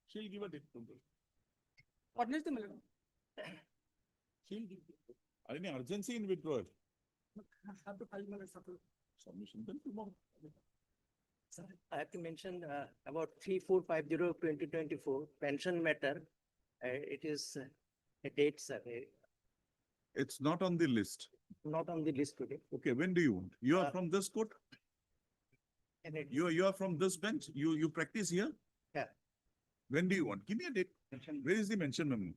She'll give a date. What is the matter? She'll give. Any urgency in withdrawal? Have to file my Submission then tomorrow. Sir, I have to mention about 3450/2024 pension matter. It is a date, sir, It's not on the list. not on the list today. Okay, when do you want? You are from this court? And it- You are from this bench? You practice here? Yeah. When do you want? Give me a date. Where is the mention memo?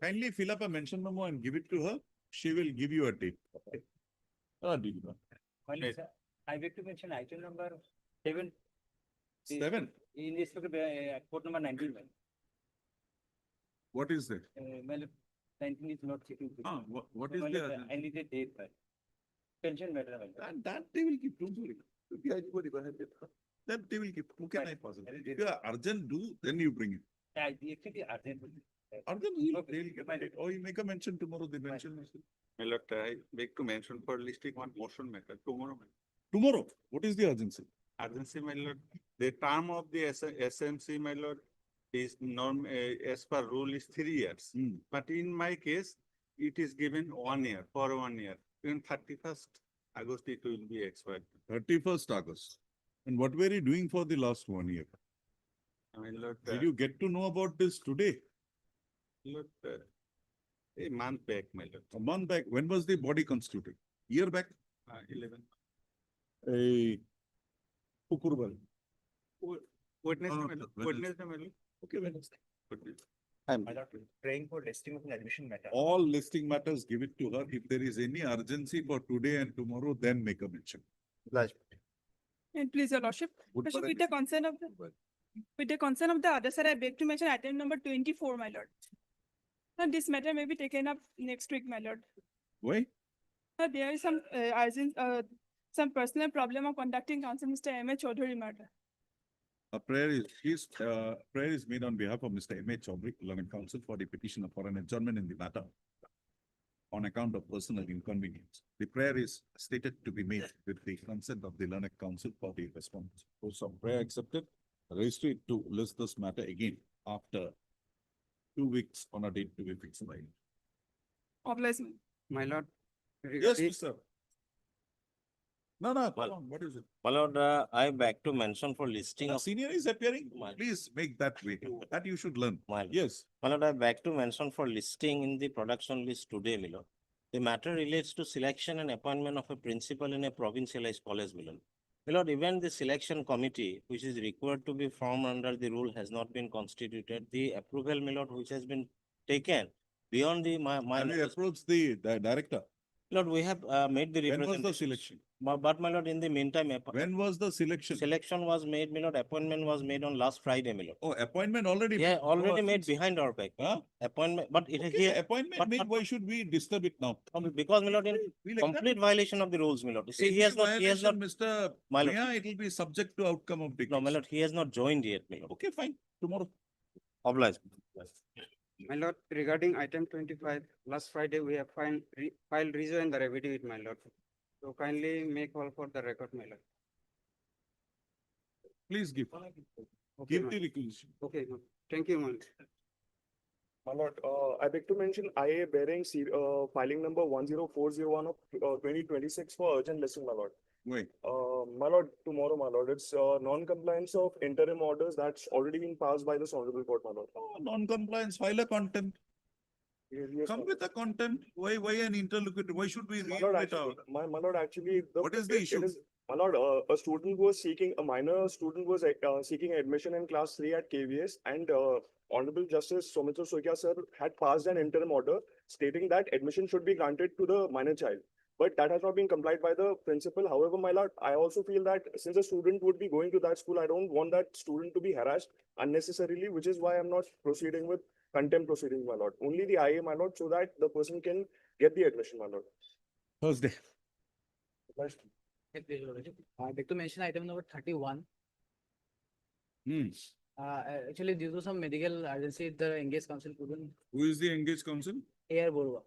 Kindly fill up a mention memo and give it to her. She will give you a date. Deal. Finally, sir, I beg to mention item number 7 7. in respect of court number 19. What is that? Well, 19 is not checking. What is Well, the? I need a date, sir. Pension matter. That they will keep. Don't worry. That they will keep. Who can I possibly? If you are urgent, do, then you bring it. Actually, urgent. Urgent, they will get it. Or you make a mention tomorrow, they mention. My lord, I beg to mention for listing one motion matter tomorrow. Tomorrow, what is the urgency? Urgency, my lord, the term of the SMC, my lord, is norm, as per rule is 3 years. But in my case, it is given 1 year, for 1 year. Even 31st August, it will be expired. 31st August. And what were you doing for the last 1 year? My lord, Did you get to know about this today? lord, a month back, my lord, A month back. When was the body constituted? Year back? 11. A Pukurbal. Wednesday, No, my lord, Wednesday. Wednesday, my lord. Okay, Wednesday. Wednesday. My lord, praying for listing of an admission matter. All listing matters, give it to her. If there is any urgency for today and tomorrow, then make a mention. And please, your lordship, Would Lordship, for with the consent of the other side, I beg to mention item number 24, my lord. Now, this matter may be taken up next week, my lord. Why? There is some some personal problem of conducting counsel, Mr. M. A. Chaudhary matter. A prayer is made on behalf of Mr. M. A. Chaudhary, Learned Counsel, for the petitioner for an adjournment in the matter on account of personal inconvenience. The prayer is stated to be made with the consent of the Learned Counsel for the response. So prayer accepted. Register it to list this matter again after 2 weeks on a date to be fixed by. Obligation. My lord. Yes, Mr. No, what is it? My lord, I beg to mention for listing of, Senior is appearing. My- Please make that way. That you should learn. my lord. Yes. My lord, I beg to mention for listing in the production list today, my lord. The matter relates to selection and appointment of a principal in a provincialized college, my lord. My lord, even the selection committee, which is required to be formed under the rule, has not been constituted. The approval, my lord, which has been taken beyond the my Have you notice. approached the director? Lord, we have made the When was the representation. selection? But my lord, in the meantime, When was the selection? selection was made, my lord, appointment was made on last Friday, my lord. Oh, appointment already. Yeah, made. already Oh, made behind our back. Huh? Appointment, but it is Okay, here, appointment but- made. but- Why should we disturb it now? because, my lord, in We like that? complete violation of the rules, my lord. See, If he has it's not, violation, Mr. My lord. Yeah, it will be subject to outcome of the no, my case. lord, he has not joined yet, my lord. Okay, fine. Tomorrow. Obliged. My lord, regarding item 25, last Friday we have filed rejoin the affidavit, my lord. So kindly make all for the record, my lord. Please give. Okay, Give my- the requisition. okay, my- thank you, my lord. My lord, I beg to mention IA bearing filing number 10401 of 2026 for urgent listing, my lord. Wait. My lord, tomorrow, my lord, it's non-compliance of interim orders that's already been passed by this honorable court, my lord. Oh, non-compliance, file a contempt. Yes, Come my with a contempt. Why an interlocutor? Why should we My read lord, it actually, out? my lord, actually, What is the issue? My lord, a minor student was seeking admission in class 3 at KVS, and Honorable Justice Soumitra Soikia sir had passed an interim order stating that admission should be granted to the minor child. But that has not been complied by the principal. However, my lord, I also feel that since a student would be going to that school, I don't want that student to be harassed unnecessarily, which is why I'm not proceeding with contempt proceedings, my lord. Only the IA, my lord, so that the person can get the admission, my lord. Thursday. I beg to mention item number 31. Hmm. Actually, due to some medical urgency, the engaged counsel couldn't Who is the engaged counsel? air Borua.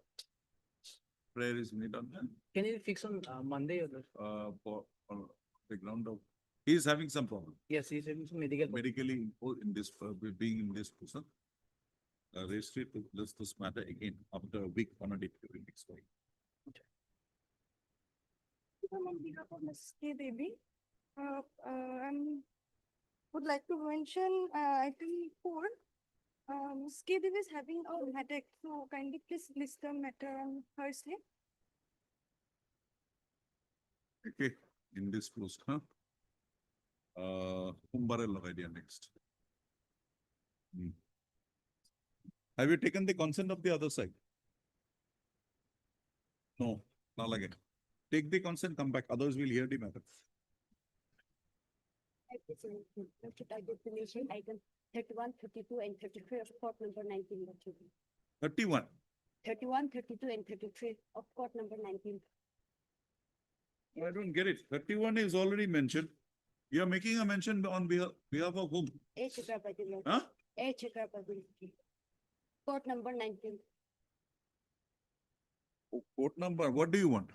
Prayer is made on Can you fix on Monday or for the ground of He is having some problem. Yes, he's having some medical. Medically in this, being in this person. Registry to list this matter again after a week on a date during next week. On behalf of Ms. K. Devi, would like to mention item 4. Ms. K. Devi is having a headache, so kindly please list the matter on Thursday. Okay, in this post, huh? Umbarella idea next. Have you taken the consent of the other side? No, not again. Take the consent, come back, otherwise we'll hear the matter. Item 31, 32, and 33 of court number 19. 31. 31, 32, and 33 of court number 19. I don't get it. 31 is already mentioned. You are making a mention on behalf of whom? A Chikrapati. Huh? A Chikrapati. Court number 19. Court number, what do you want?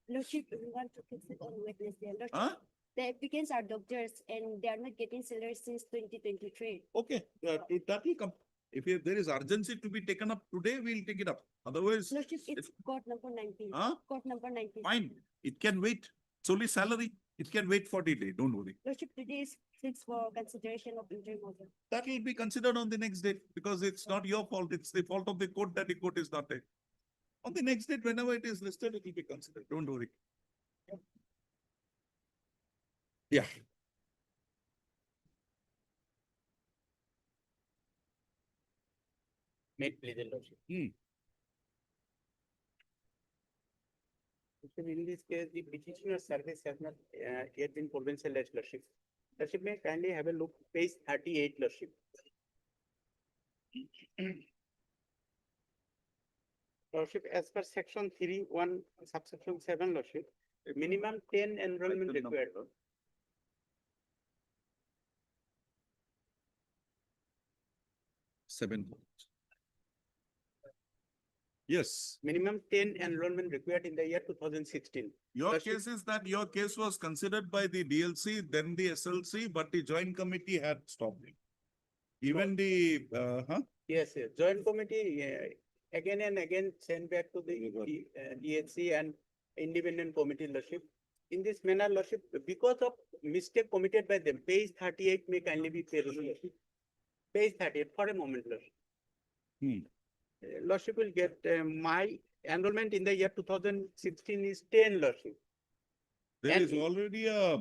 Lordship, we want to fix it on witness there. Lordship, Huh? the applicants are doctors and they are not getting salaries since 2023. Okay, that will come. If there is urgency to be taken up today, we'll take it up. Otherwise, Lordship, it's court number 19. huh? Court number 19. Fine, it can wait. It's only salary. It can wait for the day, don't worry. Lordship, today is fixed for consideration of interim order. That will be considered on the next day because it's not your fault. It's the fault of the court that the court is not there. On the next date, whenever it is listed, it will be considered. Don't worry. Yeah. Made pleasure, Lordship. In this case, the petitioner service has not yet been provincialized, Lordship. Lordship, may kindly have a look, page 38, Lordship. Lordship, as per section 3(1), subsection 7, Lordship, minimum 10 enrollment required. Seven. Yes. Minimum 10 enrollment required in the year 2016. Your Lordship- case is that your case was considered by the DLC, then the SLC, but the joint committee had stopped it. Even the, Yes, yes. Joint committee again and again sent back to the DHC and independent committee, Lordship. In this manner, Lordship, because of mistake committed by them, page 38 may kindly be clear, Lordship. Page 38 for a moment, Lordship. Lordship will get my enrollment in the year 2016 is 10, Lordship. there And- is already a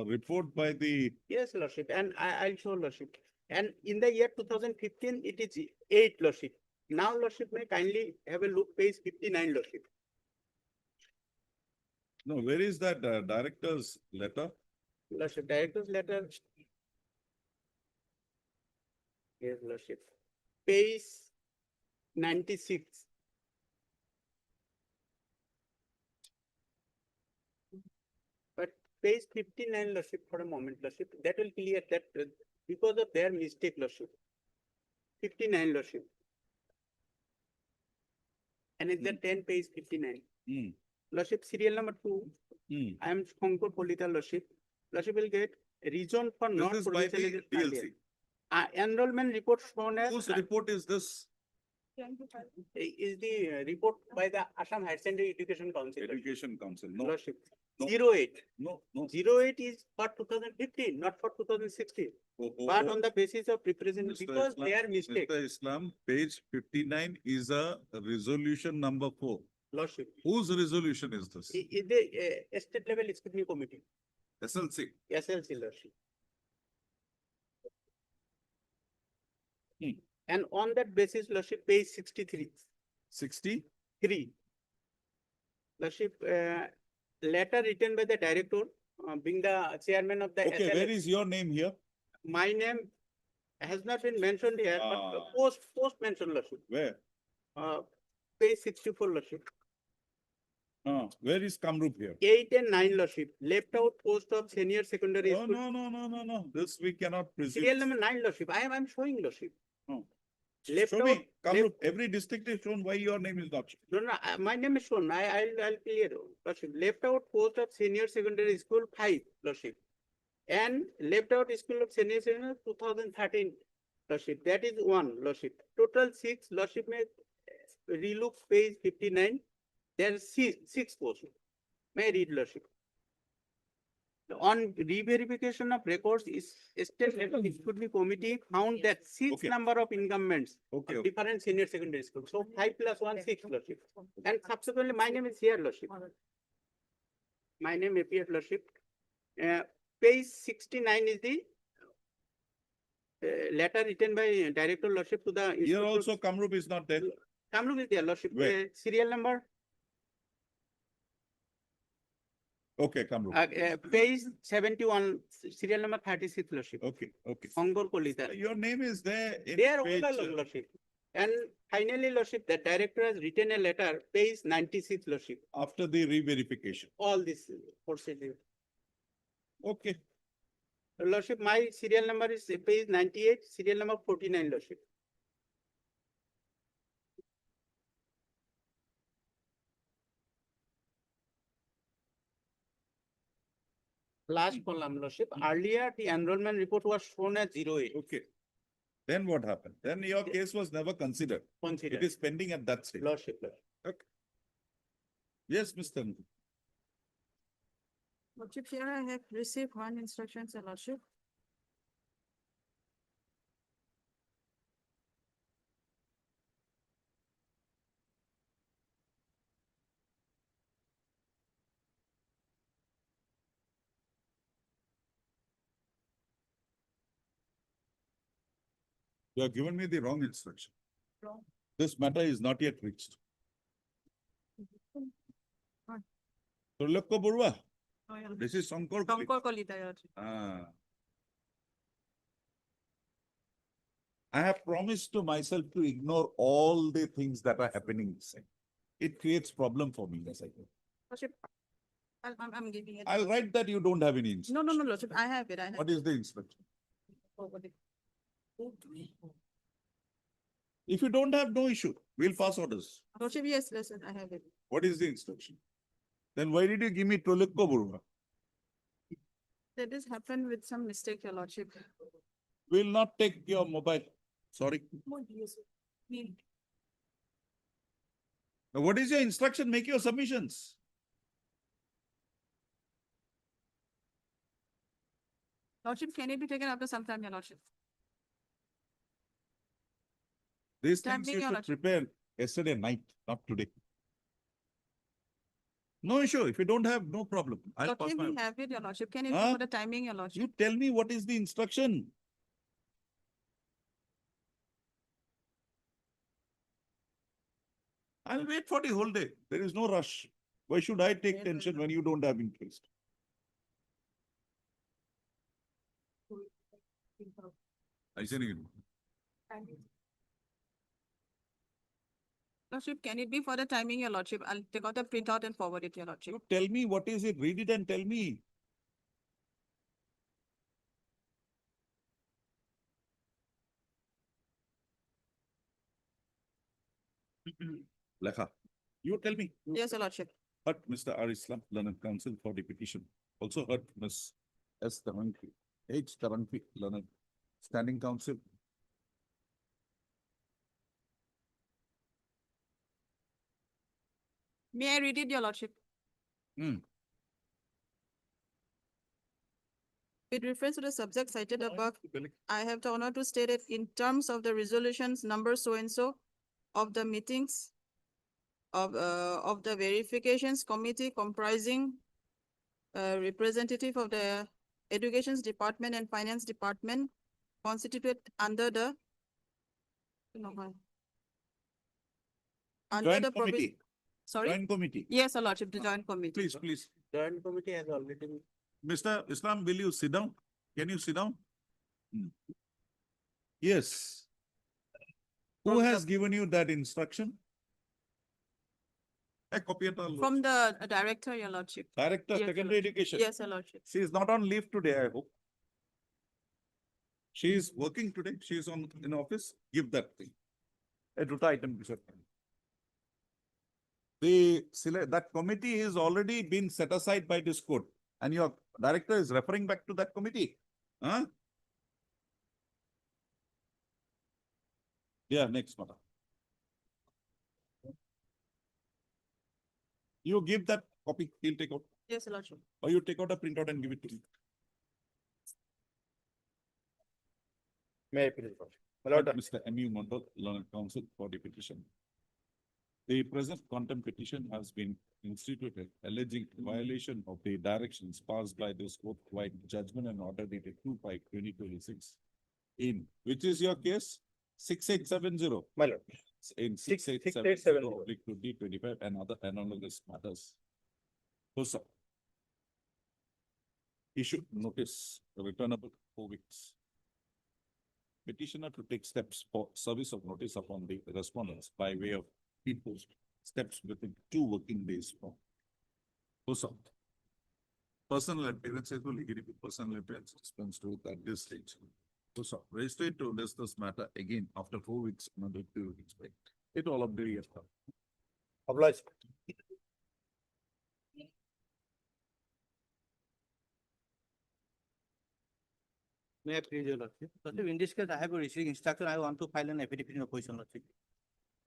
report by the, Yes, Lordship, and I'll show Lordship. And in the year 2015, it is 8, Lordship. Now, Lordship, may kindly have a look, page 59, Lordship. no, where is that director's letter? Lordship, director's letter. Yes, Lordship. Page 96. But page 59, Lordship, for a moment, Lordship, that will clear that because of their mistake, Lordship. 59, Lordship. And it's the 10 page 59. Hmm. Lordship, serial number 2. I am Shankar Polita, Lordship. Lordship will get reason for This not is by the provincialization earlier. DLC. Enrollment report shown as Whose report is this? is the report by the Assam Higher Secondary Education Council. Education Council. No, Lordship. no. 08. no, no. 08 is for 2015, not for 2016. But on the basis of representation, Mr. because Islam- they are mistake, Mr. Islam, page 59 is a resolution number 4. Lordship. Whose resolution is this? Is the state level scrutiny committee, SLC. SLC, Lordship. Hmm. And on that basis, Lordship, page 63. 60? 3. Lordship, letter written by the director, being the chairman of the Okay, where SLS. is your name here? My name has not been mentioned here, but Ah. post mentioned, Lordship. Where? Page 64, Lordship. Where is Kamrup here? 8 and 9, Lordship. Left out post of senior secondary No, school. no. This we cannot presume. Serial number 9, Lordship. I'm showing, Lordship. No. Left Show out. me, Kamrup, every district is shown why your name is not shown. No, my name is shown. I'll clear, Lordship. Left out post of senior secondary school 5, Lordship. And left out School of Senior Citizen 2013 lordship. That is one lordship. Total 6 lordship may relook page 59. There are six posts. May I read lordship. On re-verification of records is state level scrutiny committee found that six Okay. number of incumbents Okay, of okay. different senior secondary schools. So 5 plus 1, 6 lordship. And subsequently, my name is here lordship. My name appears lordship. Page 69 is the letter written by director lordship to the. Here also Kamrup is not there. Kamrup is there lordship. Where? Serial number. Okay, Kamrup. Page 71, serial number 36 lordship. Okay, okay. Ongor Kolita. Your name is there in They are page, all lordship. And finally, lordship, the director has written a letter, page 96 lordship. after the re-verification. All this proceeding. Okay. Lordship, my serial number is page 98, serial number 49 lordship. Last column, lordship. Earlier, the enrollment report was shown as 08. Okay. Then what happened? Then your case was never considered. It Consider. is pending at that stage. Lordship. Yes, Mr. Nandhu. Lordship, here I have received one instruction, Sir Lordship. You have given me the wrong instruction. Wrong. This matter is not yet reached. Tulakko Burwa, Oh, yeah. this is Sankor. Sankor Kolita, Your Lordship. Ah. I have promised to myself to ignore all the things that are happening inside. It creates problem for me as I go. Lordship, I'm giving it. I'll write that you don't have any No, instruction. no, no, Lordship, I have it, I have. What is the instruction? Forward it. If you don't have, no issue. We'll pass orders. Lordship, yes, listen, I have it. What is the instruction? Then why did you give me Tulakko Burwa? That has happened with some mistake, Your Lordship. Will not take your mobile. Sorry. Now, what is your instruction? Make your submissions. Lordship, can it be taken after some time, Your Lordship? These Time things being you your should lordship. prepare yesterday night, not today. No issue. If you don't have, no problem. I'll pass Lordship, my. we have it, Your Lordship. Can it be Huh? for the timing, Your Lordship? You tell me what is the instruction? I'll wait for the whole day. There is no rush. Why should I take tension when you don't have interest? I said again. Lordship, can it be for the timing, Your Lordship? I'll take out the printout and forward it, Your Lordship. You tell me what is it, read it and tell me. Lekha, you tell me. Yes, Your Lordship. Heard Mr. R. Islam, Learned Counsel for the petition. Also heard Ms. S. Taranki, H. Taranki, Learned Standing Counsel. May I read it, Your Lordship? Hmm. With reference to the subject cited above, I have the honor to state it in terms of the resolutions number so-and-so of the meetings of the verifications committee comprising representative of the Education Department and Finance Department constituted under the Joint committee, Sorry? joint committee. Yes, Your Lordship, the joint committee. Please, please. Joint committee has already been. Mr. Islam, will you sit down? Can you sit down? Hmm. Yes. Who has given you that instruction? A copy of the From the director, Your Lordship. Director, Yes, Your Secondary Lordship. Education. Yes, Your Lordship. She is not on leave today, I hope. She is working today. She is in office. Give that thing. A duta item. That committee is already been set aside by this court and you are Director is referring back to that committee. Huh? Yeah, next, madam. You give that copy, he'll take out, Yes, Your Lordship. or you take out a printout and give it to me. May I please? Mr. M.U. Mondal, Learned Counsel for the petition. The present contempt petition has been instituted alleging violation of the directions passed by this court by judgment and order dated 2/5/2026. In which is your case? 6870. My lord. In 6870. 6870 D25 and other analogous matters. So, issued notice returnable 4 weeks. Petitioner to take steps for service of notice upon the respondents by way of speed post, steps within 2 working days from. So, personal appearances will give personal appearance expense to at this stage. So, register to discuss matter again after 4 weeks, another 2 weeks. It all of the year. Obliged. May I please, Your Lordship? Lordship, in this case, I have a receiving instruction. I want to file an affidavit in opposition, Lordship.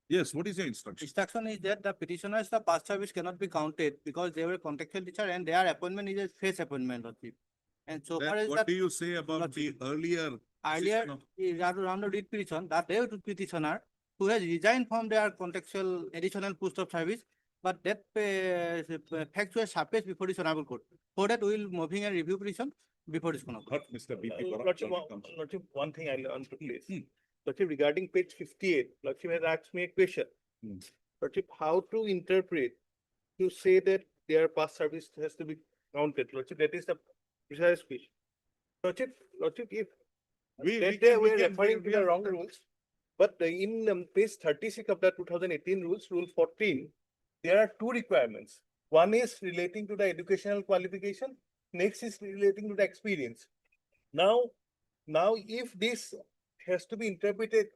Yes, what is your instruction? Instruction is that the petitioners, the past service cannot be counted because they were contractual teacher and their appointment is a face appointment, Lordship. And so far Then as what that do you say about the earlier? earlier, decision of- is around the writ petition, that they to petitioner who has resigned from their contractual additional post of service, but that facts were surfaced before this honorable court. For that, we will moving and review petition before this honorable. Hurt Mr. BP. Bora, Lordship, Learned Counsel. Lordship, one thing I'll answer, please. Hmm. Lordship, regarding page 58, Lordship has asked me a question. Hmm. Lordship, how to interpret to say that their past service has to be counted? Lordship, that is the precise question. Lordship, if We that can- they we were can- referring to we the are- wrong rules, but in page 36 of the 2018 rules, rule 14, there are 2 requirements. One is relating to the educational qualification, next is relating to the experience. Now, if this has to be interpreted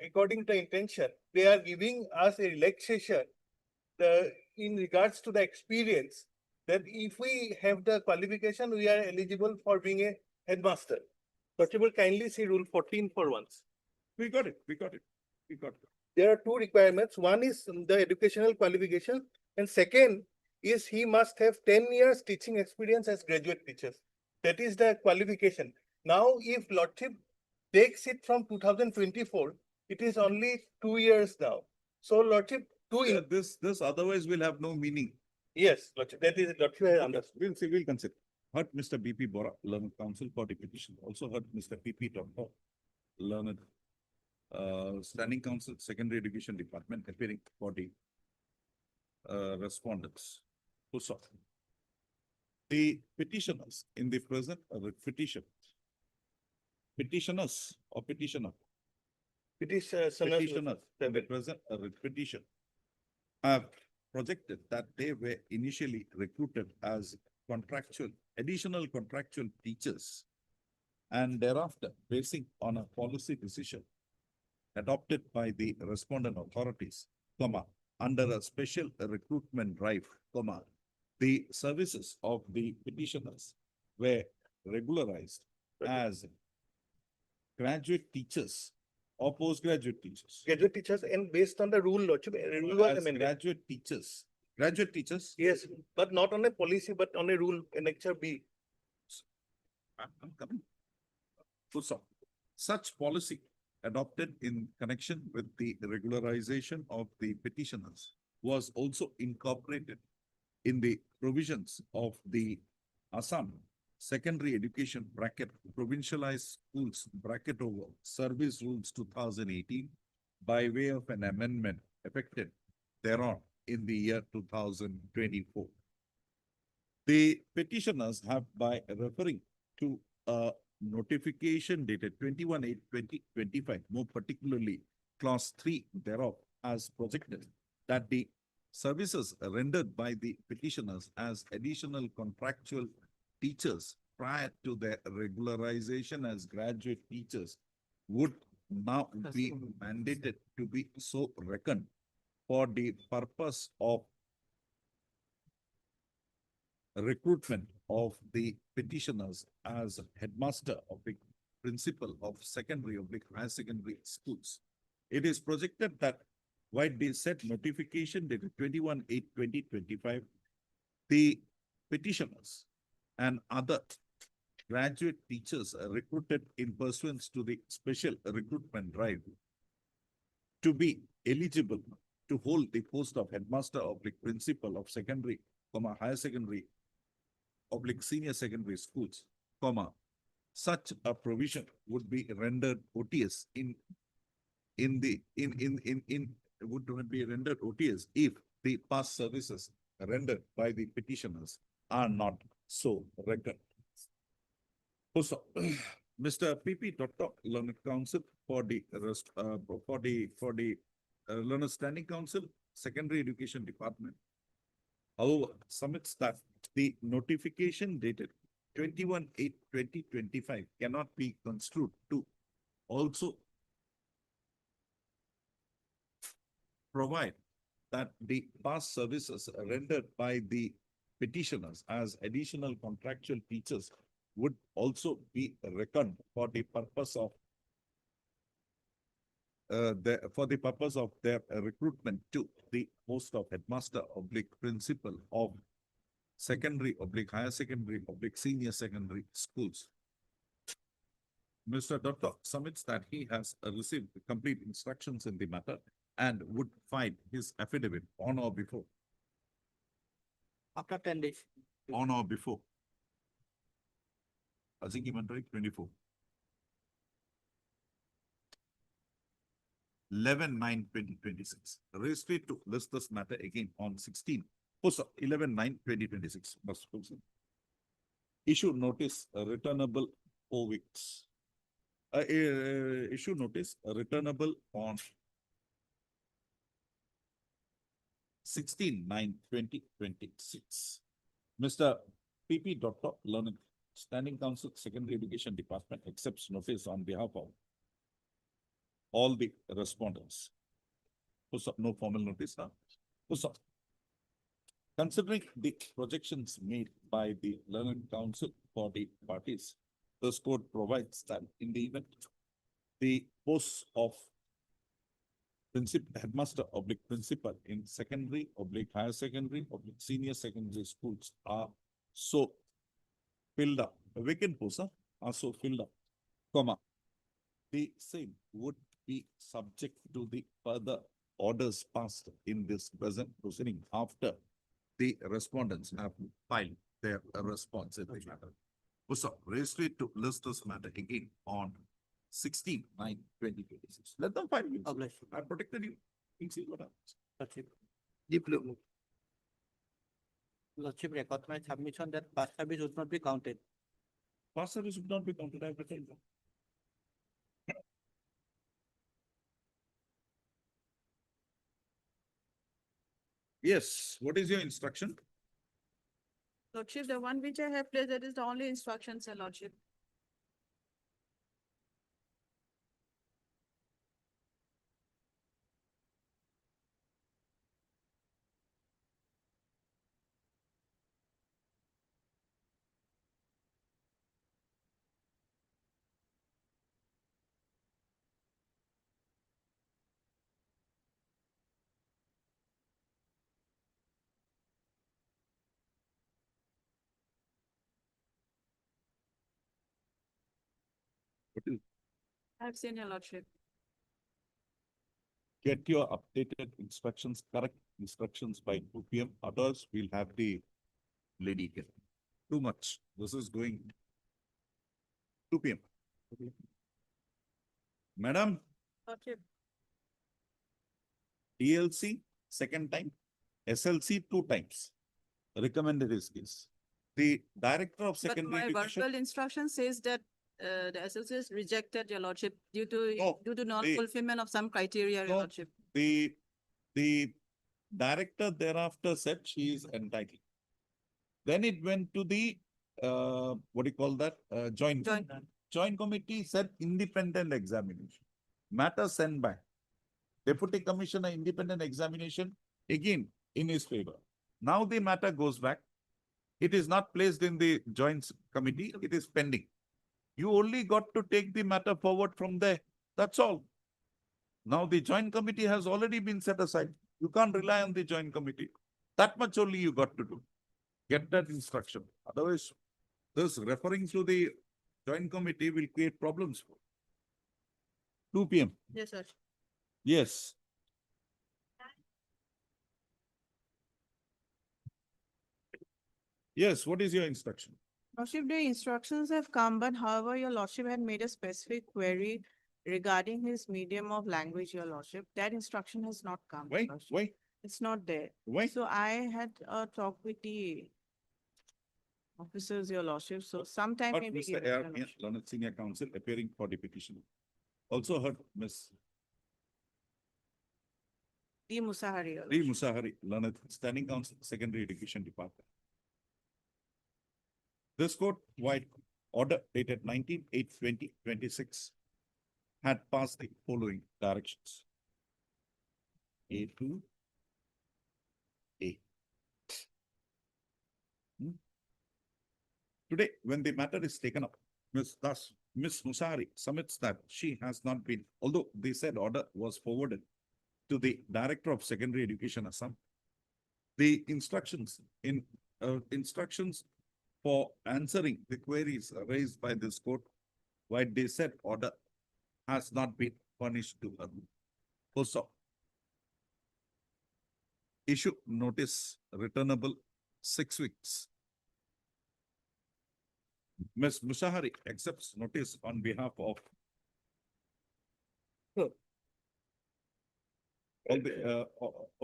according to the intention, they are giving us a relaxation in regards to the experience, that if we have the qualification, we are eligible for being a headmaster. Lordship will kindly see rule 14 for once. We got it. There are 2 requirements. One is the educational qualification, and second is he must have 10 years teaching experience as graduate teachers. That is the qualification. Now, if Lordship takes it from 2024, it is only 2 years now. So Lordship, Yeah, this otherwise will have no meaning. yes, Lordship, that is Lordship has understood. We'll see, we'll consider. Heard Mr. BP Bora, Learned Counsel for the petition. Also heard Mr. PP Doctor, Learned Standing Counsel, Secondary Education Department, appearing for the respondents. Who saw? The petitioners in the present petition. Petitioners or petitioner? Petitioners Petitioners in the present petition have projected that they were initially recruited as additional contractual teachers, and thereafter basing on a policy decision adopted by the respondent authorities, under a special recruitment drive, the services of the petitioners were regularized as graduate teachers or postgraduate teachers. graduate teachers, and based on the rule, Lordship, rule was As amended. graduate teachers. Graduate teachers? Yes, but not on a policy, but on a rule, annexure B. I'm coming. So, such policy adopted in connection with the regularization of the petitioners was also incorporated in the provisions of the Assam Secondary Education Provincialized Schools Service Rules 2018 by way of an amendment effected thereon in the year 2024. The petitioners have, by referring to a notification dated 21/8/2025, more particularly clause 3 thereof, as projected, that the services rendered by the petitioners as additional contractual teachers prior to their regularization as graduate teachers would now be mandated to be so reckoned for the purpose of recruitment of the petitioners as headmaster of the principal of secondary or higher secondary schools. It is projected that while they set notification dated 21/8/2025, the petitioners and other graduate teachers are recruited in pursuance to the special recruitment drive to be eligible to hold the post of headmaster of the principal of secondary, higher secondary, senior secondary schools, such a provision would be rendered OTS would be rendered OTS if the past services rendered by the petitioners are not so reckoned. Also, Mr. P.P. Dr. Learned Council for the Learned Standing Council, Secondary Education Department. However, submits that the notification dated 21/8/2025 cannot be construed to also provide that the past services rendered by the petitioners as additional contractual teachers would also be reckoned for the purpose of their recruitment to the post of headmaster / principal of secondary / higher secondary / senior secondary schools. Mr. Dr. submits that he has received complete instructions in the matter and would file his affidavit on or before. After 10 days. On or before. Aziki Mandari, 24. 11/9/2026. Registry to list this matter again on 16. 11/9/2026. Issue notice returnable 4 weeks. Issue notice returnable on 16/9/2026. Mr. P.P. Dr. Learned Standing Council, Secondary Education Department accepts notice on behalf of all the respondents. No formal notice now. Considering the projections made by the Learned Council for the parties, this code provides that in the event the posts of headmaster / principal in secondary / higher secondary / senior secondary schools are so filled up, vacant posts are so filled up, the same would be subject to the further orders passed in this present proceeding after the respondents have filed their response in the matter. Registry to list this matter again on 16/9/2026. Let them file you. I protected you. We'll see what happens. Lordship record my submission that past service would not be counted. Past service would not be counted. I protect them. Yes, what is your instruction? Lordship, the one which I have placed, that is the only instruction, sir, Lordship. What is I have seen your Lordship. get your updated instructions, correct instructions by 2 p.m. Others we'll have the lady here. Too much. This is going 2 p.m. Madam, Lordship, DLC second time, SLC 2 times. Recommended is this. The director of but secondary my education. verbal instruction says that the SLCs rejected your Lordship due No, to non-fulfillment of some criteria, No. your Lordship. The director thereafter said she is entitled. Then it went to the what do you call that? Joint. Joint committee said independent examination. Matter sent back. Deputy Commissioner independent examination again in his favor. Now the matter goes back. It is not placed in the joint committee, it is pending. You only got to take the matter forward from there. That's all. Now the joint committee has already been set aside. You can't rely on the joint committee. That much only you got to do. Get that instruction. Otherwise, this referring to the joint committee will create problems. 2 p.m. Yes, sir. Yes. Yes, what is your instruction? Lordship, the instructions have come, but however, your lordship had made a specific query regarding his medium of language, your lordship. That instruction has not come. Why? lordship. Why? It's not there. Why? So I had a talk with the officers, your lordship, so sometime But maybe. Mr. Air, Learned Senior Counsel appearing for the petition. Also heard Ms. D. Musahari. your D. lordship. Musahari, Learned Standing Counsel, Secondary Education Department. This court-wide order dated 19/8/2026 had passed the following directions. A2, A. Today, when the matter is taken up, Ms. Musahari submits that she has not been, although the said order was forwarded to the Director of Secondary Education Assam, the instructions for answering the queries raised by this court, why they said order has not been furnished to her. Also, issue notice returnable 6 weeks. Ms. Musahari accepts notice on behalf of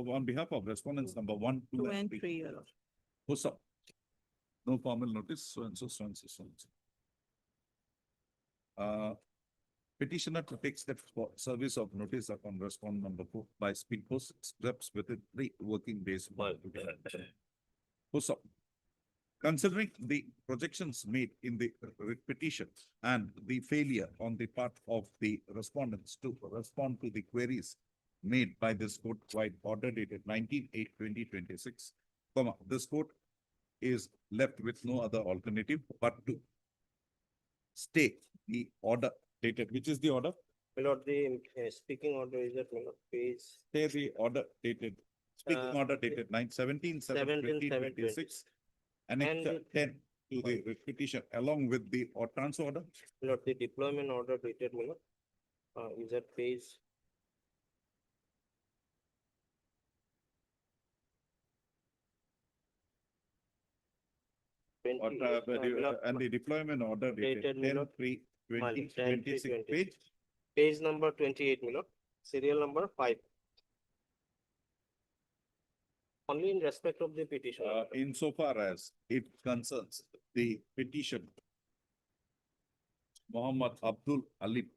on behalf of respondents number 1, 2, 2 and and 3. 3, your lordship. Also, no formal notice, so and so, so and so, so and so. Petitioner to take steps for service of notice upon respondent number 4 by speed post steps within 3 working days. Also, considering the projections made in the petition and the failure on the part of the respondents to respond to the queries made by this court-wide order dated 19/8/2026, this court is left with no other alternative but to stay the order dated, which is the order? Lord, the speaking order is at page. Stay the order dated, speaking order dated 17/7/2026. Annexure 10 to the petition along with the trans order. Lord, the deployment order dated, is at page. And the deployment order dated Dated, 10/3/2026 page. Page number 28, serial number 5. Only in respect of the petition. Insofar as it concerns the petition, Muhammad Abdul Ali,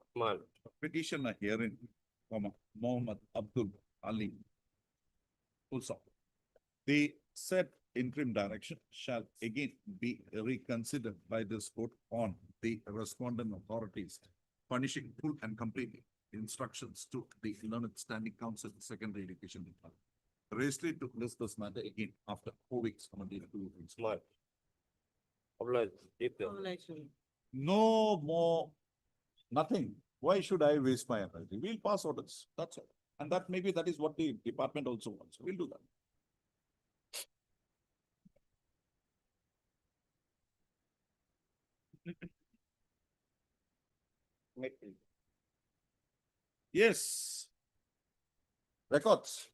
petitioner herein, Muhammad Abdul Ali. Also, the said interim direction shall again be reconsidered by this court on the respondent authorities, furnishing full and complete instructions to the Learned Standing Counsel, Secondary Education Department. Registry to list this matter again after 4 weeks. No more, nothing. Why should I waste my energy? We'll pass orders. That's all. And that maybe that is what the department also wants. We'll do that. Yes. Records.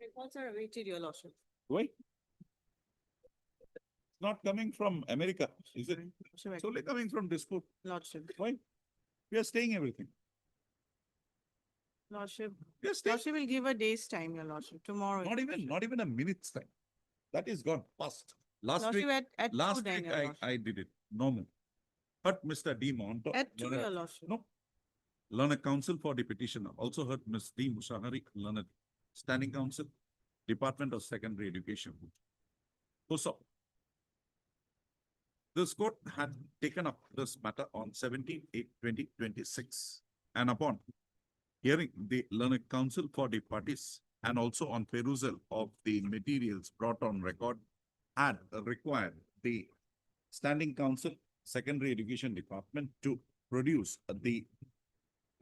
Reports are awaited, your lordship. Why? It's not coming from America, is it? It's only coming from this court. Lordship. Why? We are staying everything. Lordship. We are staying. Lordship will give a day's time, your lordship, tomorrow. Not even a minute's time. That is gone past. Last week, At last 2 then, week your lordship. I did it. Normal. But Mr. D. Monto. At 2, your lordship. No. Learned Counsel for the petitioner. Also heard Ms. D. Musahari, Learned Standing Counsel, Department of Secondary Education. So, this court had taken up this matter on 17/8/2026, and upon hearing the Learned Counsel for the parties and also on perusal of the materials brought on record had required the Standing Council, Secondary Education Department to produce the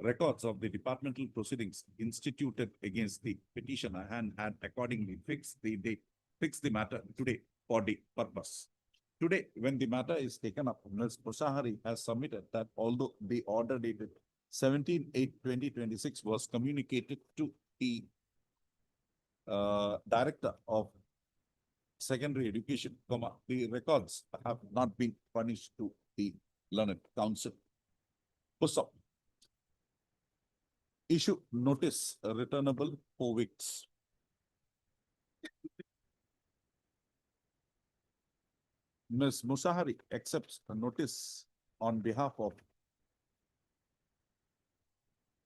records of the departmental proceedings instituted against the petitioner and had accordingly fixed the date, fixed the matter today for the purpose. Today, when the matter is taken up, Ms. Musahari has submitted that although the order dated 17/8/2026 was communicated to the Director of Secondary Education, the records have not been furnished to the Learned Council. So, issue notice returnable 4 weeks. Ms. Musahari accepts a notice on behalf of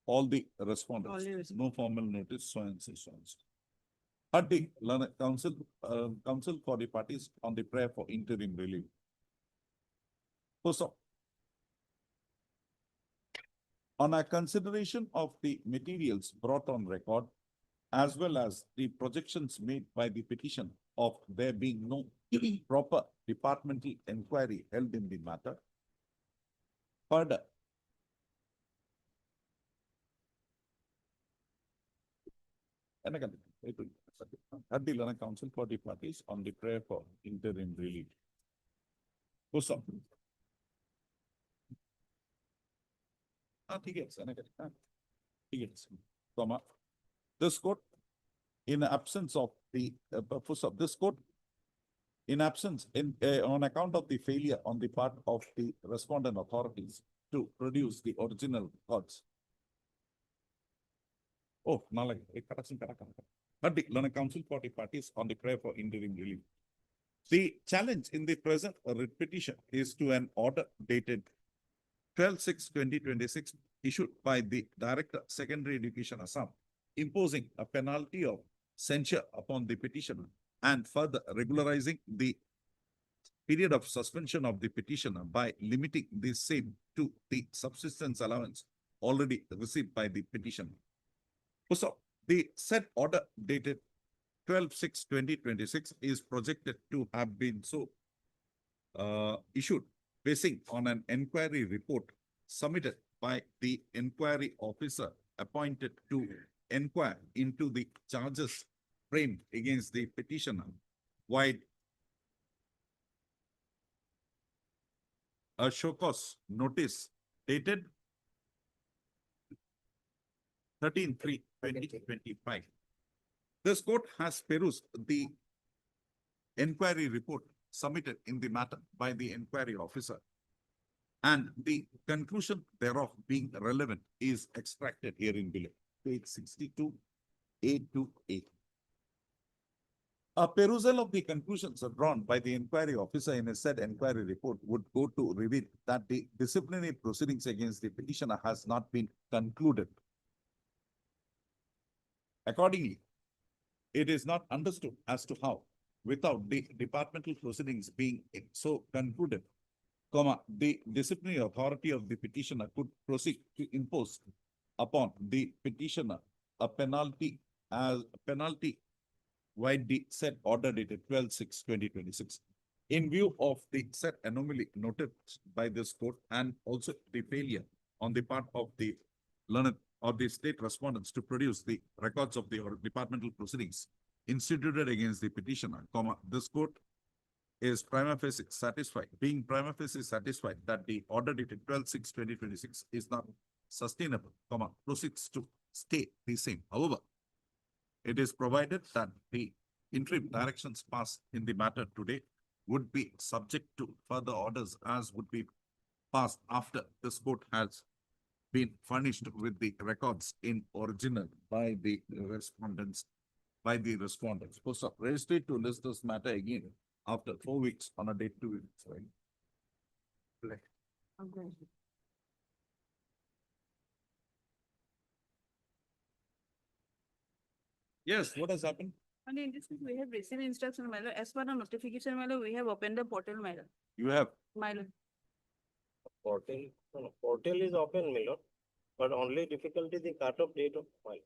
all the respondents. No formal notice, so and so, so and so. At the Learned Council, counsel for the parties on the prayer for interim relief. So, on a consideration of the materials brought on record, as well as the projections made by the petition of there being no proper departmental inquiry held in the matter. Further, at the Learned Council for the parties on the prayer for interim relief. So, this court, in absence of the purpose of this court, in absence on account of the failure on the part of the respondent authorities to produce the original records. Oh, but the Learned Council for the parties on the prayer for interim relief. The challenge in the present writ petition is to an order dated 12/6/2026 issued by the Director Secondary Education Assam, imposing a penalty of censure upon the petitioner and further regularizing the period of suspension of the petitioner by limiting the same to the subsistence allowance already received by the petitioner. So, the said order dated 12/6/2026 is projected to have been so issued basing on an inquiry report submitted by the inquiry officer appointed to inquire into the charges framed against the petitioner, while a show cause notice dated 13/3/2025. This court has perused the inquiry report submitted in the matter by the inquiry officer, and the conclusion thereof being relevant is extracted herein below, page 62, A to A. A perusal of the conclusions drawn by the inquiry officer in a said inquiry report would go to reveal that the disciplinary proceedings against the petitioner has not been concluded. Accordingly, it is not understood as to how, without the departmental proceedings being so concluded, the disciplinary authority of the petitioner could proceed to impose upon the petitioner a penalty wide the said order dated 12/6/2026. In view of the said anomaly noted by this court and also the failure on the part of the learned or the state respondents to produce the records of the departmental proceedings instituted against the petitioner, this court is prima facie satisfied, being prima facie satisfied that the order dated 12/6/2026 is not sustainable, proceeds to stay the same. However, it is provided that the interim directions passed in the matter today would be subject to further orders as would be passed after this court has been furnished with the records in original by the respondents. Post up registry to list this matter again after 4 weeks on a date 2 weeks, right? Yes, what has happened? And in this case, we have received instruction, my lord. As per the notification, my lord, we have opened the portal, my lord. You have, My lord. Portal is open, my lord, but only difficulty the cutoff date of file.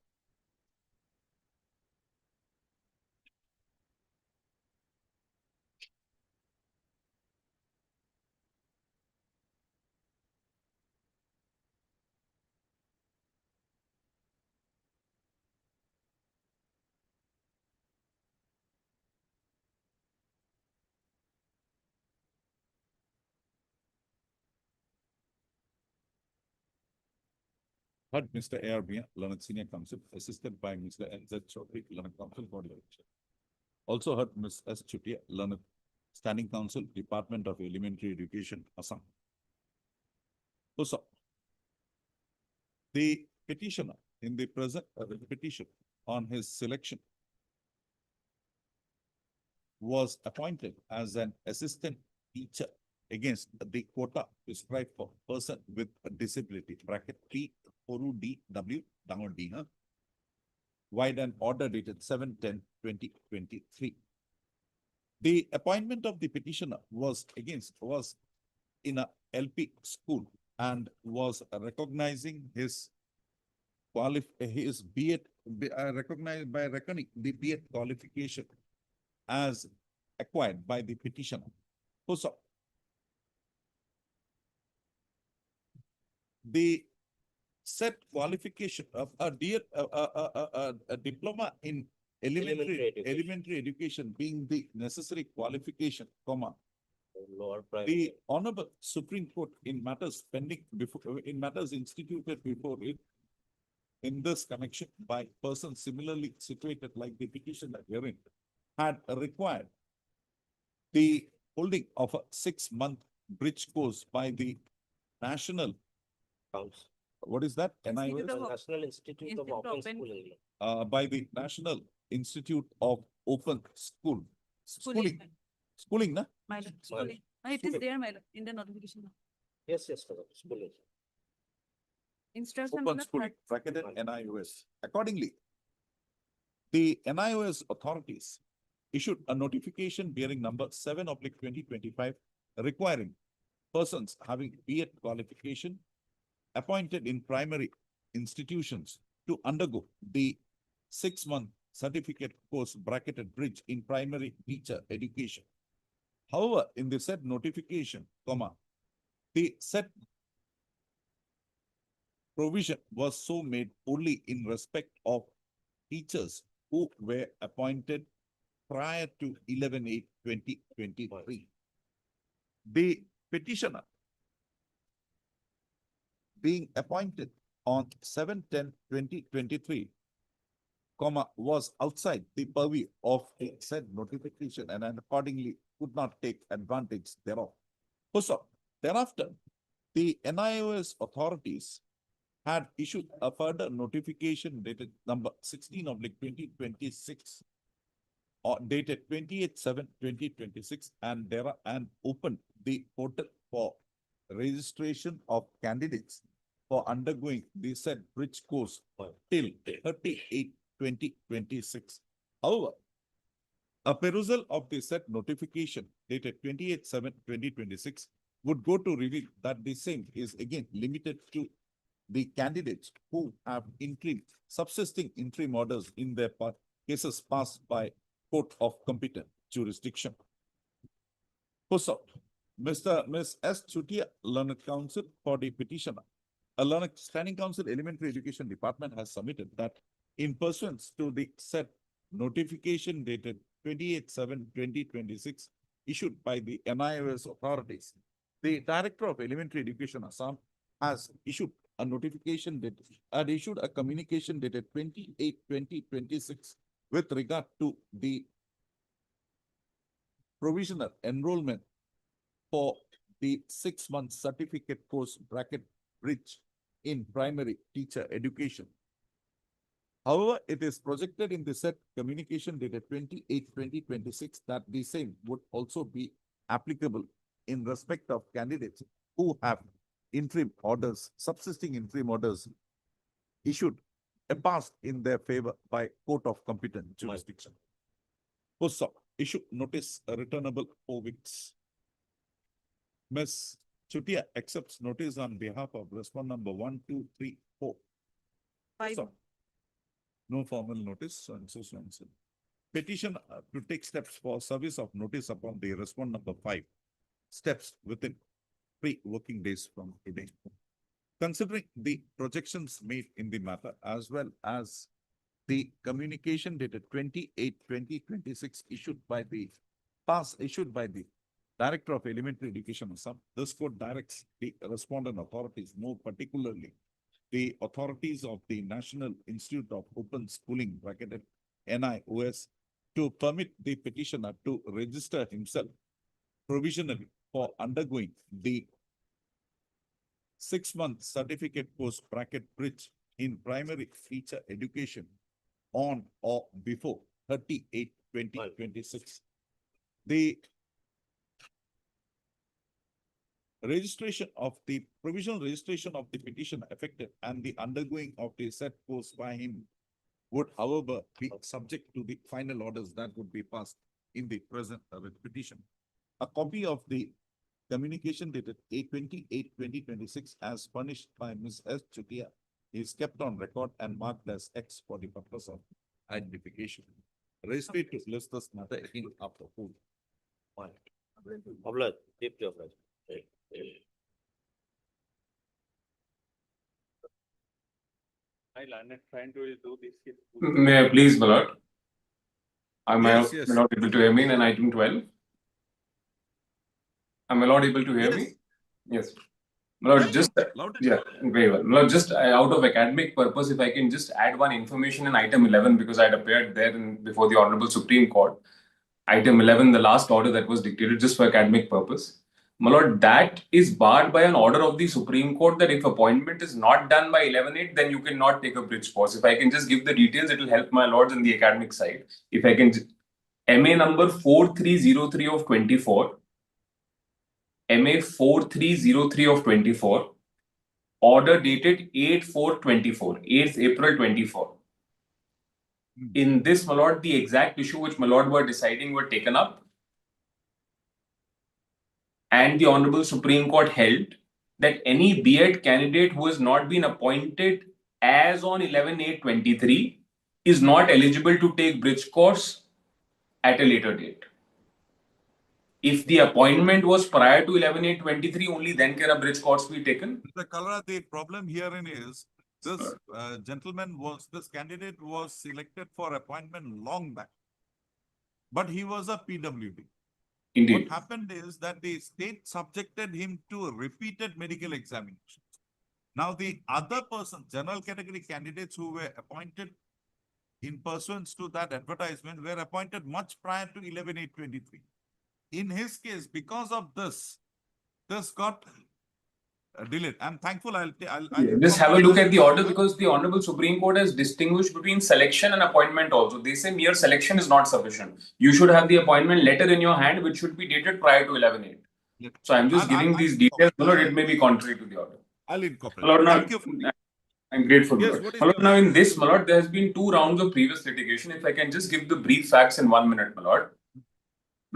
Heard Mr. A.R. Mia, learned senior counsel, assisted by Mr. N.Z. Chaudhary, learned counsel for the election. Also heard Ms. S. Chutia, learned standing counsel, Department of Elementary Education, Assam. Also, the petitioner in the present petition on his selection was appointed as an assistant teacher against the quota prescribed for person with a disability, bracket P, D, W, down D, wide and order dated 7/10/2023. The appointment of the petitioner was in a LP school and was recognizing his B.Ed, recognized by reckoning the B.Ed qualification as acquired by the petitioner. So, the set qualification of a diploma in elementary education being the necessary qualification, the Honorable Supreme Court in matters instituted before it in this connection by persons similarly situated like the petitioner herein had required the holding of a 6-month bridge course by the National House. What is that? Institute of National Institute of Open Schooling. By the National Institute of Open Schooling, na? My lord, schooling. It is there, my lord, in the notification. Yes, schooling. Instruction. Open Schooling, bracketed NIOS. Accordingly, the NIOS authorities issued a notification bearing number 7/2025 requiring persons having B.Ed qualification appointed in primary institutions to undergo the 6-month certificate course bracketed bridge in primary teacher education. However, in the said notification, the said provision was so made only in respect of teachers who were appointed prior to 11/8/2023. The petitioner being appointed on 7/10/2023, was outside the purview of the said notification and accordingly could not take advantage thereof. So, thereafter, the NIOS authorities had issued a further notification dated number 16/2026 or dated 28/7/2026 and opened the portal for registration of candidates for undergoing the said bridge course till 30/8/2026. However, a perusal of the said notification dated 28/7/2026 would go to reveal that the same is again limited to the candidates who have subsisting interim orders in their cases passed by court of competent jurisdiction. Ms. S. Chutia, learned counsel for the petitioner. A learned standing counsel elementary education department has submitted that in pursuance to the said notification dated 28/7/2026 issued by the NIOS authorities, the Director of Elementary Education Assam has issued a notification that had issued a communication dated 28/20/26 with regard to the provisional enrollment for the 6-month certificate course bracket bridge in primary teacher education. However, it is projected in the said communication dated 28/2026 that the same would also be applicable in respect of candidates who have subsisting interim orders issued passed in their favor by court of competent jurisdiction. Issue notice returnable 4 weeks. Ms. Chutia accepts notice on behalf of respondent number 1, 2, 3, 4. 5. No formal notice, so and so. Petition to take steps for service of notice upon the respondent number 5. Steps within 3 working days from today. Considering the projections made in the matter as well as the communication dated 28/2026 issued by the Director of Elementary Education Assam, this court directs the respondent authorities, more particularly the authorities of the National Institute of Open Schooling, bracketed NIOS, to permit the petitioner to register himself provisionally for undergoing the 6-month certificate course bracket bridge in primary teacher education on or before 30/8/2026. The registration of the provisional registration of the petition affected and the undergoing of the said course by him would, however, be subject to the final orders that would be passed in the present petition. A copy of the communication dated 8/28/2026 as furnished by Ms. S. Chutia is kept on record and marked as X for the purpose of identification. Registry to list this matter again after food. I learned trying to do this. May I please, my lord? Am I Yes, yes. not able to hear me in item 12? Am I not able to hear me? Yes. My lord, just, yeah, very well. My lord, just out of academic purpose, if I can just add one information in item 11, because I had appeared there before the Honorable Supreme Court. Item 11, the last order that was dictated just for academic purpose. My lord, that is barred by an order of the Supreme Court that if appointment is not done by 11/8, then you cannot take a bridge course. If I can just give the details, it will help my lords on the academic side. If I can, MA number 4303 of 24, MA 4303 of 24, order dated 8/4/24, 8th April 24. In this, my lord, the exact issue which my lord were deciding were taken up. And the Honorable Supreme Court held that any B.Ed candidate who has not been appointed as on 11/8/23 is not eligible to take bridge course at a later date. If the appointment was prior to 11/8/23, only then can a bridge course be taken. Mr. Kalra, the problem herein is this this candidate was selected for appointment long back, but he was a PWD. Indeed. What happened is that the state subjected him to repeated medical examinations. Now, the other person, general category candidates who were appointed in pursuance to that advertisement were appointed much prior to 11/8/23. In his case, because of this got delayed. I'm thankful. I'll just have a look at the order, because the Honorable Supreme Court has distinguished between selection and appointment also. They say mere selection is not sufficient. You should have the appointment letter in your hand, which should be dated prior to 11/8. So I'm just giving these details. Lord, it may be contrary to the order. I'll incorporate. Lord, Thank you. I'm grateful. Yes, Lord. Lord, now in this, my lord, there has been 2 rounds of previous litigation. If I can just give the brief facts in 1 minute, my lord.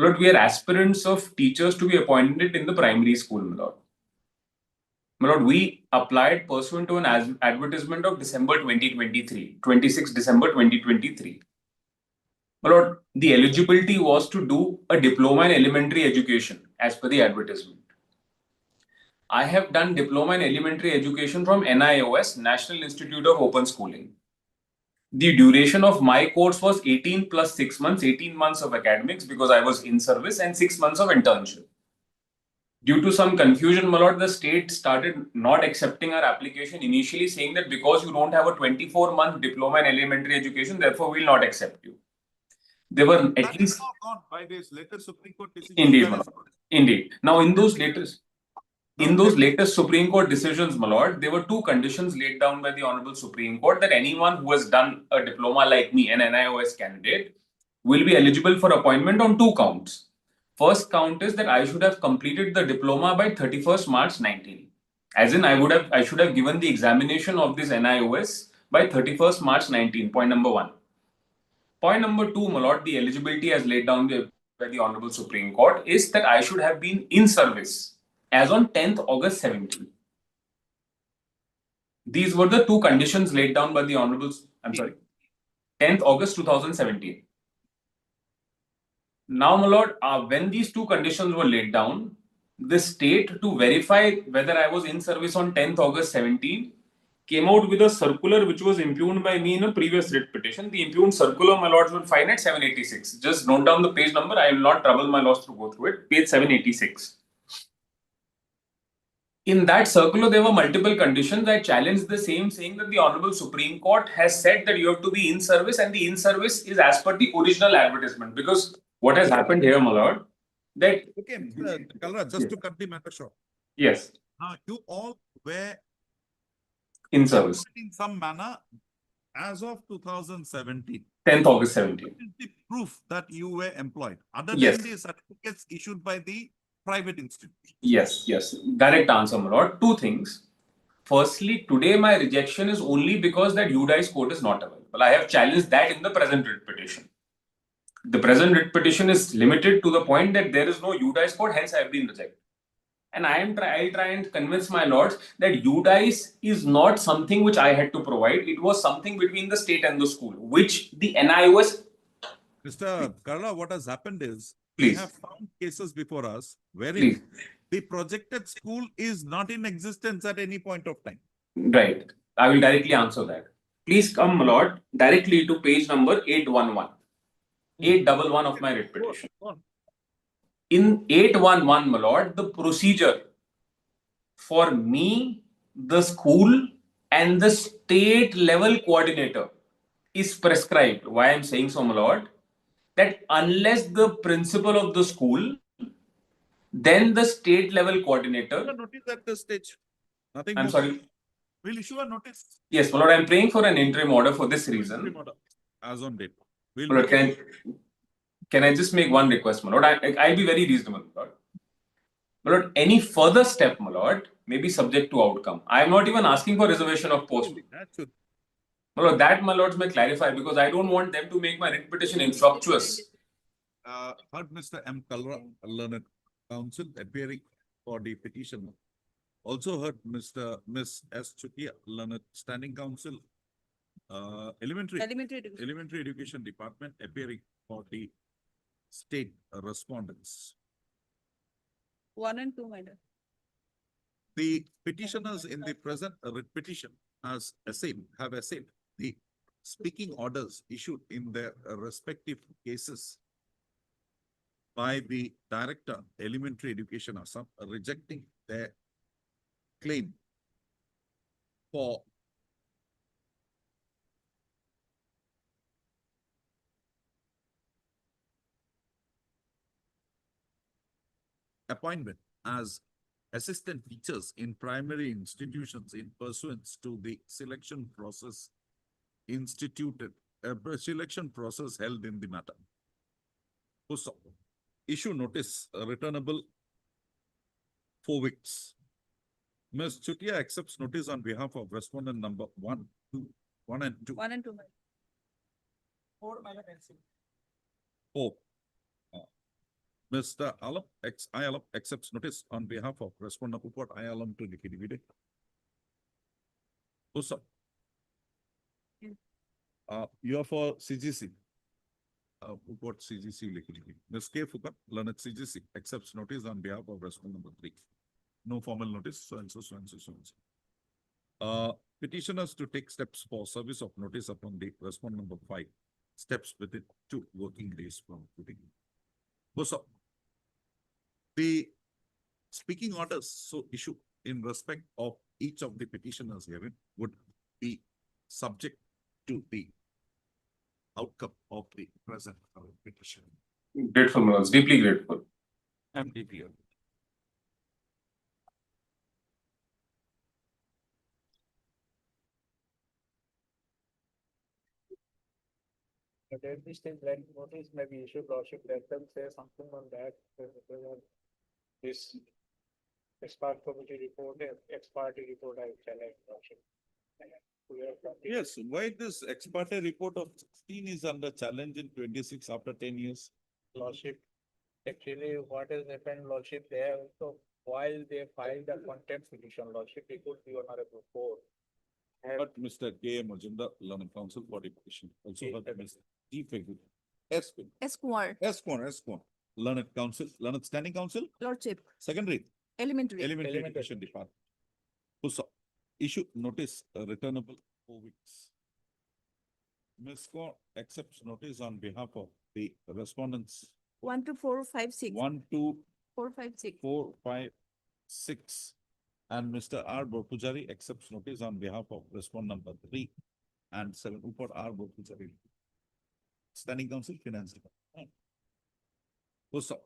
Lord, we are aspirants of teachers to be appointed in the primary school, my lord. My lord, we applied pursuant to an advertisement of December 2023, 26 December 2023. My lord, the eligibility was to do a diploma in elementary education as per the advertisement. I have done diploma in elementary education from NIOS, National Institute of Open Schooling. The duration of my course was 18 plus 6 months, 18 months of academics because I was in service, and 6 months of internship. Due to some confusion, my lord, the state started not accepting our application initially, saying that because you don't have a 24-month diploma in elementary education, therefore we will not accept you. There were at least gone by this latest Supreme Court decision. Indeed, my lord. Indeed. Now, in those latest Supreme Court decisions, my lord, there were 2 conditions laid down by the Honorable Supreme Court that anyone who has done a diploma like me, an NIOS candidate, will be eligible for appointment on 2 counts. First count is that I should have completed the diploma by 31st March 19. As in, I should have given the examination of this NIOS by 31st March 19. Point number 1. Point number 2, my lord, the eligibility as laid down by the Honorable Supreme Court is that I should have been in service as on 10th August 17. These were the 2 conditions laid down by the Honorable, 10th August 2017. Now, my lord, when these 2 conditions were laid down, the state, to verify whether I was in service on 10th August 17, came out with a circular which was impugned by me in a previous writ petition. The impugned circular, my lords, will find at 786. Just note down the page number. I will not trouble my lords to go through it. Page 786. In that circular, there were multiple conditions. I challenged the same, saying that the Honorable Supreme Court has said that you have to be in service, and the in service is as per the original advertisement. Because what has happened here, my lord, that Okay, Mr. Kalra, just to cut the matter short. yes, You all were in service, employed in some manner as of 2017. 10th August 17. What is the proof that you were employed, other Yes. than the certificates issued by the private institute? Yes, yes. Direct answer, my lord. Two things. Firstly, today my rejection is only because that UDICE code is not available. I have challenged that in the present writ petition. The present writ petition is limited to the point that there is no UDICE code, hence I have been rejected. And I'll try and convince my lords that UDICE is not something which I had to provide. It was something between the state and the school, which the NIOS. Mr. Kalra, what has happened is, Please. we have found cases before us wherein Please. the projected school is not in existence at any point of time. Right. I will directly answer that. Please come, my lord, directly to page number 811. 811 of my writ petition. In 811, my lord, the procedure for me, the school, and the state level coordinator is prescribed. Why I'm saying so, my lord? That unless the principal of the school, then the state level coordinator. Notice at this stage. Nothing I'm more. sorry. We'll issue a notice. Yes, my lord, I'm praying for an interim order for this reason. Interim order, as on date. My lord, can I just make one request, my lord? I'll be very reasonable, my lord. My lord, any further step, my lord, may be subject to outcome. I am not even asking for reservation of post. My lord, that, my lords, may clarify, because I don't want them to make my writ petition infructuous. Heard Mr. M. Kalra, learned counsel, appearing for the petition. Also heard Miss S. Chutia, learned standing counsel, elementary education department, appearing for the state respondents. 1 and 2, my lord. The petitioners in the present writ petition have essayed the speaking orders issued in their respective cases by the Director, Elementary Education Assam, rejecting their claim for appointment as assistant teachers in primary institutions in pursuance to the selection process selection process held in the matter. Also, issue notice returnable 4 weeks. Ms. Chutia accepts notice on behalf of respondent number 1 and 2. 1 and 2, my lord. 4, my lord. 4. Mr. Alam, I Alam accepts notice on behalf of respondent report I Alam to Nikidivide. Also, you are for CGC. Report CGC Likidivide. Ms. K. Fukat, learned CGC, accepts notice on behalf of respondent number 3. No formal notice, so and so, so and so, so and so. Petitioners to take steps for service of notice upon the respondent number 5. Steps within 2 working days from today. Also, the speaking orders so issued in respect of each of the petitioners herein would be subject to the outcome of the present petition. Grateful, my lords, deeply grateful. I'm deeply grateful. But at this stage, like notice may be issued, lordship, let them say something on that. This expert committee report, ex parte report, I challenge lordship. Yes, why this ex parte report of 16 is under challenge in 26 after 10 years? Lordship, actually, what has happened, lordship, they have also, while they filed the contempt petition, lordship, it could be honorable court. But Mr. K. Majumdar, learned counsel for the petition. Also heard Mr. G. Fegu. S. Esquire, Learned counsel, learned standing counsel, lordship, secondary, elementary. elementary education department. Also, issue notice returnable 4 weeks. Ms. Kaur accepts notice on behalf of the respondents 1 to 4, 5, 6. 1, 2, 4, 5, 6. 4, 5, 6. And Mr. R. Bopujari accepts notice on behalf of respondent number 3 and 7 Upar R. Bopujari. Standing Council, Finance Department. Who's up?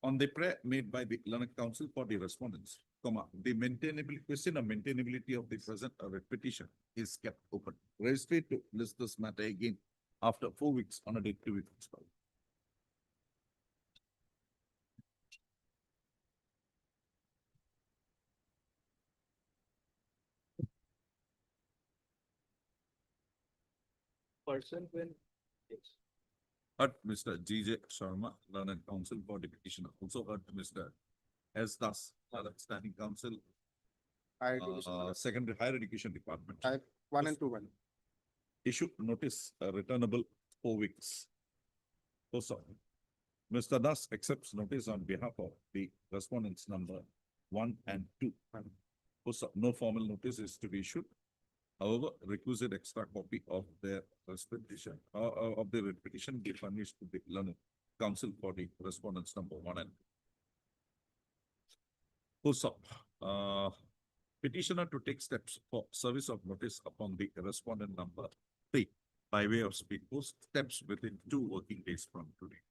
On the prayer made by the learned counsel for the respondents, the maintainability question of maintainability of the present petition is kept open. Registry to list this matter again after 4 weeks on a date to be fixed. Person when. Heard Mr. G.J. Sharma, learned counsel for the petitioner. Also heard Mr. S. Das, standing counsel, secondary higher education department. Type 1 and 2 1. Issued notice returnable 4 weeks. Also, Mr. Das accepts notice on behalf of the respondents number 1 and 2. Also, no formal notice is to be issued. However, requisite extra copy of their petition, of the petition be furnished to the learned counsel for the respondents number 1 and 2. Also, petitioner to take steps for service of notice upon the respondent number 3 by way of speed post, steps within 2 working days from today.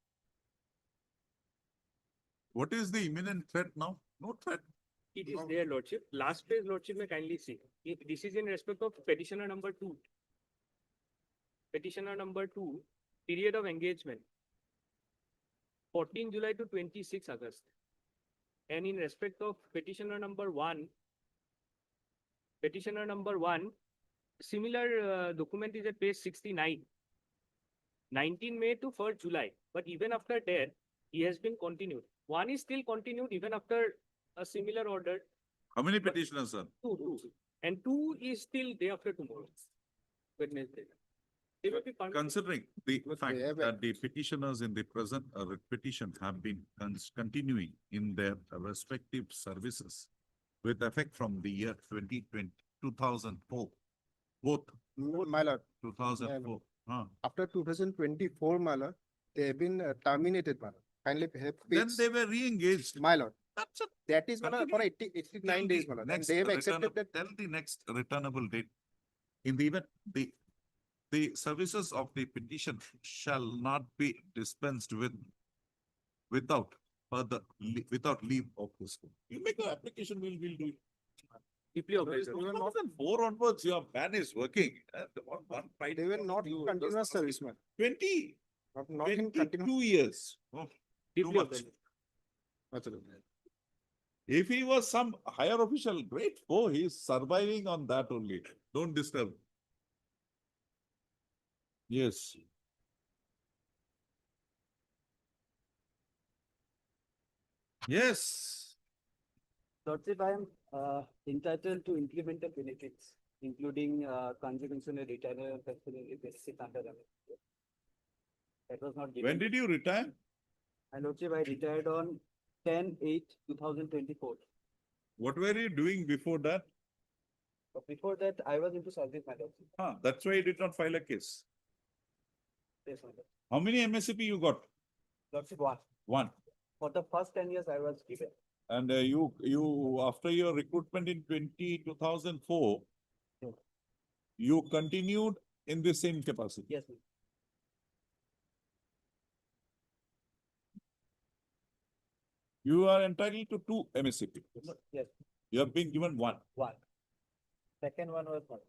What is the imminent threat now? No threat. It is there, Lordship. Last page, Lordship, may kindly see. This is in respect of petitioner number 2. Petitioner number 2, period of engagement, 14 July to 26 August. And in respect of petitioner number 1, similar document is at page 69. 19 May to 1st July. But even after that, he has been continued. 1 is still continued even after a similar order. How many petitioners, sir? 2. And 2 is still day after tomorrow. Wednesday. They will be Considering the fact that the petitioners in the present petition have been continuing in their respective services with effect from the year 2004, both My lord, 2004. after 2024, my lord, they have been terminated, my lord. Kindly have Then page- they were re-engaged. My lord, That's it. that is, my lord, for 89 days, my lord. And Next they have accepted that. Tell the next returnable date. In the event, the services of the petition shall not be dispensed with without without leave of this court. You make an application, we'll do it. deeply obliged. 2004 onwards, your ban is working. One Friday. They were not in continuous service, man. 20, Not in continuous. 22 years. Oh, too Deeply much. obliged. Absolutely. If he was some higher official, great. Oh, he's surviving on that only. Don't disturb. Yes. Yes. Lordship, I am entitled to implement the benefits, including contribution and retirement of basic under the. That was not given. When did you retire? And Lordship, I retired on 10/8/2024. What were you doing before that? But before that, I was into service, my Lordship. That's why you did not file a case. Yes, my Lord. How many MSCP you got? Lordship, one. One. For the first 10 years, I was given. And you, after your recruitment in 2004, Yes. you continued in the same capacity. Yes, ma'am. You are entitled to 2 MSCP. Yes, You have been given 1. one. Second one was one.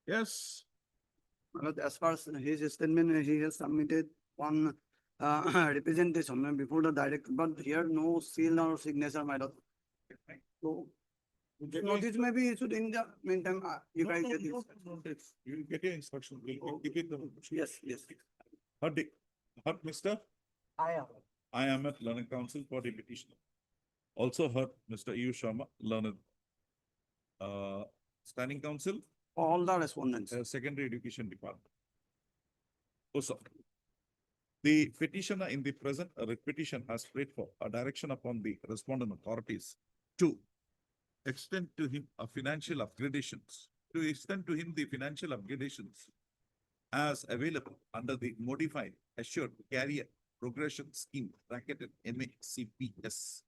Yes. As far as his statement, he has submitted one representation before the director, but here no seal or signature, my lord. So, notice may be issued in the meantime, you guys get this. You will get your instruction. We'll give it the. Yes, yes. Heard, Mr. I am. I am at Learning Council for the petitioner. Also heard Mr. EU Sharma, learned Standing Council, All the respondents. Secondary Education Department. Also, the petitioner in the present petition has prayed for a direction upon the respondent authorities to extend to him a financial upgradations, to extend to him the financial upgradations as available under the modified assured carrier progression scheme bracketed MACPS.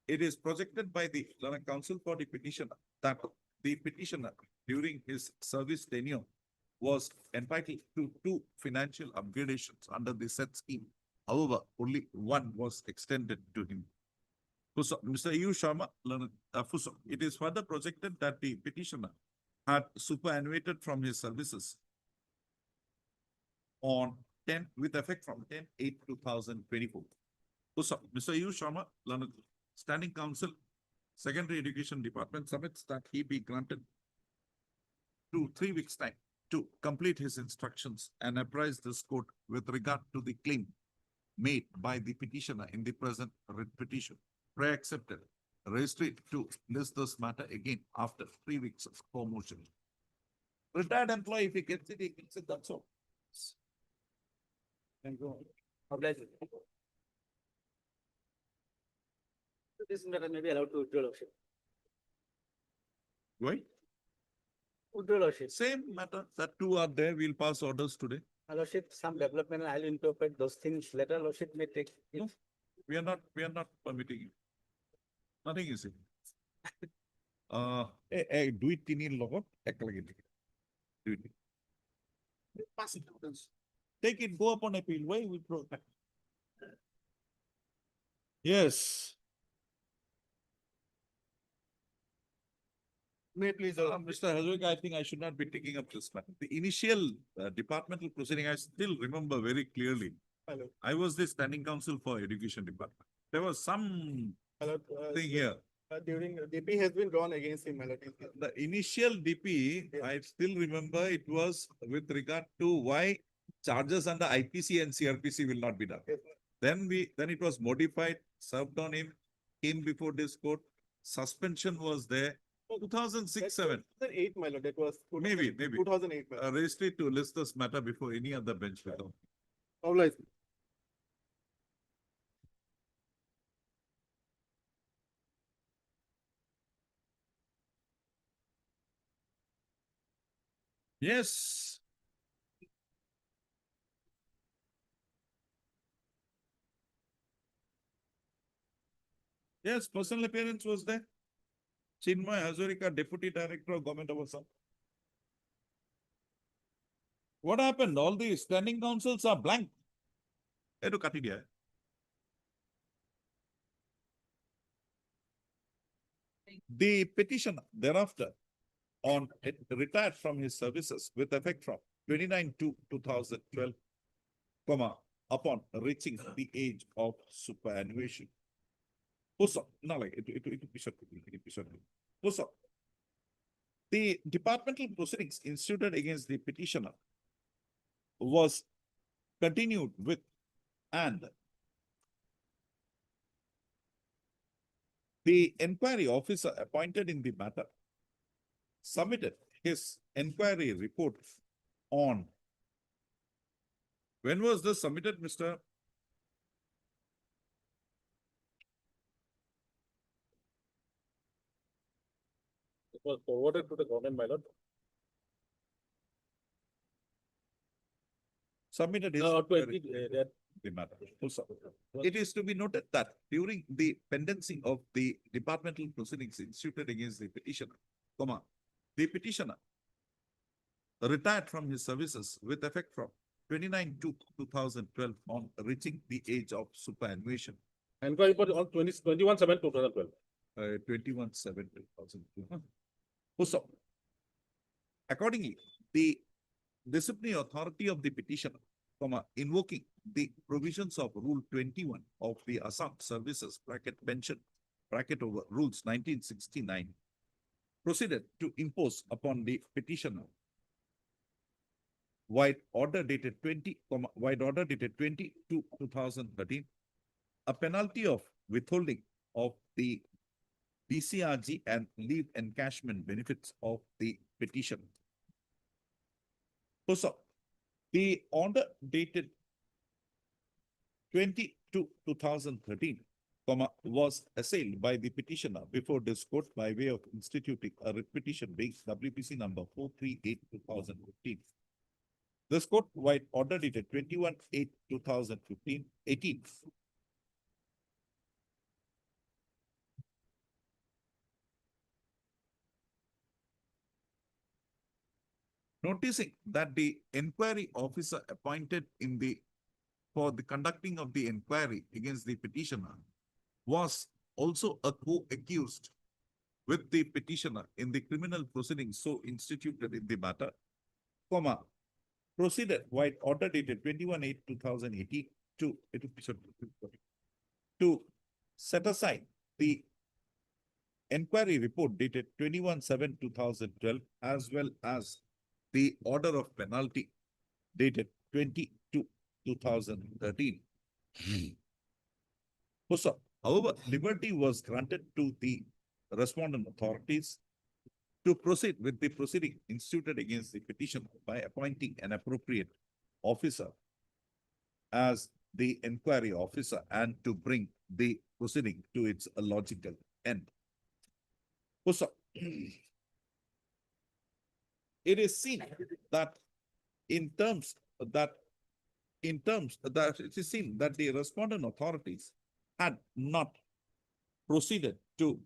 It is projected by the learned counsel for the petitioner that the petitioner during his service tenure was entitled to 2 financial upgradations under the said scheme. However, only one was extended to him. Mr. U. Sharma, it is further projected that the petitioner had superannuated from his services on 10 with effect from 10/8/2024. Mr. U. Sharma, Standing Counsel, Secondary Education Department submits that he be granted 3 weeks time to complete his instructions and apprise this court with regard to the claim made by the petitioner in the present writ petition. Pray accepted. Registry to list this matter again after 3 weeks of promotion. Retired employee, if he gets it, that's all. Thank you. Obliged. This matter may be allowed to withdraw lordship. Why? Withdraw lordship. Same matter, that 2 are there, we'll pass orders today. Lordship, some development, I'll interpret those things later. Lordship may take. No, we are not permitting it. Nothing is it. Do it in logo, do it. Pass it. Take it, go upon appeal. Why withdraw? Yes. May please. Mr. Hazarika, I think I should not be taking up this matter. The initial departmental proceeding, I still remember very clearly. Hello. I was the standing counsel for education department. There was some Hello. thing here. During DP has been drawn against him. The initial DP, I still remember it was with regard to why charges under IPC and CRPC will not be done. Then it was modified, served on him, came before this court, suspension was there. 2006-7. 2008, my lord, that was. Maybe. 2008. Registry to list this matter before any other bench. Obliged. Yes. Yes, personal appearance was there. Chinmay Hazarika, Deputy Director of Government of Assam. What happened? All the standing councils are blank. Hey, to cut it here. The petitioner thereafter retired from his services with effect from 29/2/2012, upon reaching the age of superannuation. The departmental proceedings instituted against the petitioner was continued with and the inquiry officer appointed in the matter submitted his inquiry report on. When was this submitted, Mr.? It was forwarded to the government, my lord. Submitted his the matter. It is to be noted that during the pendency of the departmental proceedings instituted against the petitioner, the petitioner retired from his services with effect from 29/2/2012 on reaching the age of superannuation. Inquiry report on 21/7/2012. 21/7/2012. Accordingly, the disciplinary authority of the petitioner, invoking the provisions of Rule 21 of the Assam Services Pension over Rules 1969, proceeded to impose upon the petitioner wide order dated 20/2/2013, a penalty of withholding of the BCRG and leave encashment benefits of the petition. The order dated 20/2/2013, was assailed by the petitioner before this court by way of instituting a writ petition being WPC number 438/2015. This court-wide order dated 21/8/2018. Noticing that the inquiry officer appointed for the conducting of the inquiry against the petitioner was also a co-accused with the petitioner in the criminal proceedings so instituted in the matter, proceeded wide order dated 21/8/2018 to set aside the inquiry report dated 21/7/2012 as well as the order of penalty dated 20/2/2013. However, liberty was granted to the respondent authorities to proceed with the proceeding instituted against the petitioner by appointing an appropriate officer as the inquiry officer and to bring the proceeding to its logical end. It is seen that it is seen that the respondent authorities had not proceeded to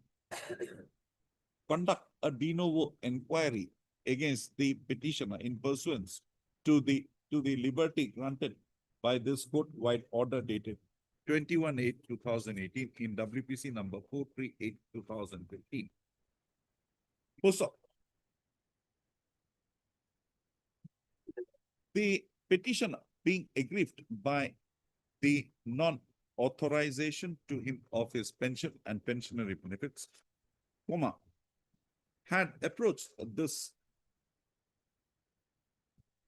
conduct a de novo inquiry against the petitioner in pursuance to the liberty granted by this court-wide order dated 21/8/2018 in WPC number 438/2015. The petitioner being aggrieved by the non-authorization to him of his pension and pensionary benefits, had approached this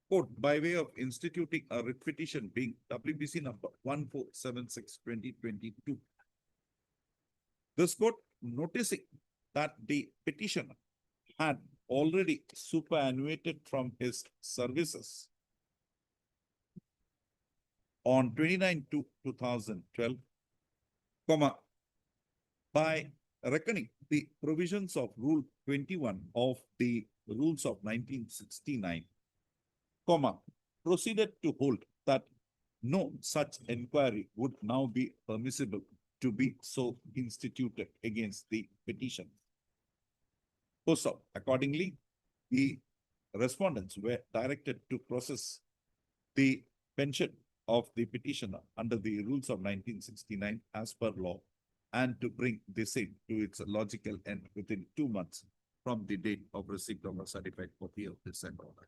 court by way of instituting a writ petition being WPC number 1476/2022. This court, noticing that the petitioner had already superannuated from his services on 29/2/2012, by reckoning the provisions of Rule 21 of the Rules of 1969, proceeded to hold that no such inquiry would now be permissible to be so instituted against the petition. Accordingly, the respondents were directed to process the pension of the petitioner under the rules of 1969 as per law and to bring the same to its logical end within 2 months from the date of receipt of a certified copy of the said order.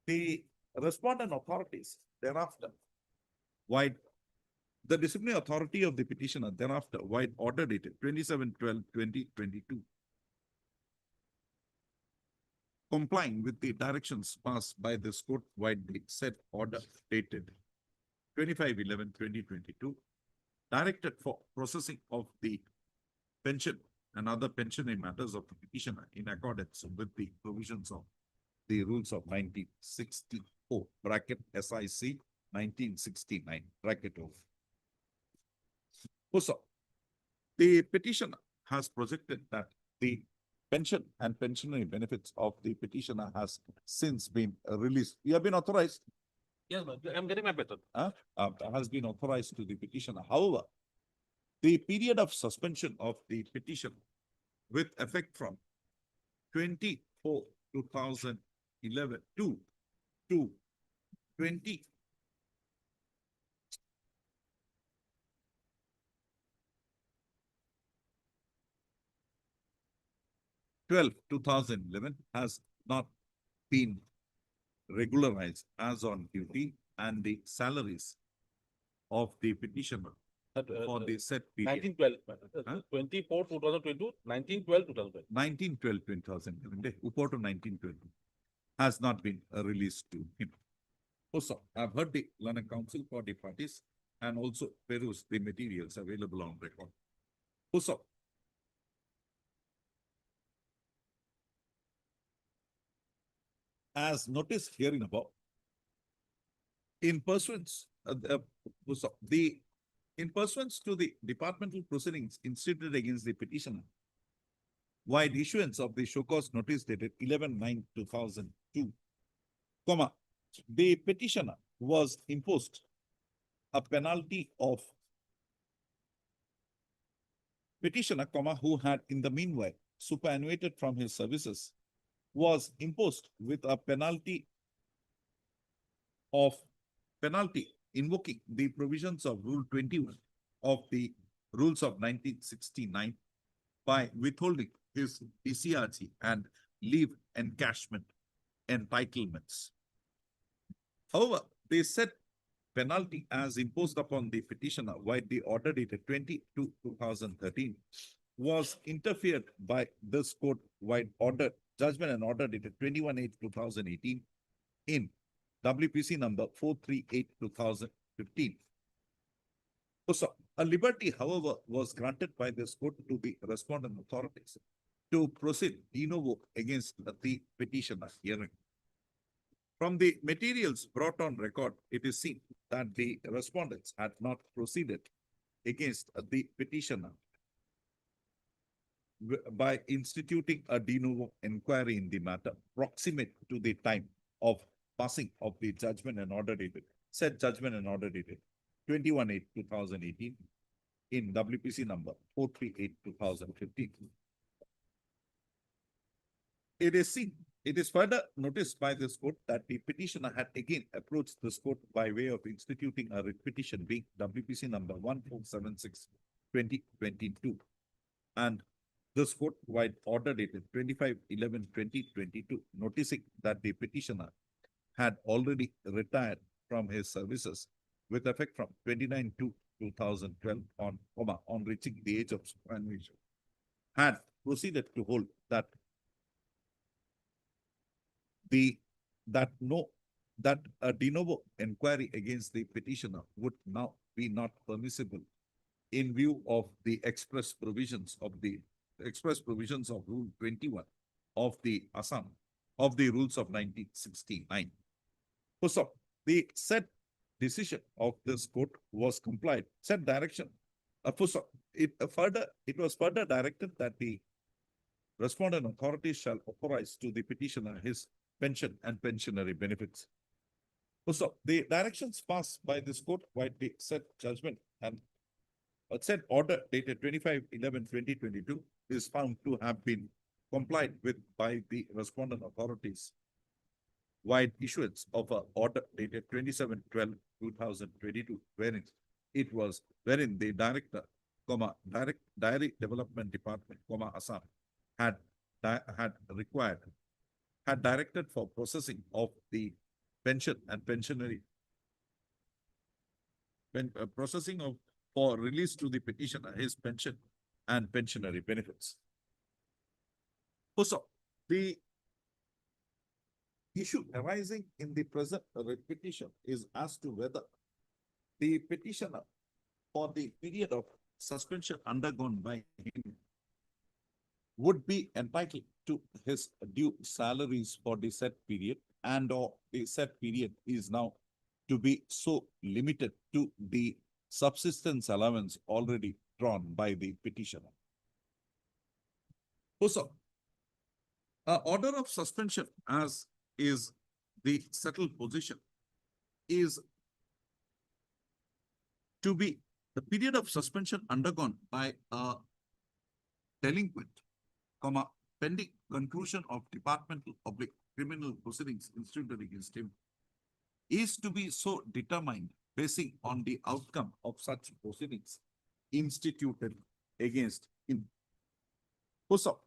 The respondent authorities thereafter, the disciplinary authority of the petitioner thereafter, order dated 27/12/2022, complying with the directions passed by this court the said order dated 25/11/2022, directed for processing of the pension and other pensionary matters of the petitioner in accordance with the provisions of the rules of 1964 SIC 1969 The petitioner has projected that the pension and pensionary benefits of the petitioner has since been released. You have been authorized. Yes, I'm getting my method. Has been authorized to the petitioner. However, the period of suspension of the petition with effect from 24/2011 to 20 12/2011 has not been regularized as on duty, and the salaries of the petitioner for the said period 1912, 24/2022, 1912/2012. 19/12/2011, Upor to 1912, has not been released to him. Also, I've heard the learned counsel for the parties and also peruse the materials available on record. Also, as noticed herein above, in pursuance in pursuance to the departmental proceedings instituted against the petitioner, wide issuance of the show cause notice dated 11/9/2002, comma, the petitioner was imposed a penalty of petitioner, comma, who had in the meanwhile superannuated from his services, was imposed with a penalty invoking the provisions of Rule 21 of the Rules of 1969 by withholding his DCRG and leave encashment entitlements. However, they said penalty as imposed upon the petitioner by the order dated 20/2013 was interfered by this court-wide order, judgment and order dated 21/8/2018 in WPC number 438/2015. So, a liberty, however, was granted by this court to the respondent authorities to proceed de novo against the petitioner hearing. From the materials brought on record, it is seen that the respondents had not proceeded against the petitioner by instituting a de novo inquiry in the matter proximate to the time of passing of the judgment and order dated, said judgment and order dated 21/8/2018 in WPC number 438/2015. It is further noticed by this court that the petitioner had again approached this court by way of instituting a writ petition being WPC number 1476/2022. And this court-wide order dated 25/11/2022, noticing that the petitioner had already retired from his services with effect from 29/2/2012 on reaching the age of superannuation, had proceeded to hold that a de novo inquiry against the petitioner would now be not permissible in view of the express provisions of Rule 21 of the Assam of the Rules of 1969. So, the said decision of this court was complied. Said direction. It was further directed that the respondent authorities shall authorize to the petitioner his pension and pensionary benefits. So, the directions passed by this court by the said judgment and said order dated 25/11/2022 is found to have been complied with by the respondent authorities. Wide issuance of an order dated 27/12/2022, wherein the director, Diary Development Department, Assam, had directed for processing of the pension and pensionary for release to the petitioner his pension and pensionary benefits. Also, the issue arising in the present petition is as to whether the petitioner for the period of suspension undergone by him would be entitled to his due salaries for the said period, and or the said period is now to be so limited to the subsistence allowance already drawn by the petitioner. Also, an order of suspension, as is the settled position, is to be the period of suspension undergone by a delinquent, pending conclusion of departmental public criminal proceedings instituted against him, is to be so determined basing on the outcome of such proceedings instituted against him. Also,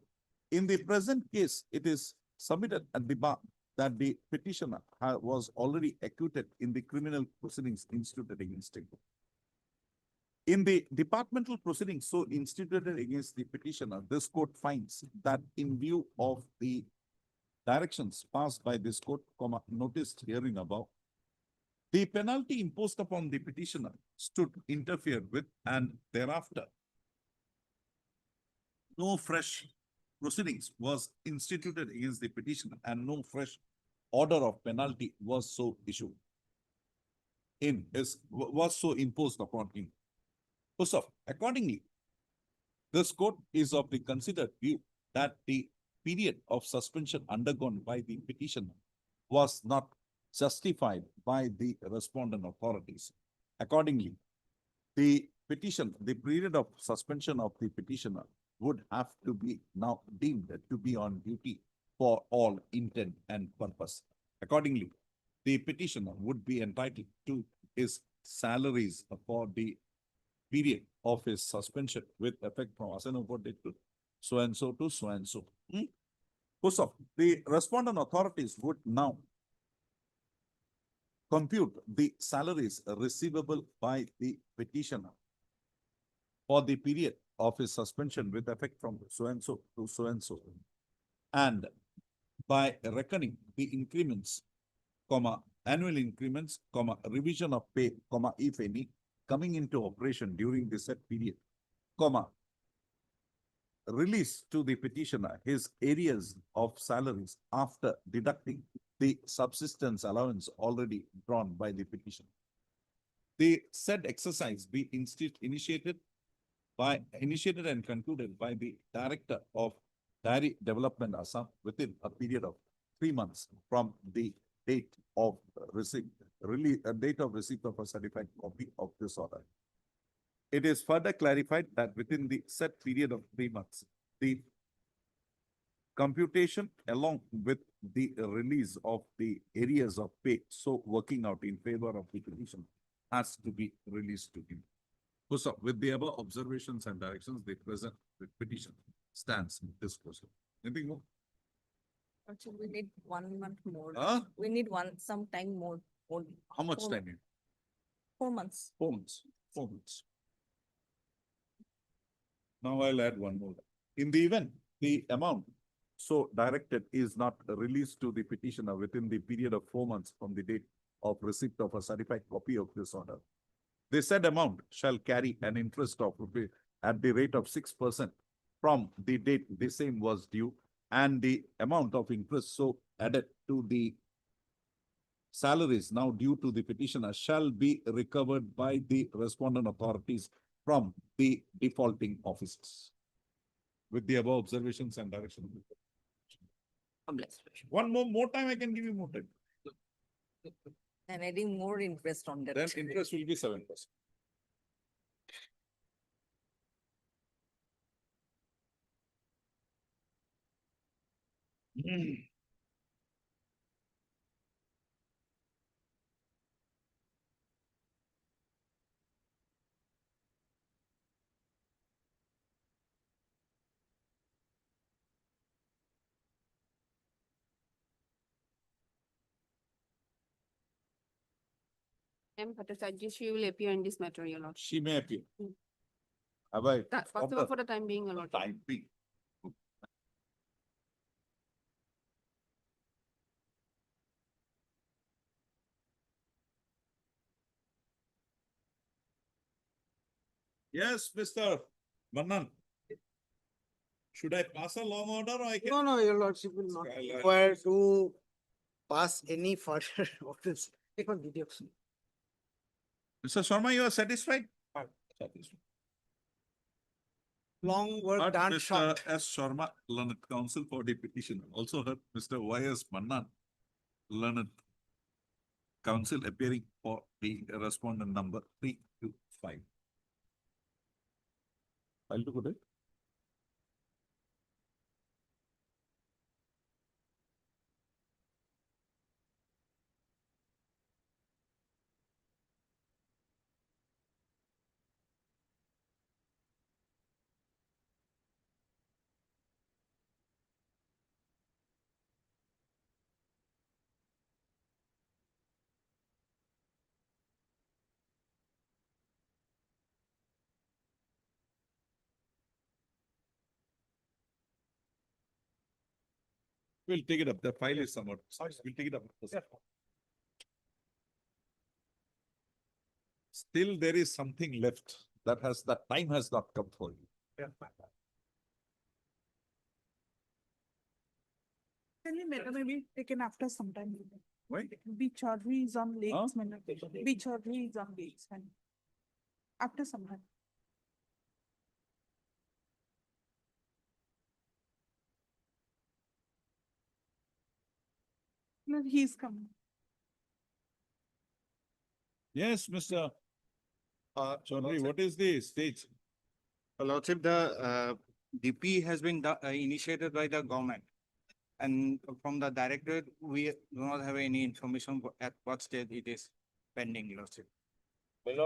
in the present case, it is submitted at the bar that the petitioner was already acquitted in the criminal proceedings instituted against him. In the departmental proceedings so instituted against the petitioner, this court finds that in view of the directions passed by this court, noticed herein above, the penalty imposed upon the petitioner stood interfered with, and thereafter no fresh proceedings was instituted against the petitioner and no fresh order of penalty was so issued was so imposed upon him. So, accordingly, this court is of the considered view that the period of suspension undergone by the petitioner was not justified by the respondent authorities. Accordingly, the period of suspension of the petitioner would have to be now deemed to be on duty for all intent and purpose. Accordingly, the petitioner would be entitled to his salaries for the period of his suspension with effect from Asanupur date to so and so to so and so. So the respondent authorities would now compute the salaries receivable by the petitioner for the period of his suspension with effect from so and so to so and so. And by reckoning the increments, annual increments, revision of pay, if any, coming into operation during the said period, release to the petitioner his areas of salaries after deducting the subsistence allowance already drawn by the petitioner. The said exercise be initiated and concluded by the Director of Dairy Development Assam within a period of 3 months from the date of receipt of a certified copy of this order. It is further clarified that within the set period of 3 months, the computation along with the release of the areas of pay, so working out in favor of the petition, has to be released to him. So with the above observations and directions, the present petition stands disposal. Anything more? Actually, we need 1 month more. We need some time more. How much time? 4 months. 4 months. 4 months. Now I'll add one more. In the event the amount so directed is not released to the petitioner within the period of 4 months from the date of receipt of a certified copy of this order, the said amount shall carry an interest of rupee at the rate of 6% from the date the same was due, and the amount of interest so added to the salaries now due to the petitioner shall be recovered by the respondent authorities from the defaulting officers. With the above observations and direction. One more time, I can give you more time. And adding more interest on that. Then interest will be 7%. She will appear in this matter, Your Lord. She may appear. Have I? That's possible for the time being, Your Lord. Time being. Yes, Mr. Manan. Should I pass a long order or I can? No, Your Lordship will not I'll- require to pass any further orders. Take on video. Mr. Sharma, you are satisfied? Satisfied. Long work But done Mr. short. S. Sharma, learned counsel for the petitioner. Also heard Mr. Y.S. Mannan, learned counsel appearing for the respondent number 325. File to go there. We'll take it up. The file is somewhat. We'll take it up. Still, there is something left that time has not come for you. Can we maybe taken after some time? Why? Beach or is on lakes, Huh? beach or is on lakes, after some time. No, he's coming. Yes, Mr. Chaudhary, what is the stage? Lordship, the DP has been initiated by the government. And from the directorate, we do not have any information at what stage it is pending, Lordship.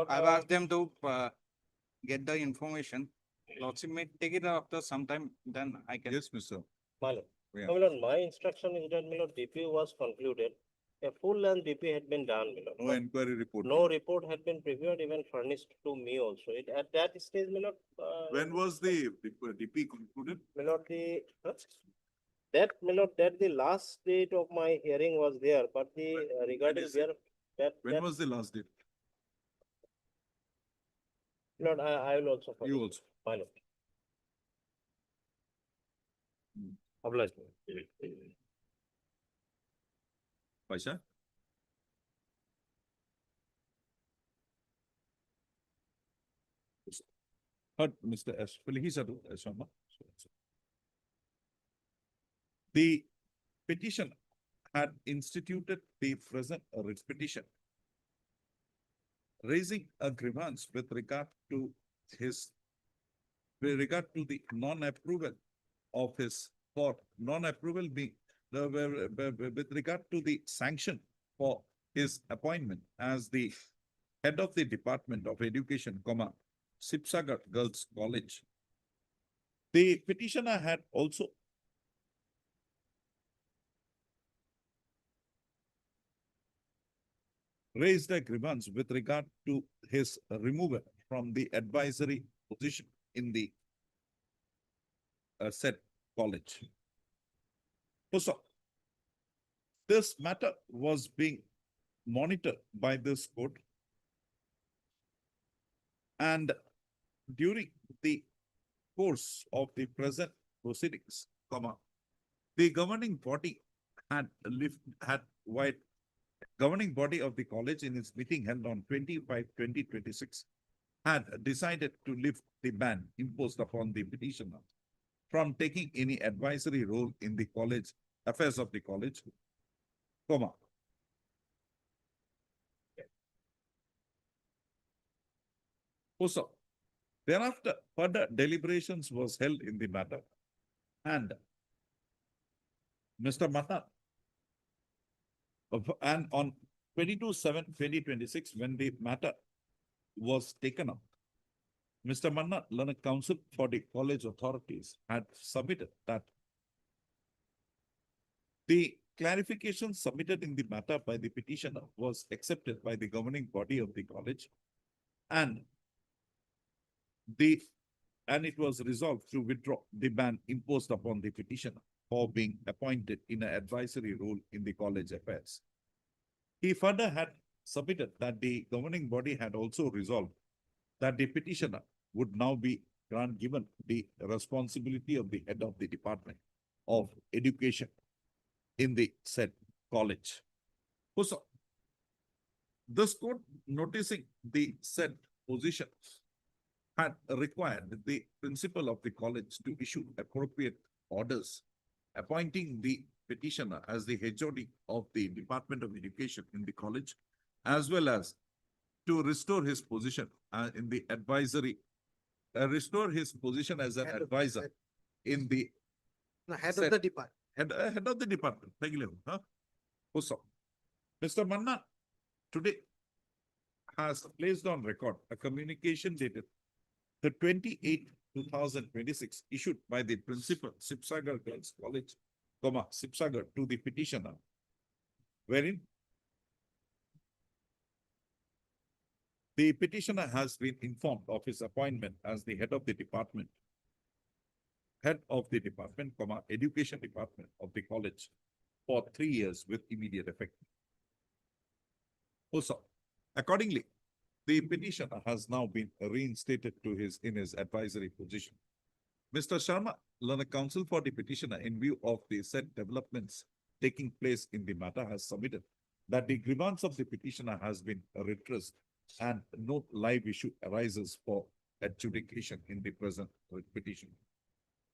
I've asked them to get the information. Lordship may take it after some time, then I can. Yes, Mr. My lord. Yeah. My lord, my instruction is that, my lord, DP was concluded. A full length DP had been done, my lord. No but inquiry report. no report had been prepared, even furnished to me also. At that stage, my lord. When was the DP concluded? My lord, that, my lord, that the last date of my hearing was there, but the regarding is it? there, When was the last date? my lord, I will also. You also. My lord. Hmm. Obliged. Paisha? Heard Mr. S. Sharma. The petition had instituted the present writ petition, raising a grievance with regard to the non-approval of his, for non-approval being, with regard to the sanction for his appointment as the head of the Department of Education, Sipsagar Girls College. The petitioner had also raised a grievance with regard to his removal from the advisory position in the said college. So, this matter was being monitored by this court, and during the course of the present proceedings, the governing body governing body of the college in its meeting held on 25/20/26 had decided to lift the ban imposed upon the petitioner from taking any advisory role in the college affairs of the college, Also, thereafter, further deliberations was held in the matter, and Mr. Matta, and on 22/7/2026, when the matter was taken up, Mr. Manna, learned counsel for the college authorities, had submitted that the clarification submitted in the matter by the petitioner was accepted by the governing body of the college, and it was resolved to withdraw the ban imposed upon the petitioner for being appointed in an advisory role in the college affairs. He further had submitted that the governing body had also resolved that the petitioner would now be given the responsibility of the head of the Department of Education in the said college. So, this court, noticing the said position, had required the principal of the college to issue appropriate orders appointing the petitioner as the HOD of the Department of Education in the college, as well as to restore his position in the advisory, restore his position as an advisor in the head of the department. Head of the department. Also, Mr. Manna today has placed on record a communication dated the 28/2026 issued by the principal, Sipsagar Girls College, Sipsagar, to the petitioner, wherein the petitioner has been informed of his appointment as the head of the department, Education Department of the college for 3 years with immediate effect. Also, accordingly, the petitioner has now been reinstated in his advisory position. Mr. Sharma, learned counsel for the petitioner, in view of the said developments taking place in the matter, has submitted that the grievance of the petitioner has been redressed and no live issue arises for adjudication in the present petition.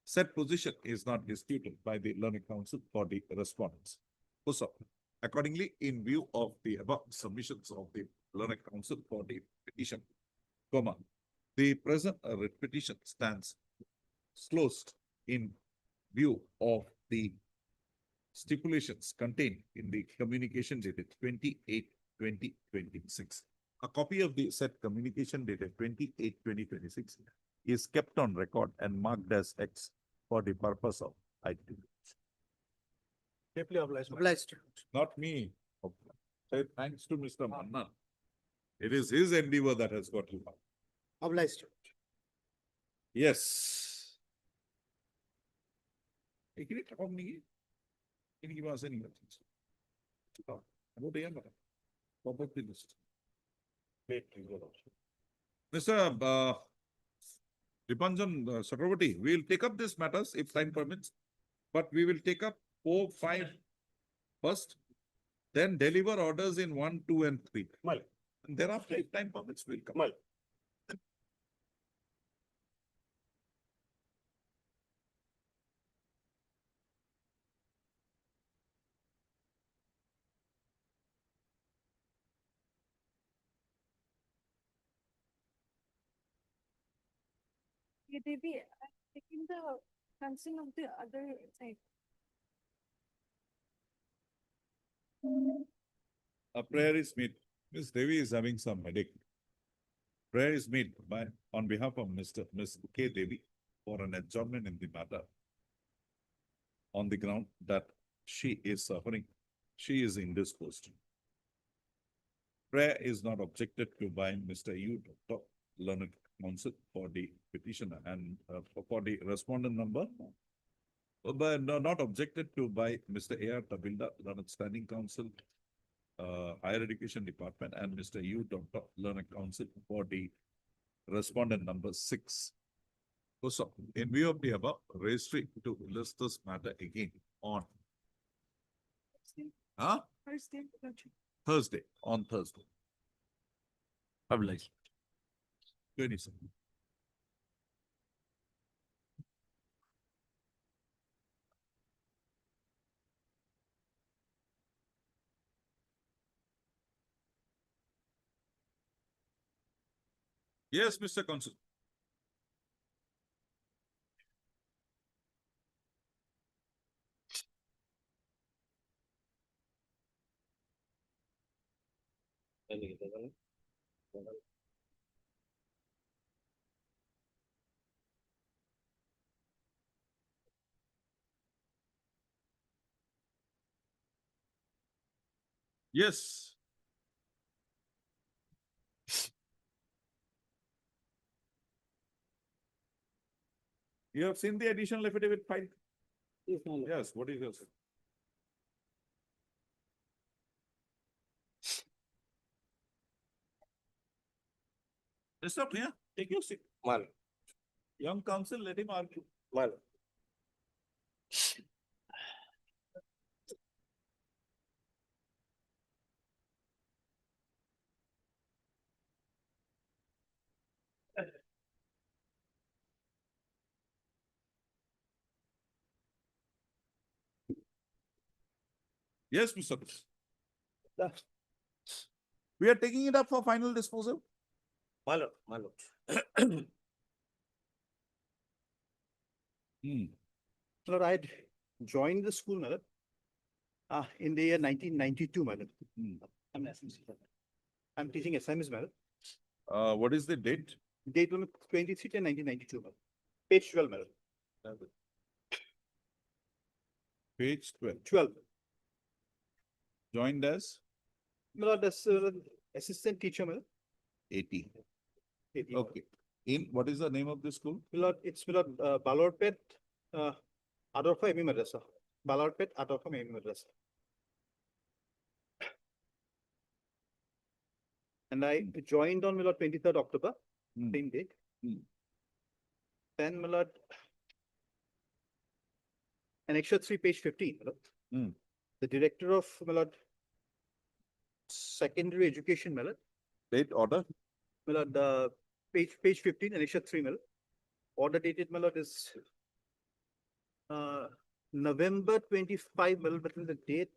Said position is not disputed by the learned counsel for the respondents. Also, Accordingly, in view of the above submissions of the learned counsel for the petition, comma, the present petition stands closed in view of the stipulations contained in the communication dated 28/2026. A copy of the said communication dated 28/2026 is kept on record and marked as X for the purpose of identification. Deeply obliged. Obliged. Not me. Say thanks to Mr. Manna. It is his endeavor that has got you. Obliged. Yes. Ini bahasa ni. About the number. Property list. Mr. Dipanjan Chakraborty, we will take up these matters if time permits, but we will take up 4, 5 first, then deliver orders in 1, 2, and 3. And thereafter, if time permits, we'll come. Yeah, Devi, I'm taking the concern of the other side. A prayer is made. Miss Devi is having some headache. Prayer is made on behalf of Miss K. Devi for an adjournment in the matter on the ground that she is suffering. She is indisposed. Prayer is not objected to by Mr. U. Dr. Learned Counsel for the petitioner and for the respondent number. But not objected to by Mr. A.R. Tabilda, Learned Standing Counsel, Higher Education Department, and Mr. U. Dr. Learned Counsel for the respondent number 6. So, in view of the above, registry to list this matter again on Thursday, on Thursday. Published. 27. Yes, Mr. Counsel. Yes. You have seen the additional affidavit file? Yes, what is yours? Mr. Priya, take your seat. Young counsel, let him argue. Yes, Mr. Priya. We are taking it up for final disposal. Lord, I had joined the school, madam, in the year 1992, madam. I'm an SMC. I'm teaching SMS, madam. What is the date? Date on 23/10/1992, madam. Page 12, madam. Page 12. 12. Joined as My lord, as assistant teacher, madam. 80. 80. Okay. In what is the name of the school? My lord, it's my lord, Balorpet, Adolfo Emi Madrasa. Balorpet, Adolfo Emi Madrasa. And I joined on my lord 23rd October, same date. Then my lord, Annexure 3, page 15, my lord. The director of my lord secondary education, my lord. Date order? My lord, page 15, Annexure 3, my lord. Order dated, my lord, is November 25, my lord, but the date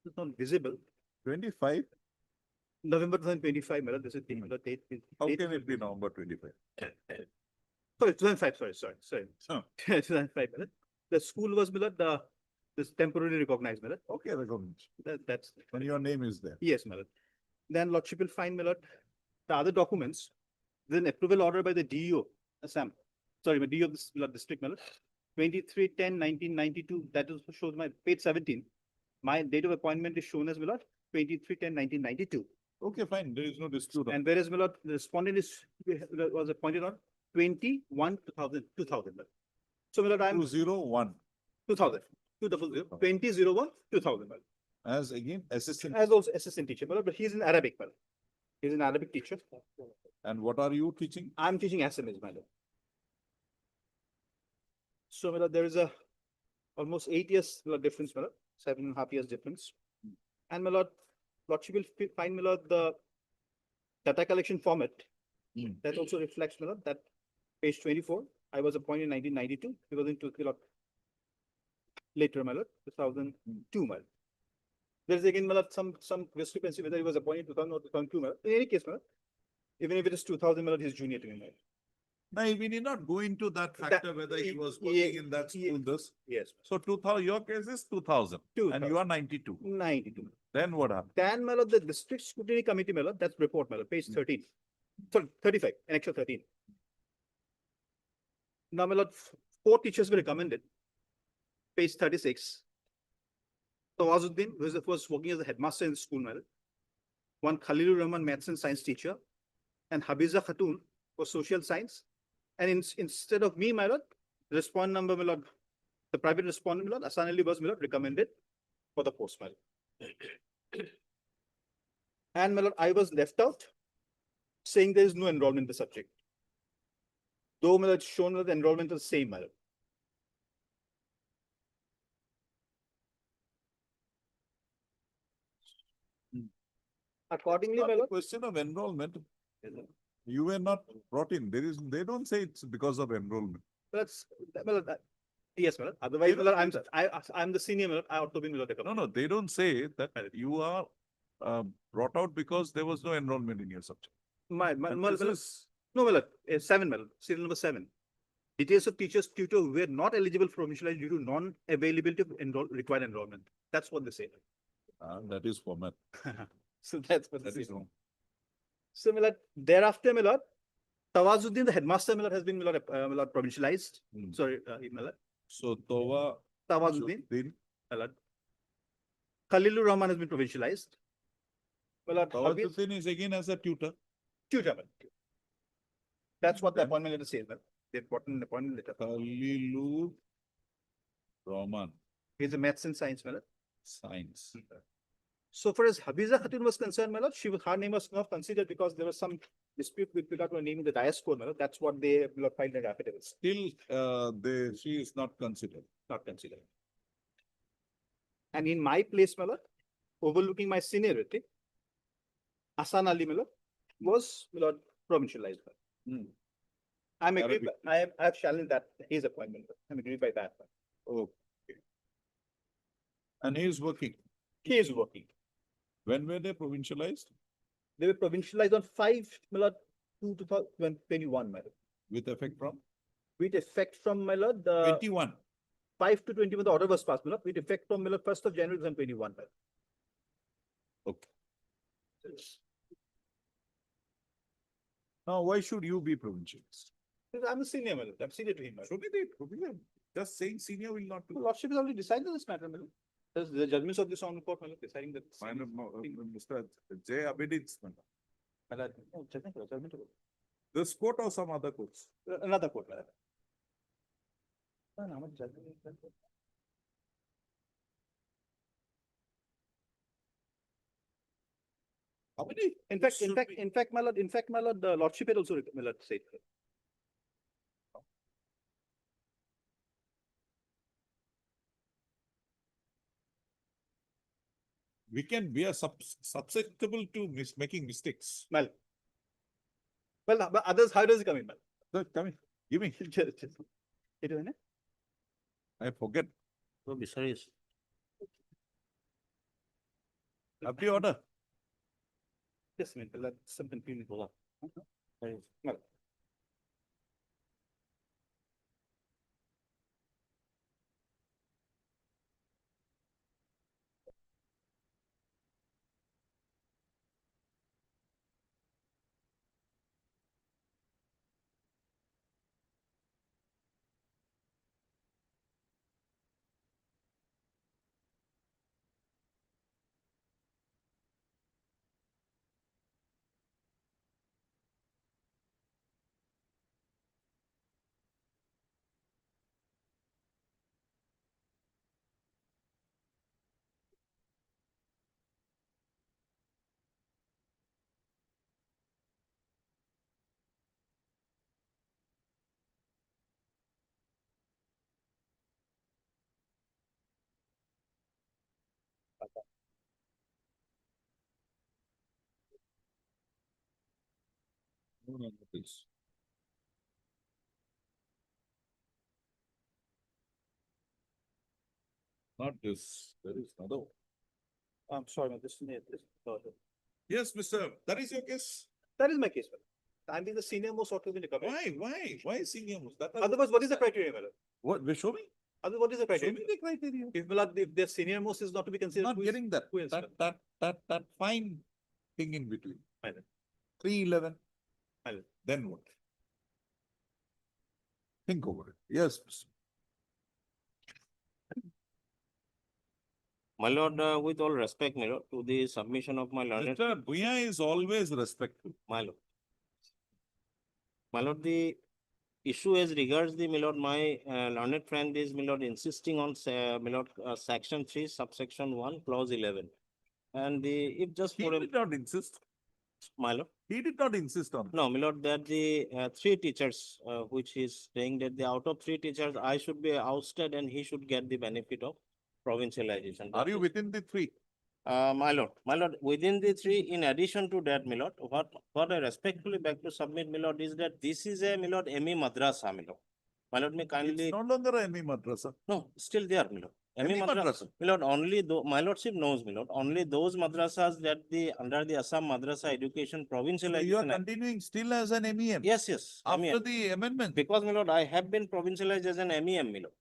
It's not visible. 25, November 2025, my lord, this is the date. how can it be November 25? Sorry, 2005, sorry. Huh. 2005, my lord. The school was, my lord, this temporarily recognized, my lord. Okay, recognized. That's, And your name is there. yes, my lord. Then lordship will find, my lord, the other documents, then approval order by the DEO, Assam. Sorry, my DEO of this district, my lord. 23/10/1992, that also shows my page 17. My date of appointment is shown as, my lord, 23/10/1992. Okay, fine. There is no dispute. And whereas, my lord, the respondent was appointed on 21/2000. So, my lord, I'm 201 2000, 2000, 20/01, 2000. my lord. as again assistant. As also assistant teacher, my lord, but he's in Arabic, my lord. He's an Arabic teacher. And what are you teaching? I'm teaching Assamese, my lord. So, my lord, there is a almost 8 years, my lord, difference, my lord, 7.5 years difference. And, my lord, lordship will find, my lord, the data collection format. That also reflects, my lord, that page 24, I was appointed in 1992, he was in later, my lord, 2002, my lord. There is again, my lord, some discrepancy whether he was appointed in 2000 or 2002, my lord. In any case, my lord, even if it is 2000, my lord, he is junior to me, my lord. No, we need not go into that factor whether he was working in that school, this. Yes. So 2000, your case is 2000 and you are 92. 92. Then what happened? Then, my lord, the district scrutiny committee, my lord, that's report, my lord, page 13. Sorry, 35, annexure 13. Now, my lord, 4 teachers were recommended. Page 36. Tawazuddin, who was working as a headmaster in the school, my lord. One Khalilur Rahman, maths and science teacher. And Habiza Khatun for social science. And instead of me, my lord, the respondent number, my lord, the private respondent, my lord, Asan Ali was, my lord, recommended for the post, my lord. And, my lord, I was left out, saying there is no enrollment in the subject. Though, my lord, shown that the enrollment is the same, my lord. Accordingly, my lord. Question of enrollment. You were not brought in. They don't say it's because of enrollment. That's, well, yes, my lord. Otherwise, my lord, I'm the senior, my lord. I ought to be, my lord. No, they don't say that you are brought out because there was no enrollment in your subject. My And lord, no, my lord, 7, my lord, serial number 7. Details of teachers tutor who were not eligible for promotional due to non-availability of required enrollment. That's what they say. That is format. So that's what That is wrong. So, my lord, thereafter, my lord, Tawazuddin, the headmaster, my lord, has been, my lord, provincialized. Sorry, my lord. So, Tawazuddin, Din, my lord. Khalilur Rahman has been provincialized. My lord, Tawazuddin is again as a tutor. Tutor, my lord. That's what the appointment letter says, my lord. The important appointment letter. Khalilur Rahman. He's a maths and science, my lord. Science. So far as Habiza Khatun was concerned, my lord, her name was not considered because there was some dispute with regard to her name in the diaspora, my lord. That's what they filed in affidavits. Still, she is not considered. Not considered. And in my place, my lord, overlooking my seniority, Asan Ali, my lord, was, my lord, provincialized. I'm agreed. I have challenged that his appointment. I'm agreed by that. Okay. And he is working. He is working. When were they provincialized? They were provincialized on 5/2/2021, my lord. With effect from? With effect from, my lord, the 21. 5 to 21, the order was passed, my lord, with effect from, my lord, 1st of January 2021. My lord. Okay. Now, why should you be provincialized? I'm a senior, my lord. I'm senior to him. Should be the provincial. Just saying senior will not do. The lordship has already decided this matter, my lord. There's the judgments of this on court, my lord, deciding that. Mr. J. Abedit's. My lord, no, judgment. This court or some other courts? Another court, my lord. How much judgment? How many? In fact, my lord, the lordship had also, my lord, said. We are susceptible to making mistakes. Well, but others, how does it come in, man? Sir, come in. Give me. I forget. So, Bisharis. Abdi order. Just a minute, let something clean go on. No, please. Not this, there is another one. I'm sorry, man, this need this. Yes, Mr. That is your case? That is my case, madam. I'm being the senior most authority in the committee. Why senior most? Otherwise, what is the criteria, madam? What, show me? Otherwise, what is the Show criteria? me the criteria. If the senior most is not to be considered. Not who is- getting that, who is, madam? that fine thing in between. Madam. 311. Madam. Then what? Think over it. Yes, Mr. My lord, with all respect, my lord, to the submission of my learned, Mr. Bhuya is always respectful. my lord. My lord, the issue as regards the, my lord, my learned friend is, my lord, insisting on, my lord, section 3, subsection 1, clause 11. And the, if just He for a, did not insist. my lord, He did not insist on. no, my lord, that the three teachers, which is saying that the out of three teachers, I should be ousted and he should get the benefit of provincialization. Are That you is- within the three? My lord, within the three, in addition to that, my lord, what I respectfully beg to submit, my lord, is that this is a, my lord, ME Madrasa, my lord. My lord, may kindly, It's no longer a ME madrasa. no, still there, my lord. ME Madrasa, madrasa. my lord, only though, my lordship knows, my lord, only those madrasas that the, under the Assam Madrasa Education So you are Provincialization Act. continuing still as an MEM? Yes, yes. After MEM. the amendment? Because, my lord, I have been provincialized as an MEM, my lord,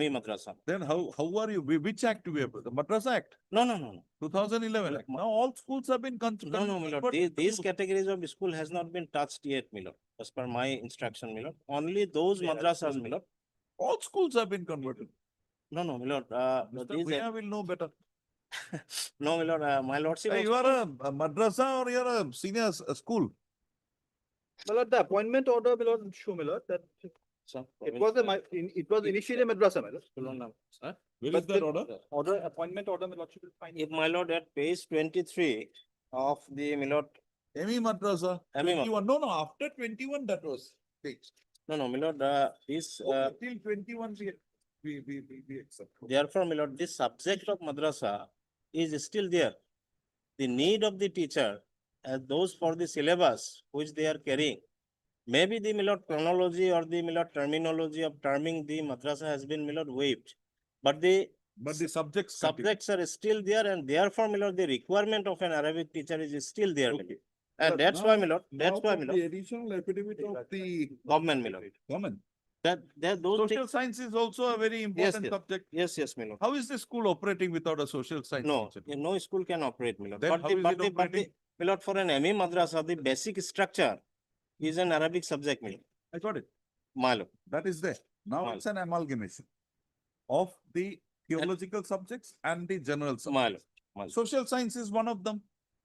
ME Madrasa. Then how are you, which act do we have? The Madrasa Act, No, no, no, no. 2011 Act. Now all schools have been No, no, my lord, converted these to- categories of school has not been touched yet, my lord, as per my instruction, my lord. Only those madrasas, my lord. All schools have been converted. No, no, my lord, Mr. these, Bhuya will know better. no, my lord, my lordship. Hey, you are a madrasa or you are a senior school? My lord, the appointment order, my lord, show, my lord, that it was initially a madrasa, my lord. Where But is that the order? Order, appointment order, my lordship will find. If my lord at page 23 of the, my lord, ME madrasa, ME 21. No, after 21 that was fixed. no, my lord, this, Okay, till 21 we accept. therefore, my lord, this subject of madrasa is still there. The need of the teacher, those for the syllabus which they are carrying, maybe the, my lord, chronology or the, my lord, terminology of terming the madrasa has been, my lord, waived. But the subjects are still there, and therefore, my lord, the requirement of an Arabic teacher is still there. my lord. And that's why, my lord, that's why, my lord, The additional affidavit of the government, my lord. government. That those Social science is also a very important yes. subject. Yes, yes, my lord. How is the school operating without a social science No, teacher? no school can operate, my lord. Then But how the, is but it the, but the, operating? my lord, for an ME madrasa, the basic structure is an Arabic subject, my lord. I got it. My lord. That is there. Now Mal. it's an amalgamation of the theological subjects and the general My subjects. lord. Social science is one of them.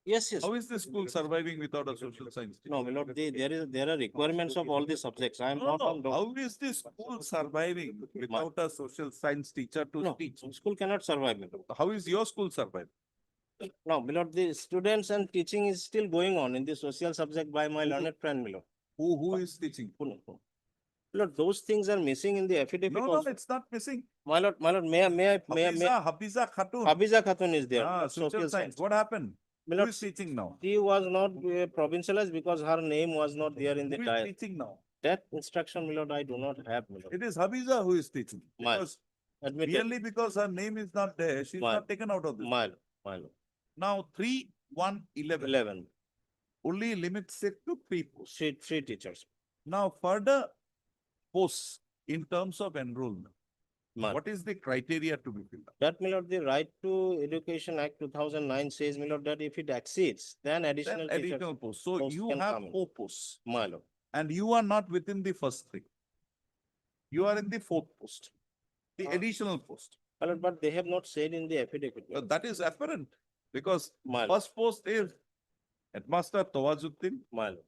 Yes, yes. How is the school surviving without a social science teacher? No, my lord, there are requirements of all the subjects. I am No, not no. on. How is the school surviving without a social science teacher to No, teach? school cannot survive, my lord. How is your school surviving? No, my lord, the students and teaching is still going on in the social subject by my learned friend, my lord. Who is teaching? My lord, those things are missing in the affidavit. No, also. it's not missing. My lord, may I? Hafiza Khatun. Hafiza Khatun is there. Ah, social science. What happened? My Who lord, is teaching now? she was not provincialized because her name was not there in the Who is diet. teaching now? That instruction, my lord, I do not have, my lord. It is Hafiza who is teaching. My- Because Admitted. merely because her name is not there, she's My- not taken out of this. My lord. Now 3-1-11 11, only limits it to 3 posts. three teachers. Now further posts in terms of enrollment, My lord. what is the criteria to be filled up? That, my lord, the Right to Education Act 2009 says, my lord, that if it exceeds, then additional Then teachers. additional posts. So posts you can have come in. 4 posts My lord. and you are not within the first 3. You are in the 4th post, the additional post. My lord, but they have not said in the affidavit. That is apparent because My lord. first post is Headmaster Tawazuddin. My lord.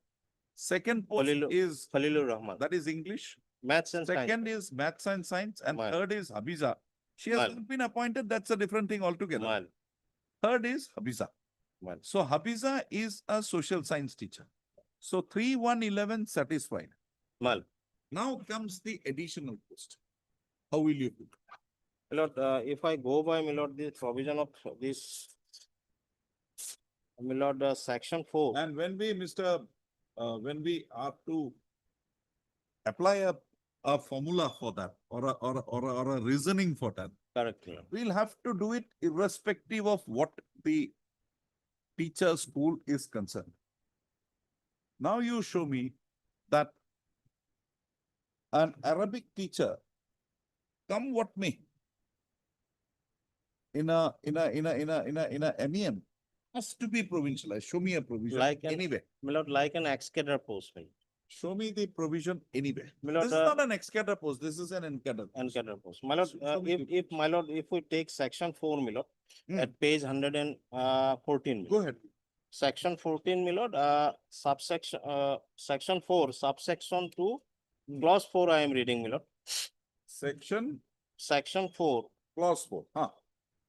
Second post is Khalilur Rahman. that is English. Maths and science. Second is Maths and Science, and My third is Habiza. She has My not been appointed. That's a different thing altogether. My lord. Third is Habiza. My lord. So Habiza is a social science teacher. So 3-1-11 satisfied. My lord. Now comes the additional post. How will you do? My lord, if I go by, my lord, the provision of this, my lord, section 4. And when we, when we are to apply a formula for that or a reasoning for that, Correct, my lord. we'll have to do it irrespective of what the teacher school is concerned. Now you show me that an Arabic teacher, come what may, in a MEM, has to be provincialized. Show me a provision Like an, anyway. my lord, like an ex-cadre post, my lord. Show me the provision anyway. My lord, This is not an ex-cadre post. This is an in-cadre post. Ex-cadre post. My lord, Show me the- if my lord, if we take section 4, my lord, Hmm. at page 114. Go ahead. Section 14, my lord, subsection, section 4, subsection 2, clause 4, I am reading, my lord. Section 4, clause 4.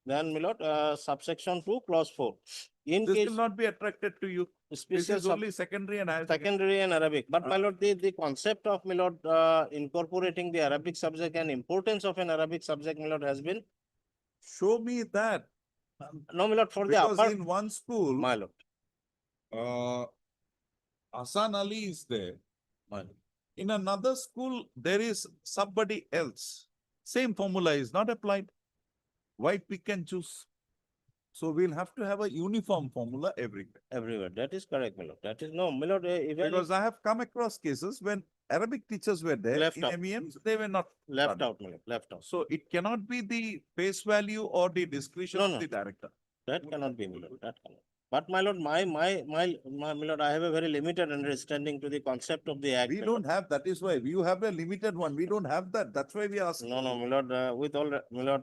then, my lord, subsection 2, clause 4. In This case will not be attracted to you. This special is only secondary and higher secondary and Arabic, but my lord, the concept of, my lord, incorporating the Arabic subject and importance of an Arabic subject, my lord, has been, Show me that. no, my lord, for the Because upper, in one school, my lord, Hasan Ali is there. my lord. In another school, there is somebody else. Same formula is not applied. Why pick and choose? So we'll have to have a uniform formula everywhere. Everywhere. That is correct, my lord. That is no, my lord, even Because I have come across cases when Arabic teachers were there Left in out. MEMs, they were not left done. out, my lord, left out. So it cannot be the face value or the discretion No, of no. the director. That cannot be, my lord. That cannot. But my lord, my lord, I have a very limited understanding to the concept of the act. We my don't have, that is why you have a limited one. We don't have that. That's why we ask. lord. No, my lord, with all, my lord,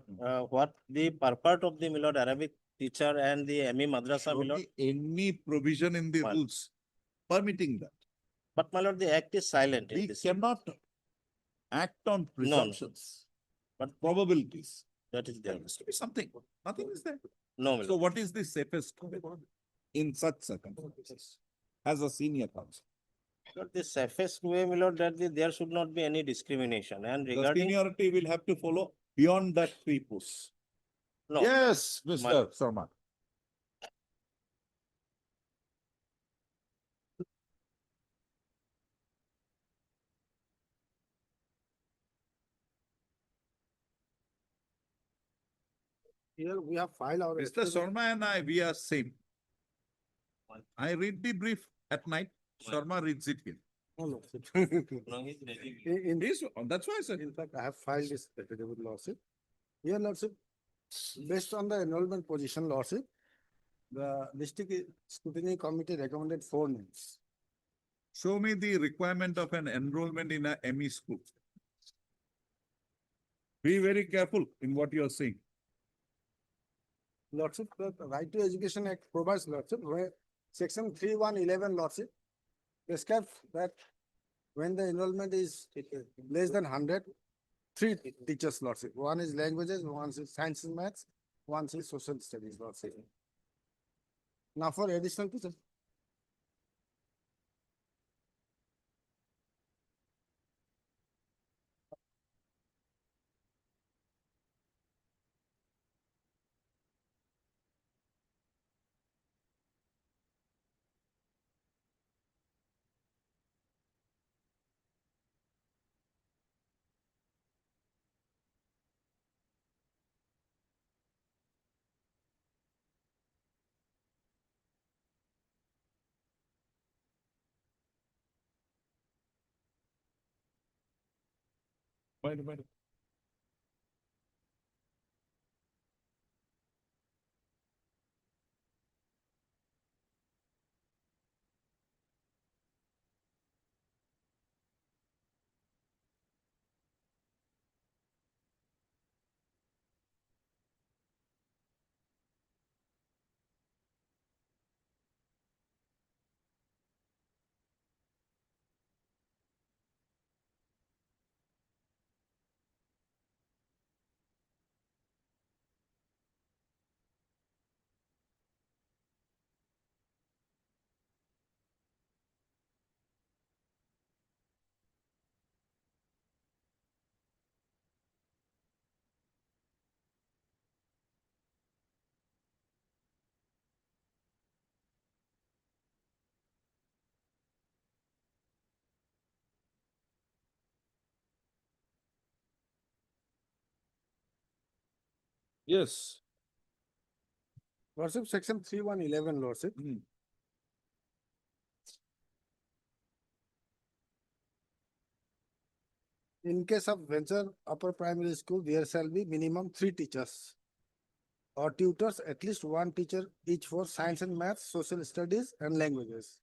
what the purport of the, my lord, Arabic teacher and the ME Madrasa, Show my lord. me any provision in the Well, rules permitting that. But my lord, the act is silent in We this. cannot act on No, no. presumptions, but probabilities. That is There there. has to be something. Nothing is there. No, my So lord. what is the safest way in such circumstances as a senior counsel? Lord, the safest way, my lord, that there should not be any discrimination. And The regarding, seniority will have to follow beyond that 3 posts. no. Yes, Mr. Sarma. Here we have filed our. Mr. Sharma and I, we are same. I read the brief at night. Sharma reads it here. No, no. No, he's ready. That's why I said. In fact, I have filed this affidavit, Lordship. Here, Lordship, based on the enrollment position, Lordship, the district scrutiny committee recommended 4 names. Show me the requirement of an enrollment in a ME school. Be very careful in what you are saying. Lordship, the Right to Education Act provides, Lordship, where section 3-1-11, Lordship, prescribes that when the enrollment is less than 100, 3 teachers, Lordship. One is languages, one is science and maths, one is social studies, Lordship. Now for additional teachers. Wait. Yes. Lordship, section 3111, Lordship. In case of venture upper primary school, there shall be minimum 3 teachers or tutors, at least 1 teacher each for science and maths, social studies and languages.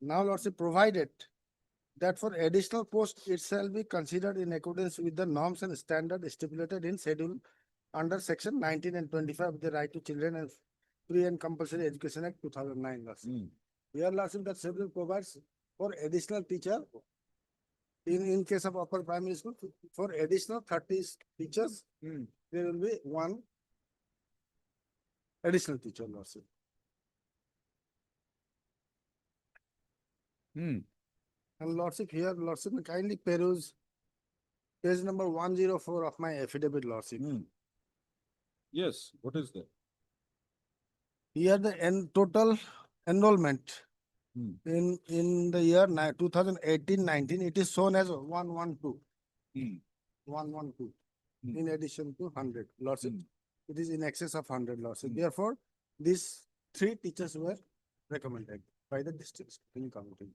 Now, Lordship, provided that for additional posts, it shall be considered in accordance with the norms and standards stipulated in schedule under section 19 and 25 of the Right to Children and Free and Compulsory Education Act 2009. Lordship. Here, Lordship, that schedule provides for additional teacher in case of upper primary school, for additional 30 teachers, there will be 1 additional teacher, Lordship. And Lordship, here, Lordship, kindly peruse page number 104 of my affidavit, Lordship. Yes, what is that? Here the total enrollment in the year 2018-19, it is shown as 112. 112 in addition to 100, Lordship. It is in excess of 100, Lordship. Therefore, these 3 teachers were recommended by the district screening committee.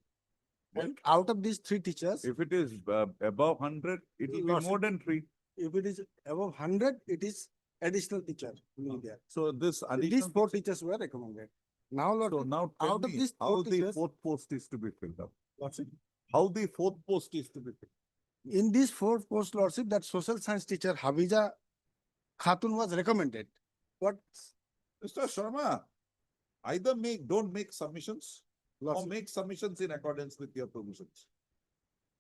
And out of these 3 teachers, If it is above 100, it will be Lordship, more than 3. if it is above 100, it is additional teacher will be there. So this These additional. 4 teachers were recommended. Now, Lord, So now tell out of me these how 4 the teachers, 4th post is to be filled up. Lordship, How the 4th post is to be filled. in these 4 posts, Lordship, that social science teacher Habija Khatun was recommended. But Mr. Sharma, either don't make submissions or Lordship, make submissions in accordance with your provisions.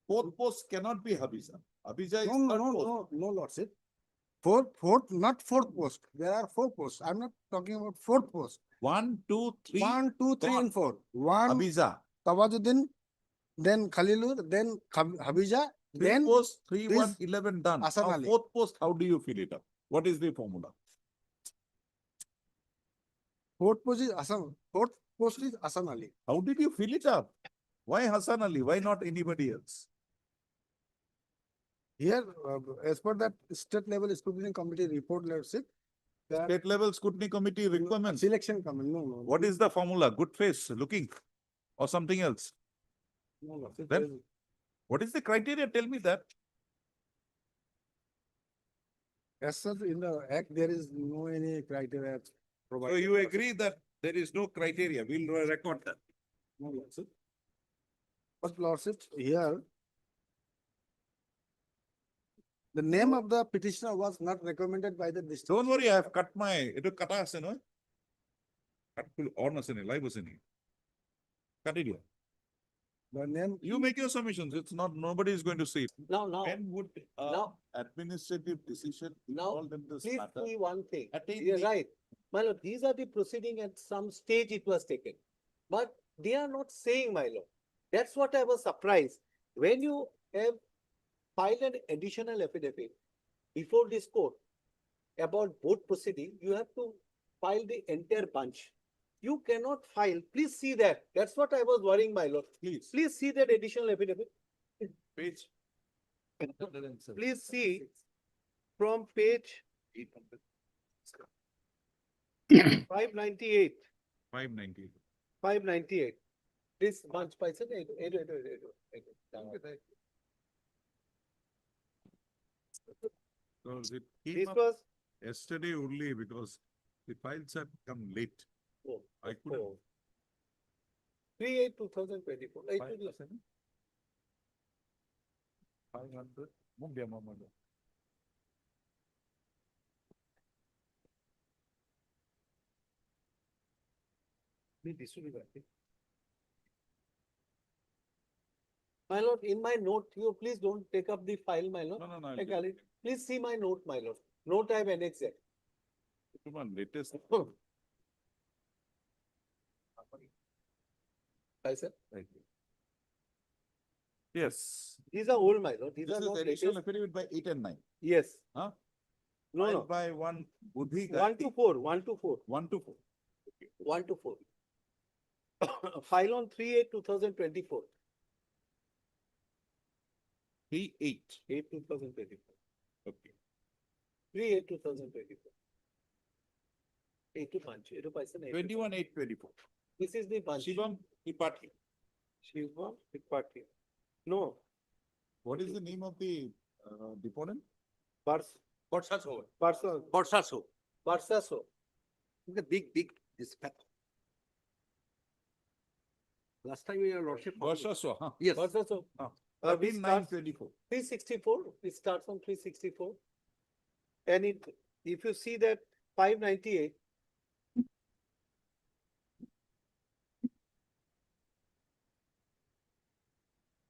4th post cannot be Habija. Habija is no, 3rd post. no, Lordship. Not 4th post. There are 4 posts. I'm not talking about 4th post. 1, 2, 3. 1, 2, 3, gone. and 4. 1, Habija. Tawajuddin, then Khalilur, then Habija, 3 then post, 3, this 1, 11 done. Hasan Now Ali. 4th post, how do you fill it up? What is the formula? 4th post is Hasan. 4th post is Hasan Ali. How did you fill it up? Why Hasan Ali? Why not anybody else? Here, as per that state level scrutiny committee report, Lordship, that State level scrutiny committee requirements. selection committee, no. What is the formula? Good face, looking, or something else? No, Lordship, Then what is the criteria? Tell me that. as such, in the act, there is no any criteria So provided. you agree that there is no criteria. We'll record that. No, Lordship. But Lordship, here, the name of the petitioner was not recommended by the district. Don't worry, I have cut my, it cut us, you know. Cut honors in live was in it. Cut it here. The name. You make your submissions. It's not, nobody is going to see it. Now, When would now- administrative decision Now, involved in this please matter? see one thing. attain You're the- right. My lord, these are the proceeding at some stage it was taken. But they are not saying, my lord. That's what I was surprised. When you have filed an additional affidavit before this court about both proceeding, you have to file the entire bunch. You cannot file, please see that. That's what I was worrying, my lord. Please, Please see that additional affidavit. page. Please see from page 598. 590. 598. This bunch paisa. So it This came up was, yesterday only because the files had come late. oh, I couldn't. 3/8/2024. 500. Mumbai, Mumbai. This will be right. My lord, in my note, you please don't take up the file, my lord. No, I got it. Please see my note, my lord. Note I have annexed it. Come on, latest. Hi, sir. Thank you. Yes. These are old, my lord. These This are is not additional latest. affidavit by 8 and 9. Yes. Huh? No, Filed no. by one Buddhi. 1 to 4, 1 to 4. 1 to 4. 1 to 4. File on 3/8/2024. 3/8. 8/2024. Okay. 3/8/2024. 8 to punch. 8 to Python. 21/8/24. This is the bunch. Shivam Tripathi. Shivam Tripathi. No. What is the name of the deponent? Barsaso. The big, this pattern. Last time your lordship. Varshaso, huh? Yes. Barsaso. We start 13/9/24. 364. We start from 364. And if you see that 598.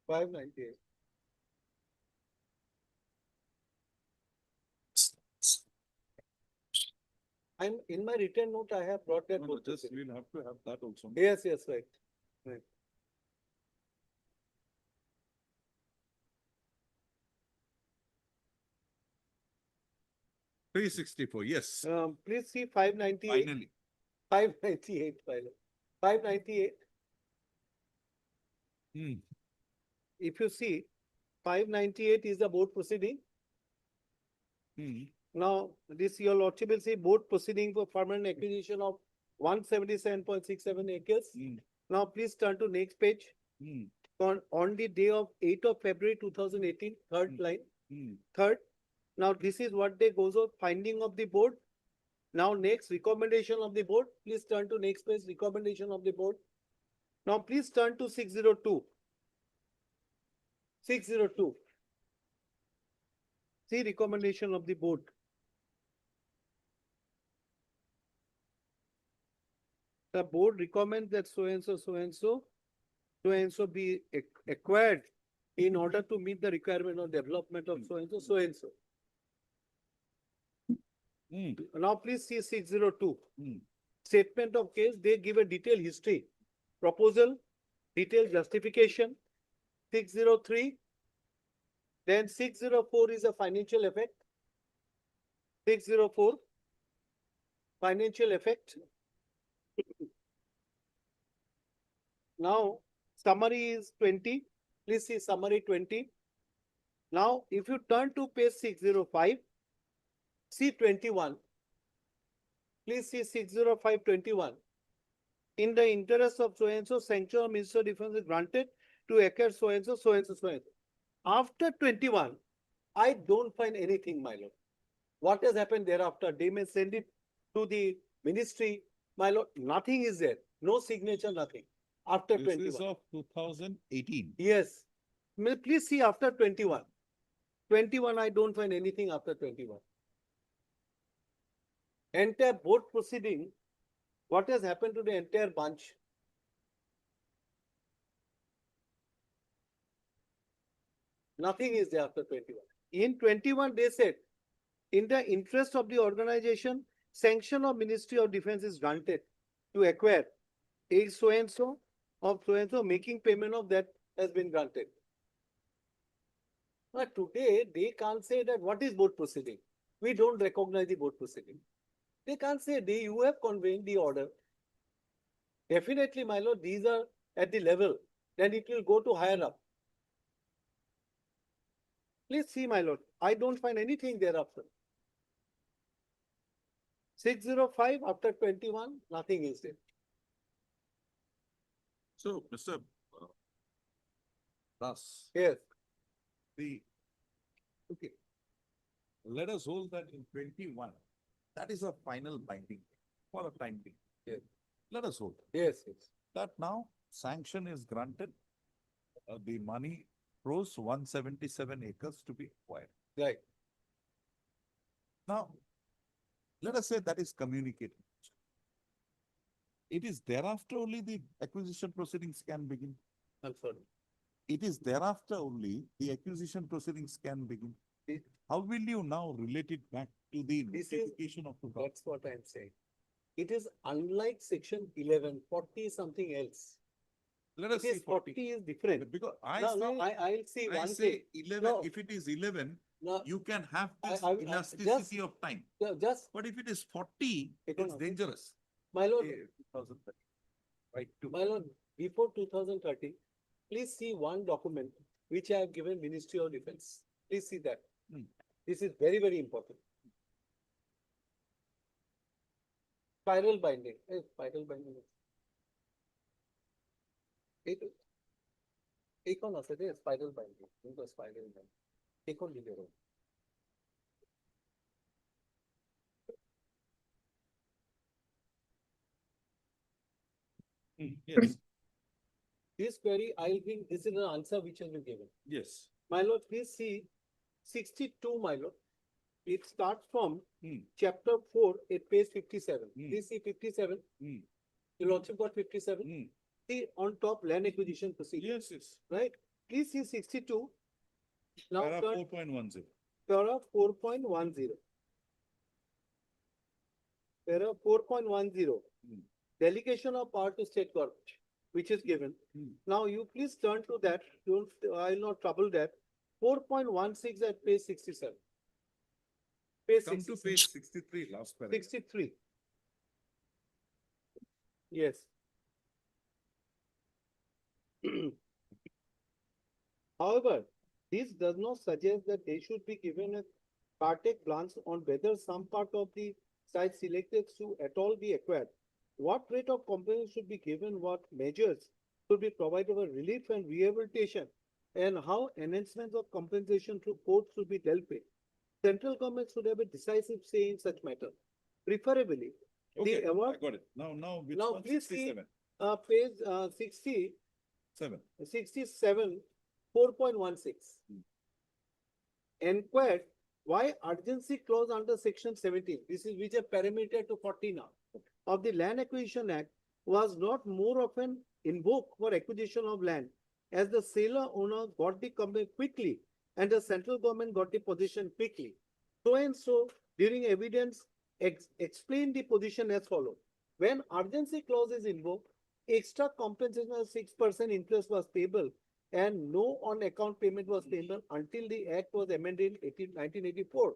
$598. I'm in my written note, I have brought that. No, both just together. we'll have to have that also. Yes, right. Right. $364, yes. Please see 598. Finally. 598, 598. If you see, 598 is the board proceeding. Now, this your lordship will see board proceeding for permanent acquisition of 177.67 acres. Now, please turn to next page. On the day of 8th of February 2018, third line. Third. Now, this is what they goes of finding of the board. Now, next recommendation of the board. Please turn to next page, recommendation of the board. Now, please turn to 602. 602. See recommendation of the board. The board recommends that so and so be acquired in order to meet the requirement of development of so and so. Now please see 602. Statement of case, they give a detailed history. Proposal, detailed justification. 603. Then 604 is a financial effect. 604. Financial effect. Now, summary is 20. Please see summary 20. Now, if you turn to page 605, see 21. Please see 605/21. In the interest of so and so, sanction of Minister of Defense is granted to acquire so and so, so and so, so and so. After 21, I don't find anything, my lord. What has happened thereafter? They may send it to the ministry, my lord. Nothing is there. No signature, nothing. After This 21. is of 2018. Yes. Please see after 21. 21, I don't find anything after 21. Entire board proceeding, what has happened to the entire bunch? Nothing is there after 21. In 21, they said, in the interest of the organization, sanction of Ministry of Defense is granted to acquire a so and so of so and so, making payment of that has been granted. But today, they can't say that what is board proceeding. We don't recognize the board proceeding. They can't say you have conveyed the order. Definitely, my lord, these are at the level, then it will go to higher up. Please see, my lord, I don't find anything thereafter. 605 after 21, nothing is there. So, Mr. Das. Yes. Okay. let us hold that in 21. That is a final binding for a time being. Yes. Let us hold. Yes, yes. That now sanction is granted. The money rose 177 acres to be acquired. Right. Now, let us say that is communicated. It is thereafter only the acquisition proceedings can begin. I'm sorry. It is thereafter only the acquisition proceedings can begin. How will you now relate it back to the This is- notification of the government? That's what I'm saying. It is unlike section 11, 40 is something else. Let us It see is 40 is different. Because I'll see I one say thing. 11, No. if it is 11, No, you can have this I- elasticity of time. just, But if it is 40, it's Economic. dangerous. my lord, 2030. Right, two. my lord, before 2030, please see one document which I have given Ministry of Defense. Please see that. Hmm. This is very, very important. Spiral binding, spiral binding. Econ আছে রে, spiral binding, কিন্তু spiral binding. Econ দিলে হবে। Yes, This query, I think this is an answer which has been given. yes. My lord, please see 62, my lord. It starts from Hmm. chapter 4 at page 57. Hmm. Please see 57. Hmm. You lordship got 57. Hmm. See on top land acquisition procedure, Yes, yes. right? Please see 62. Now Para turn 4.10. para 4.10. Para 4.10. Hmm. Delegation of power to state government, which is given. Hmm. Now you please turn to that. Don't, I will not trouble that. 4.16 at page 67. Page Come to 67. page 63, last paragraph. 63. Yes. However, this does not suggest that they should be given a carte blanche on whether some part of the site selected to at all be acquired. What rate of compensation should be given, what measures should be provided for relief and rehabilitation, and how enhancements of compensation through courts should be dealt with. Central government should have a decisive say in such matter. Preferably, Okay, the award. I got it. Now which Now one? please see 67. page 67, 4.16. Inquired why urgency clause under section 17, this is which a parameter to 40 now, of the Land Acquisition Act was not more often invoked for acquisition of land, as the seller owner got the company quickly and the central government got the position quickly. So and so during evidence explain the position as follows. When urgency clause is invoked, extra compensation of 6% interest was payable and no on-account payment was payable until the act was amended in 1984.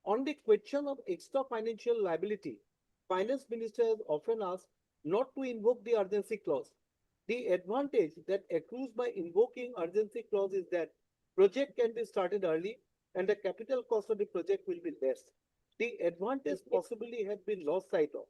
On the question of extra financial liability, Finance Minister has often asked not to invoke the urgency clause. The advantage that accrues by invoking urgency clause is that project can be started early and the capital cost of the project will be less. The advantage possibly had been lost sight of.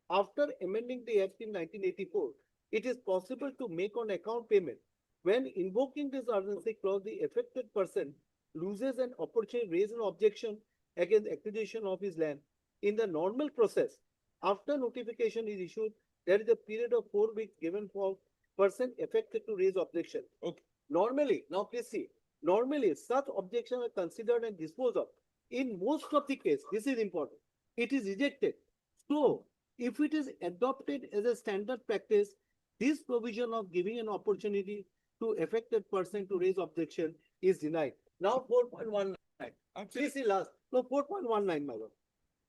After amending the Act in 1984, it is possible to make on account payment. When invoking this urgency clause, the affected person loses an opportunity to raise an objection against acquisition of his land. In the normal process, after notification is issued, there is a period of 4 weeks given for person affected to raise objection. Okay. Normally, now please see, normally such objections are considered and disposed of. In most of the case, this is important, it is rejected. So, if it is adopted as a standard practice, this provision of giving an opportunity to affected person to raise objection is denied. Now 4.19. Please see last. No, 4.19, my lord.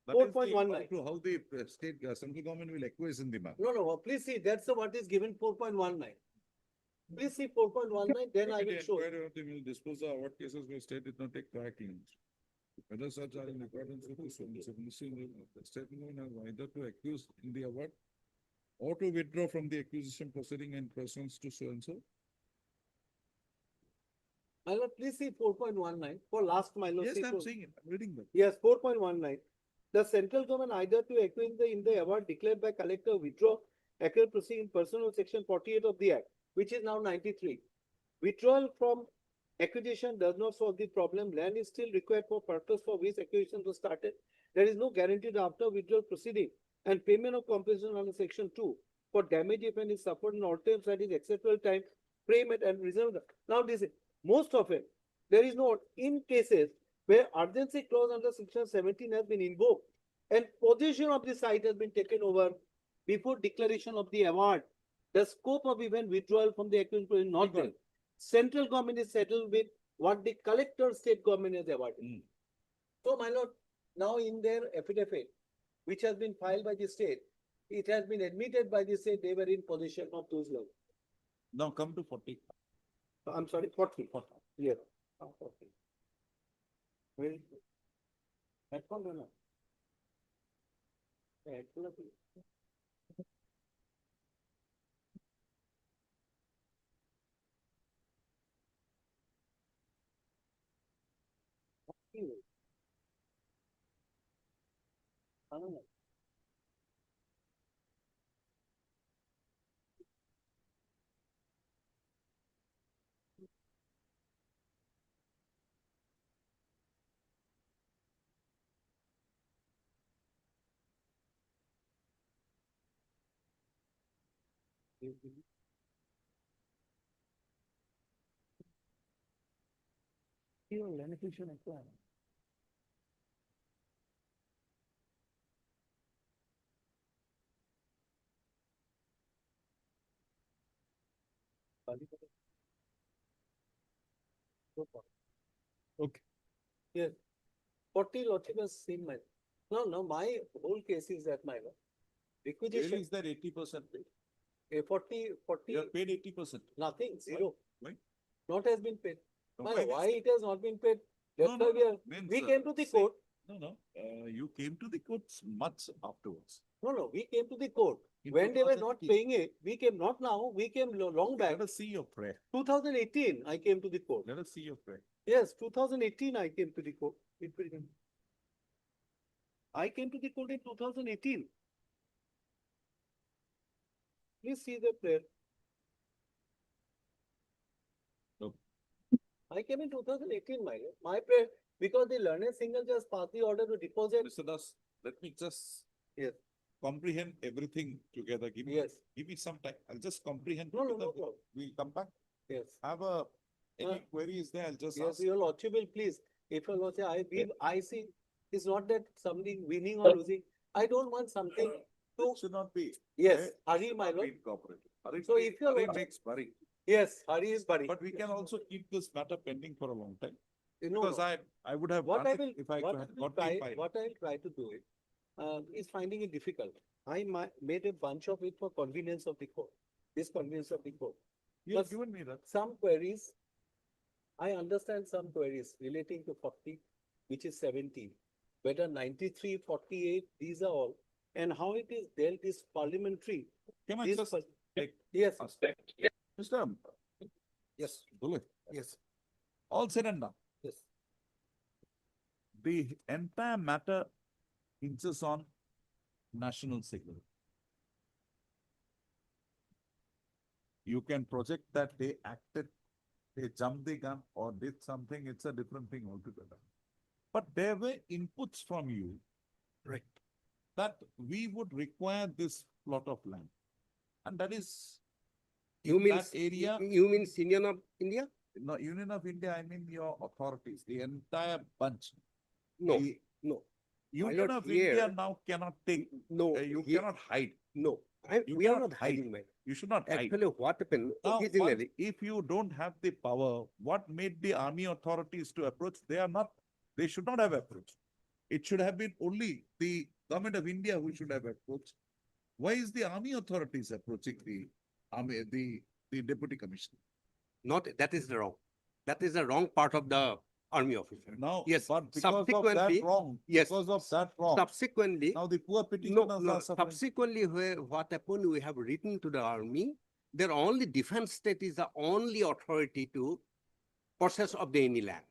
That is the 4.19. to how the state central government will acquiesce in the map. No, please see, that's the what is given 4.19. Please see 4.19, then I will show. Inquiry of the will dispose of what cases where state did not take proactive measures. Whether such are in accordance with the state government has either to accuse in the award or to withdraw from the acquisition proceeding in persons to so and so. My lord, please see 4.19 for last my lord. Yes, see I'm four- seeing it. I'm reading that. Yes, 4.19. The central government either to acquire in the award declared by collector withdraw accurate proceeding in personal section 48 of the Act, which is now 93. Withdrawal from Acquisition does not solve the problem. Land is still required for purpose for which acquisition was started. There is no guarantee that after withdrawal proceeding and payment of compensation under section 2 for damage if any suffered in alternative that is acceptable time, payment and reserve. Now this is most often there is no in cases where urgency clause under section 17 has been invoked and possession of the site has been taken over before declaration of the award. The scope of even withdrawal from the acquisition is not there. Central government is settled with what the collector state government has awarded. So, my lord, now in their affidavit, which has been filed by the state, it has been admitted by the state they were in possession of those lands. Now come to 40. I'm sorry, 40. Yes. 40. Where is it? That one or not? Yeah, it will not be. I don't know. Okay. Yes. 40 lordship has seen my. No, my whole case is that my lord. Where Requisition. is that 80% paid? 40. You have paid 80%. Nothing, zero. Why? Not has been paid. No, My why lord, why this- it has not been paid? That's No, why no, means, we came to the see, court. No, you came to the courts months afterwards. No, we came to the court. In When they were not 2018. paying it, we came not now, we came long back. Let us see your prayer. 2018, I came to the court. Let us see your prayer. Yes, 2018, I came to the court. I came to the court in 2018. Please see the prayer. No. I came in 2018, my prayer, because the learned single just passed the order to deposit. Mr. Das, let me just Yes. comprehend everything together. Yes. Give me some time. I'll just comprehend. No together. problem. We'll come back. Yes. Any queries there, I'll just Yes, ask. your lordship will please, if your lordship, I see, it's not that somebody winning or losing. I don't want something to, It should not be. yes, eh, hurry, should my not be lord. incorporated. Hurry So makes- if your hurry lordship- makes worry. Yes, hurry is buried. But we can also keep this matter pending for a long time. No, Because no. I would have What done I it will, if I what had I will got the try, file. what I will try to do is finding it difficult. I made a bunch of it for convenience of the court, this convenience of the court. You have Plus, given me that. some queries, I understand some queries relating to 40, which is 17. Whether 93, 48, these are all. And how it is dealt is parliamentary. Can I This just take Yes, a step? Mr. yes, Dule, yes, all said and done. yes. The entire matter hinges on national security. You can project that they acted, they jumped the gun or did something, it's a different thing altogether. But there were inputs from you. Right. That we would require this plot of land. And that is You in mean, that area. you mean Union of India? No, Union of India, I mean your authorities, the entire bunch. No, The no. Union not of here. India now cannot take, No, you here- cannot hide. No, You we are cannot not hide. hiding, man. You should not hide. Actually, what happened Now, originally, if you don't have the power, what made the army authorities to approach? They should not have approached. It should have been only the government of India who should have approached. Why is the army authorities approaching the army, the deputy commissioner? not, that is the wrong. That is the wrong part of the army officer. Now, Yes, but because of that subsequently- wrong, yes, because of that wrong, Subsequently, now the poor no, petitioners no, are suffering. subsequently, what happened, we have written to the army, their only defense state is the only authority to possess of the any land.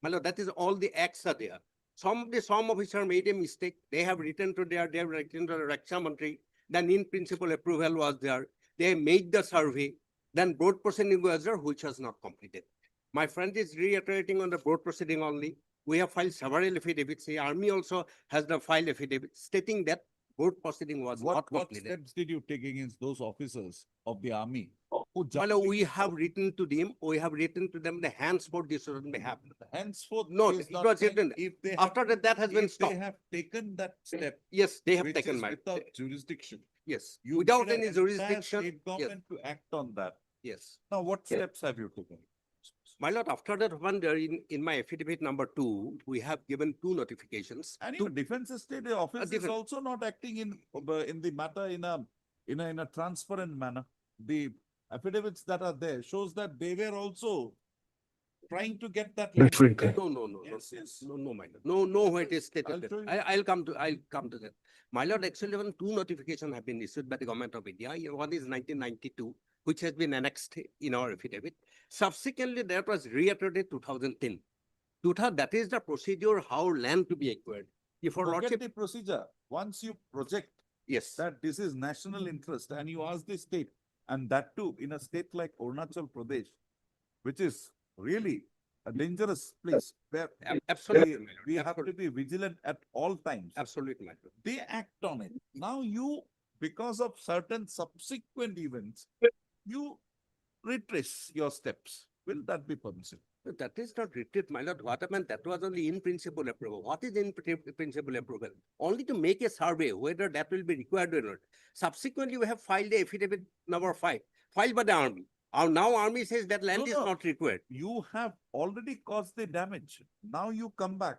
My lord, that is all the acts are there. Some officer made a mistake, they have written to they have written to the Raksha Mantri, then in principle approval was there, they made the survey, then board proceeding was there, which was not completed. My friend is reiterating on the board proceeding only. We have filed several affidavits. The army also has the filed affidavit stating that board proceeding was not What completed. steps did you take against those officers of the army? Who Well, jumped we in? have written to them, the henceforth this shouldn't be happening. Henceforth. No, is it not was meant written. If they After have, that has been if they stopped. have taken that step. Yes, they have which taken is my. without jurisdiction. Yes, You without need an any entire jurisdiction. State Yes, government to act on that. yes. Now, what steps have you taken? My lord, after that one, there in my affidavit number 2, we have given 2 notifications. And your defense estate office is different- also not acting in the matter in a transparent manner. The affidavits that are there shows that they were also trying to get that. No, Yes, yes. no, my lord. No, where it is I'll stated. show you. I'll come to that. My lord, actually, even 2 notifications have been issued by the government of India. One is 1992, which has been annexed in our affidavit. Subsequently, that was reiterated 2010. That is the procedure how land to be acquired. If our Forget lordship, the procedure. Once you project yes, that this is national interest and you ask the state, and that too in a state like Arunachal Pradesh, which is really a dangerous place where absolutely, my lord. we have to be vigilant at all times. Absolutely, my lord. They act on it. Now you, because of certain subsequent events, you retrace your steps. Will that be permissible? That is not retreat, my lord. What I meant, that was only in principle approval. What is in principle approval? Only to make a survey whether that will be required or not. Subsequently, we have filed a affidavit number 5, filed by the army. Now army says that land is not required. You have already caused the damage. Now you come back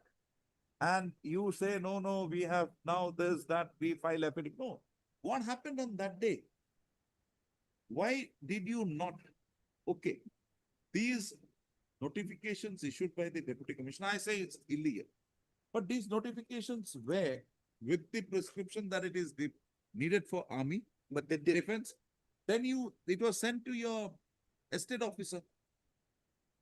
and you say, no, we have now this, that, we file affidavit. No. What happened on that day? Why did you not? Okay. These notifications issued by the deputy commissioner, I say it's illegal. But these notifications were with the prescription that it is needed for army, but the defense, then it was sent to your estate officer.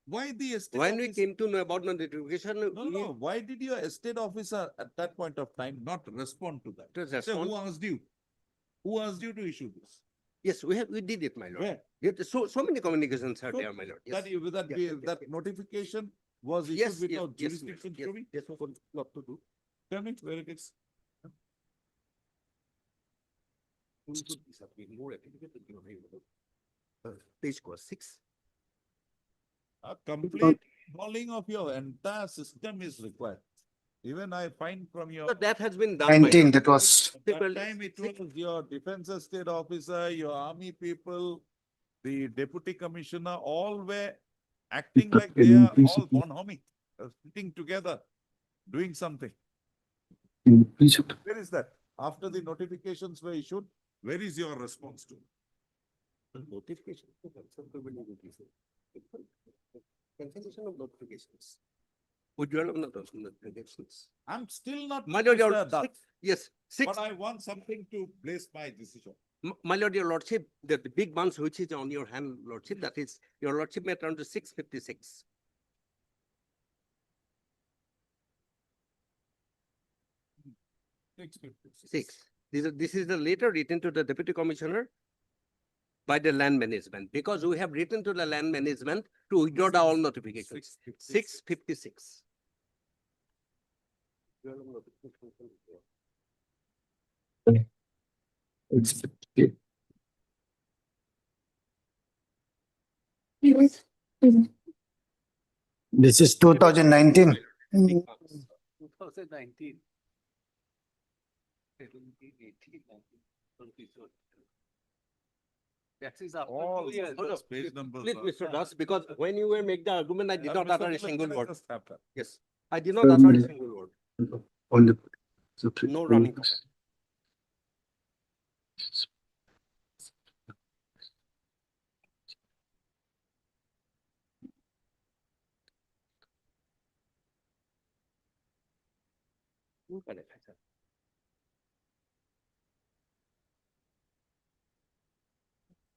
Why the estate When officer? we came to know about the notification, No. Why did your estate officer at that point of time not respond to that? To Say, respond- who asked you? Who asked you to issue this? yes, we did it, my lord. Where? So many communications are So there, my lord. Yes. That notification was issued Yes, without yes, jurisdiction. yes, Show me. yes, not to do. Tell me where it is. Page 6. A complete hauling of your entire system is required. Even I find from your. So that has been done. my 19, lord. that was. That time it was your defense estate officer, your army people, the deputy commissioner, all were acting like they are all bonhomie, sitting together, doing something. Where is that? After the notifications were issued, where is your response to? Notification. Cancellation of notifications. Withdrawal of notifications. I'm still not. My lord, your Mr. Dutt, yes, 6. But I want something to place my decision. My lord, your lordship, the big ones which is on your hand, lordship, that is, your lordship may turn to 656. Six. This is the letter written to the deputy commissioner by the land management, because we have written to the land management to withdraw the all notifications. 656. This is 2019. 2019. 17, 18, 19, 20. That is after All 2 years. those page numbers. Please, are- Mr. Das, because when you were make the argument, I did not Mr. utter a Miller, single can I word. just have that? Yes, I did not utter a single word. On the. No running comment.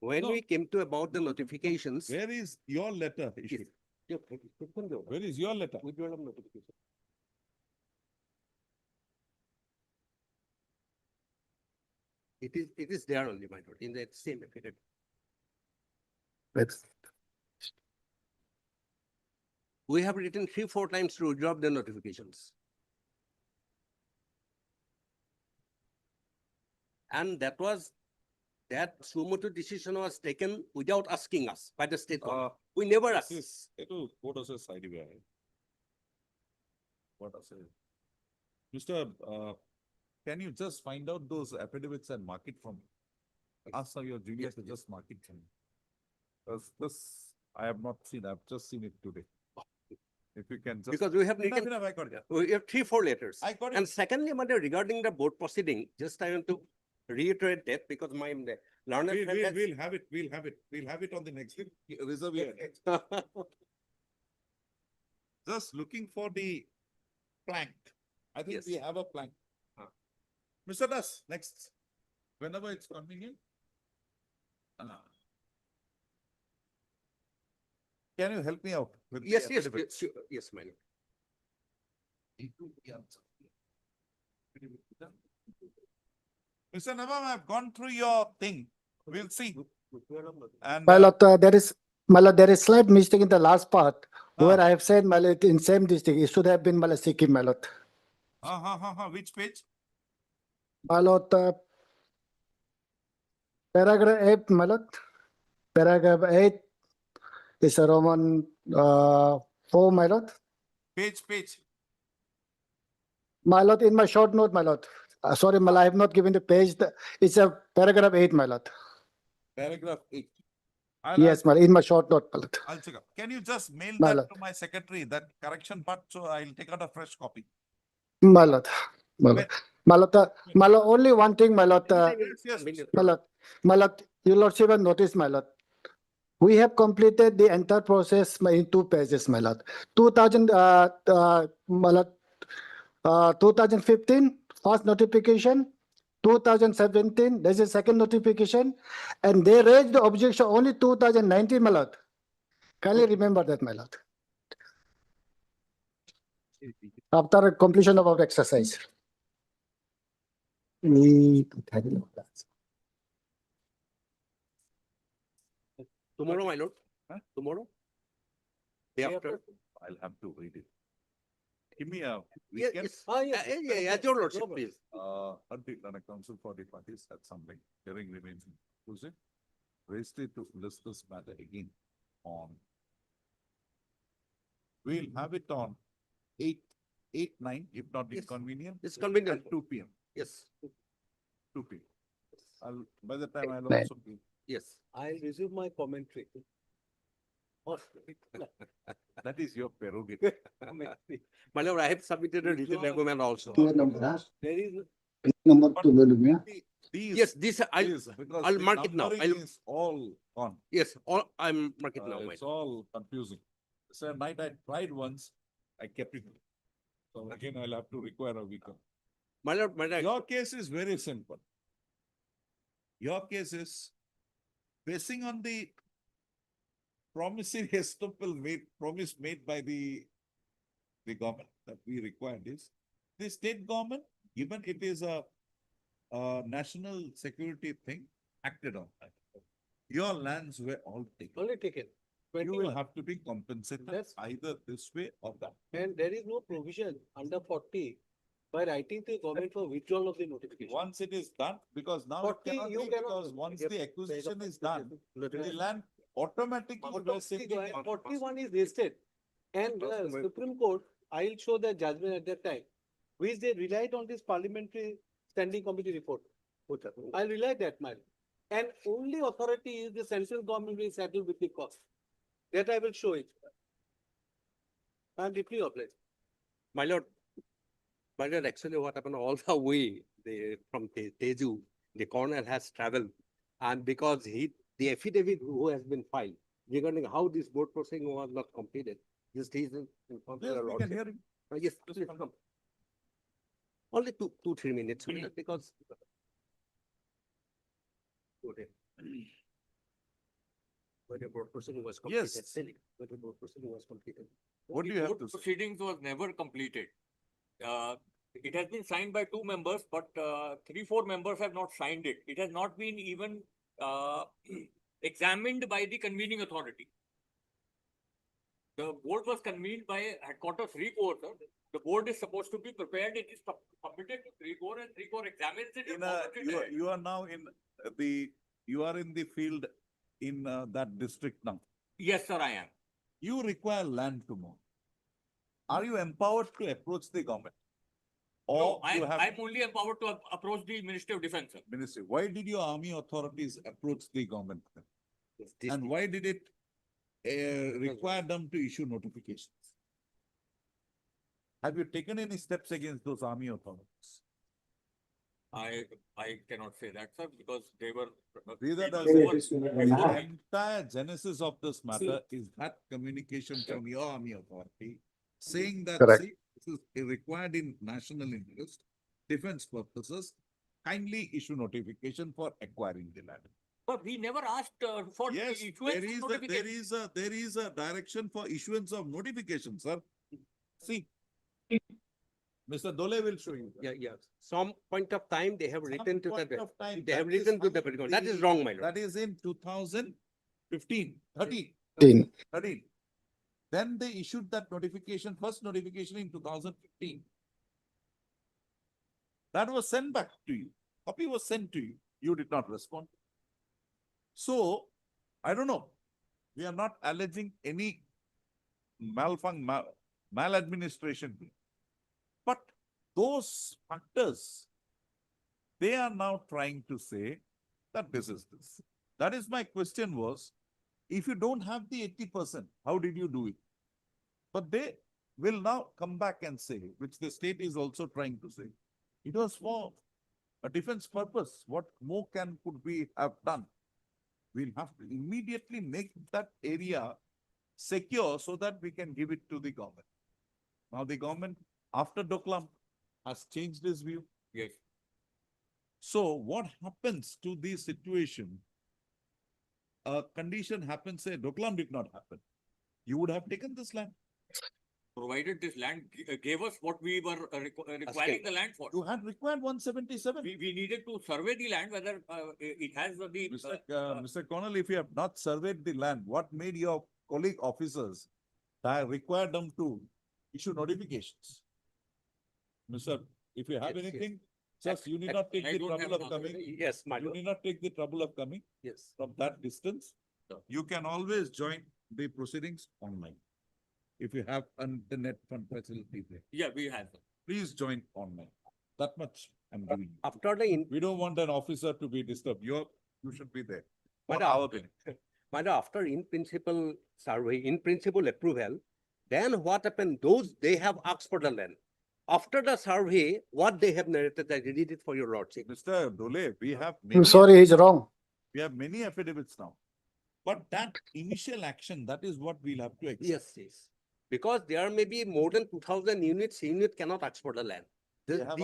When No. we came to about the notifications. Where is your letter issued? Where is your letter? Withdrawal of notification. It is there only, my lord, in that same affidavit. We have written 3-4 times to withdraw the notifications. And that suo motu decision was taken without asking us by the state government. We never asked. What does this idea? What does it? Mr. Can you just find out those affidavits and mark it from? Ask your junior to just mark it from. This, I have not seen, I've just seen it today. If you can just. Because we have Enough, taken, enough, I got it. we have 3-4 letters. I got it. And secondly, Madam, regarding the board proceeding, just I want to reiterate that because my learned friend has- We'll have it on the next, reserve here. Just looking for the plank. I think Yes. we have a plank. Mr. Das, next, whenever it's convenient. Can you help me out with the Yes, yes, affidavits? sure, yes, my lord. Mr. Navam, I've gone through your thing. We'll see. And My lord, there is slight mistake in the last part where I have said, my lord, in same district, it should have been my lord, Sikkim, my lord. which page? My lord, paragraph 8, my lord. Paragraph 8 is a Roman 4, my lord. Page. My lord, in my short note, my lord. Sorry, my lord, I have not given the page. It's a paragraph 8, my lord. Paragraph 8. Yes, my lord, in my short note, my lord. I'll check up. Can you just mail My that lord. to my secretary, that correction part, so I'll take out a fresh copy. My lord, my lord, my lord, my lord, only one thing, my lord, Yes. my lord, your lordship have noticed, my lord. We have completed the entire process in 2 pages, my lord. 2015, first notification. 2017, there's a second notification, and they raised the objection only 2019, my lord. Kindly remember that, my lord. After completion of our exercise. Tomorrow, my lord. Huh? Tomorrow? Day after? I'll have to read it. Give me a Yes, weekend. yes. Yeah, your lordship, please. Until counsel for the parties at something, hearing remains inclusive. Raised it to list this matter again on. We'll have it on 8/9, if not Yes. inconvenient. It's convenient. At 2 p.m. Yes, 2 p.m. By the time I'll Right. also be. yes. I'll resume my commentary. That is your prerogative. My lord, I have submitted a written argument also. There is These, Yes, this because I'll the mark it now. numbering is all gone. yes, all I'm mark it now. my It's all confusing. So night I tried once, I kept it. So again, I'll have to require a weekend. My lord, Your case is very simple. Your case is basing on the promissory estoppel promise made by the government that we required is the state government, given it is a national security thing, acted on that. Your lands were all taken. only taken. You will 21. have to be compensated That's- either this way or that. And there is no provision under 40 by writing to the government for withdrawal of the notification. Once it is done, because now it 40 cannot you be, cannot because do. once Yep. the acquisition is done, the Right. land automatically was sitting on. 41 is listed. And Supreme Court, I'll show the judgment at that time, which they relied on this parliamentary standing committee report. I'll rely that, man. And only authority is the central government will settle with the cost. That I will show it. I'm deeply obliged. my lord, actually what happened all the way from Teju, the colonel has traveled. And because the affidavit who has been filed regarding how this board proceeding was not completed, just he's informed Yes, the we can lordship. hear him. Yes, please come. Only 2-3 minutes, because. Okay. When the board proceeding was completed. Yes. When the board proceeding was completed. What do The you have board to say? Proceedings was never completed. It has been signed by 2 members, but 3-4 members have not signed it. It has not been even examined by the convening authority. The board was convened by headquarters 3-4, sir. The board is supposed to be prepared. It is submitted to 3-4 and 3-4 examines it. and forwards it ahead. You are now in you are in the field in that district now. Yes, sir, I am. You require land to mow. Are you empowered to approach the government? No, Or you have I'm only empowered to approach the Ministry of Defense, sir. ministry? Why did your army authorities approach the government? And why did it require them to issue notifications? Have you taken any steps against those army authorities? I cannot say that, sir, because they were. Reader people does who it. were- The entire genesis of this matter is that communication from your army authority saying that, Correct. see, this is required in national interest, defense purposes, kindly issue notification for acquiring the land. But we never asked for the Yes, issuance there of is notification. there is a direction for issuance of notification, sir. See. Mr. Dole will show you. that. Yeah. Some point of time, they have Some written to point the, of time, they have that is written to the, fine. that is wrong, my lord. That is in 2015, 13. 13. 13. Then they issued that notification, first notification in 2015. That was sent back to you. Copy was sent to you. You did not respond. So, I don't know. We are not alleging any maladministration. But those factors, they are now trying to say that this is this. That is my question was, if you don't have the 80%, how did you do it? But they will now come back and say, which the state is also trying to say, it was for a defense purpose. What more could we have done? We'll have to immediately make that area secure so that we can give it to the government. Now the government, after Doklam, has changed his view. Yes. So what happens to the situation? A condition happens, say Doklam did not happen. You would have taken this land. Provided this land gave us what we were requiring the land for. You had required 177. We needed to survey the land, whether it has the. Mr. Connell, if you have not surveyed the land, what made your colleague officers require them to issue notifications? Mr. If you have Yes, yes. anything, just you need not take I the don't have trouble of nothing. coming. Yes, my You lord. need not take the trouble of coming Yes. from that distance. Sure. You can always join the proceedings online. If you have internet facility there, Yeah, we have. please join online. That much I'm giving you. After the, We don't want an officer to be disturbed. You should be there. But For our benefit. but after in principle survey, in principle approval, then what happened? Those, they have asked for the land. After the survey, what they have narrated, I read it for your lordship. Mr. Dole, we have I'm many, sorry, he's wrong. we have many affidavits now. But that initial action, that is what we'll have to accept. Yes. Because there may be more than 2,000 units, unit cannot ask for the land. They have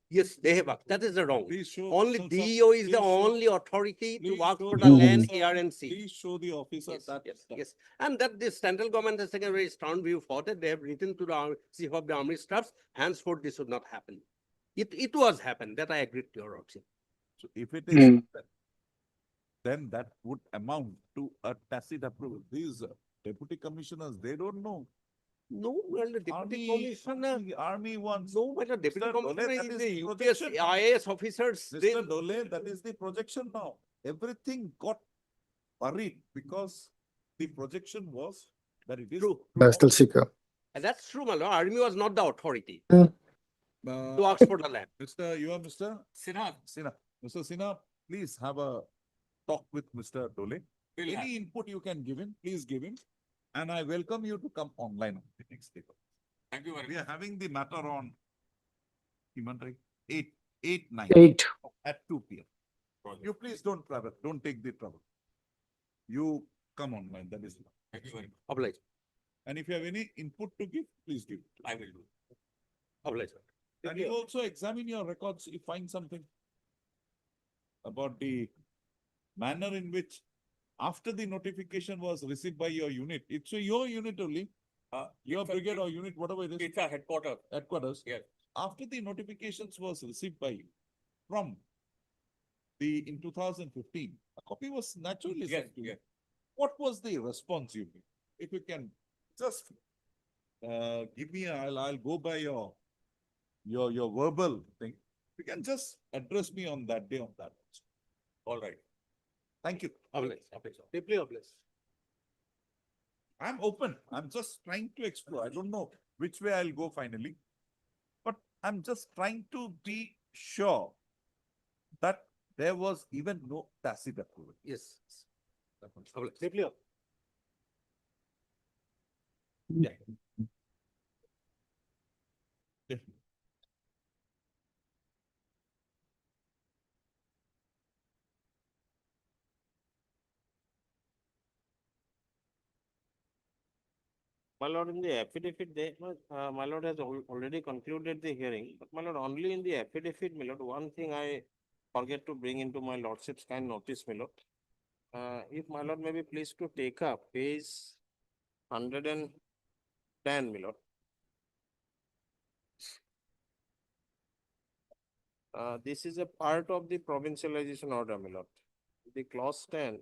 Yes, they have asked. That is the wrong. Please show. Only some- DEO is please the show- only authority please to ask show for the the land officer- ARNC. Please show the officer Yes, that. yes. And that the central government has taken a very strong view for that. They have written to the chief of the army staffs, henceforth this should not happen. It was happened, that I agree to your lordship. So if it Hmm. is, then that would amount to a tacit approval. These deputy commissioners, they don't know. No, well, the deputy Army, commissioner, the army wants. no, but the deputy Mr. Dole, commissioner that is is the the UPS, projection. IAS officers. They, Mr. Dole, that is the projection now. Everything got worried because the projection was that it is. True. National Seeker. and that's true, my lord. Army was not the authority Uh, to ask for the land. Mr. You are Mr. Sinha, Sinha. Mr. Sinha, please have a talk with Mr. Dole. we'll have. Any input you can give him, please give him. And I welcome you to come online on the next day. Thank you very We much. are having the matter on Himantri, 9 8. at 2 p.m. You please don't travel, don't take the trouble. You come online, that is. Thank you very much. Oblige, And if you have any input to give, please give. it. I will do. oblige. And you also examine your records, you find something about the manner in which after the notification was received by your unit, it's your unit only, your it's a- brigade or unit, whatever it is, It's a headquarters. headquarters. Yes. After the notifications was received by you from in 2015, a copy was naturally Yes, sent to you. yes. What was the response you gave? If you can just give me, I'll go by your verbal thing. You can just address me on that day on that. All right. Thank you. Deeply obliged. I'm open. I'm just trying to explore. I don't know which way I'll go finally, but I'm just trying to be sure that there was even no tacit approval. Yes. Deeply obliged. Yeah. Definitely. My lord, in the affidavit, my lord has already concluded the hearing, but my lord, only in the affidavit, my lord, one thing I forget to bring into my lordship's kind notice, my lord. If my lord may be pleased to take up page 110, my lord. This is a part of the provincialization order, my lord. The clause 10,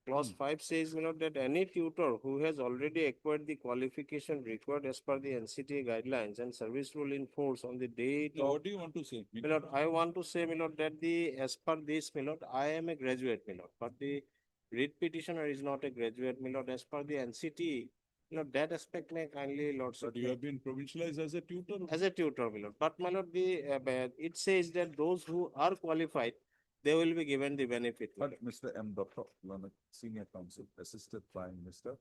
Clause 5 says, my lord, that any tutor who has already acquired the qualification required as per the NCTA guidelines and service rule in force on the date So of. what do you want to say? My lord, I want to say, my lord, that as per this, my lord, I am a graduate, my lord, but the writ petitioner is not a graduate, my lord, as per the NCT. My lord, that aspect may kindly, lordship. But you have been provincialized as a tutor? As a tutor, my lord, but my lord, it says that those who are qualified, they will be given the benefit. my But lord. Mr. M. Dr. Learned Senior Counsel, assisted by Mr.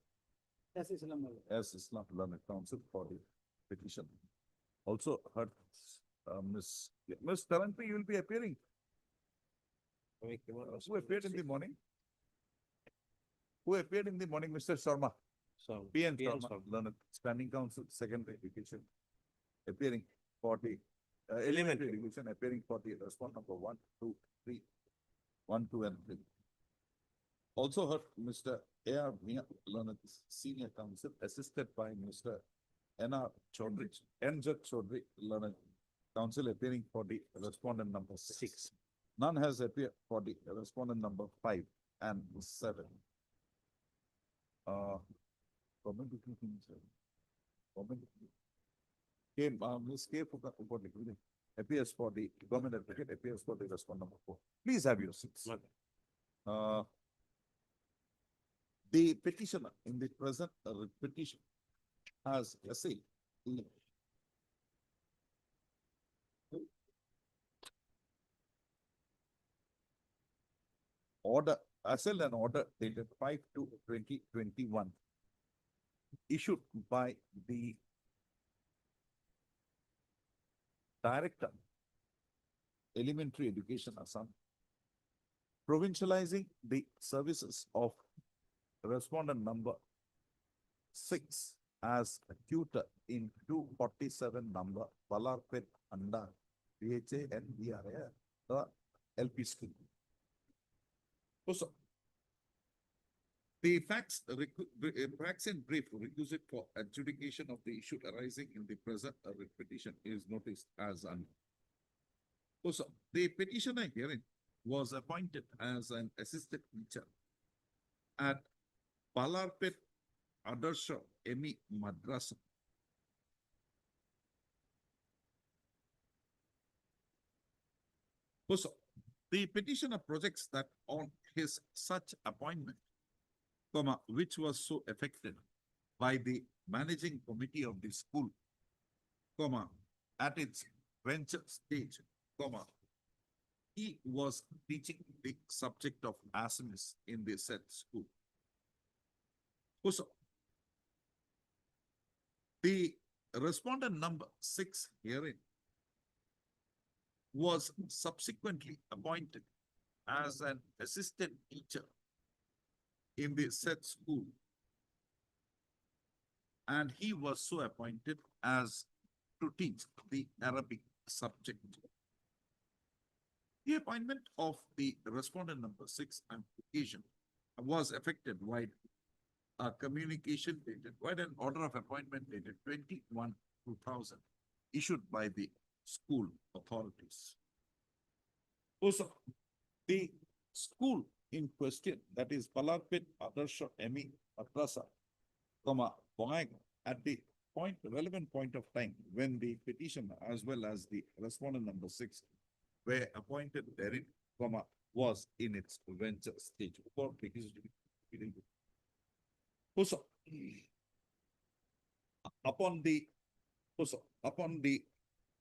Yes, Islam. S. Islam Learned Counsel for the petition. Also heard Miss Taranpi, you will be appearing. Who appeared in the morning? Who appeared in the morning, Mr. Sharma? So, PN PN Sharma, Sharma. Learned Standing Counsel, Secondary Education, appearing for the Elementary. elementary education, appearing for the response number 1, 2, 3, 1, 2, and 3. Also heard Mr. A.R. Mia, Learned Senior Counsel, assisted by Mr. N.R. Chaudhary, N.J. Chaudhary, Learned Counsel, appearing for the respondent number 6. None has appeared for the respondent number 5 and 7. Government Ms. K. appears for the government advocate, appears for the respondent number 4. Please have your seats. The petitioner in the present petition has essayed assailed an order dated 5/2/2021 issued by the Director, Elementary Education Assam, provincializing the services of respondent number 6 as a tutor in 247 number Balarpet Anda PHANDRA, the LP school. Also, the facts in brief requisite for adjudication of the issue arising in the present petition is noticed as under. Also, the petitioner herein was appointed as an assistant teacher at Balarpet Adarsha Emi Madrasa. Also, the petitioner projects that on his such appointment, which was so affected by the managing committee of the school, at its venture stage, he was teaching the subject of Assamese in the said school. Also, the respondent number 6 herein was subsequently appointed as an assistant teacher in the said school, and he was so appointed as to teach the Arabic subject. The appointment of the respondent number 6 on occasion was effected while a communication dated, while an order of appointment dated 21/2000 issued by the school authorities. Also, the school in question, that is Palarpet Adarsha Emi Atrasa, Boang, at the relevant point of time when the petitioner as well as the respondent number 6 were appointed therein, was in its venture stage. So, upon the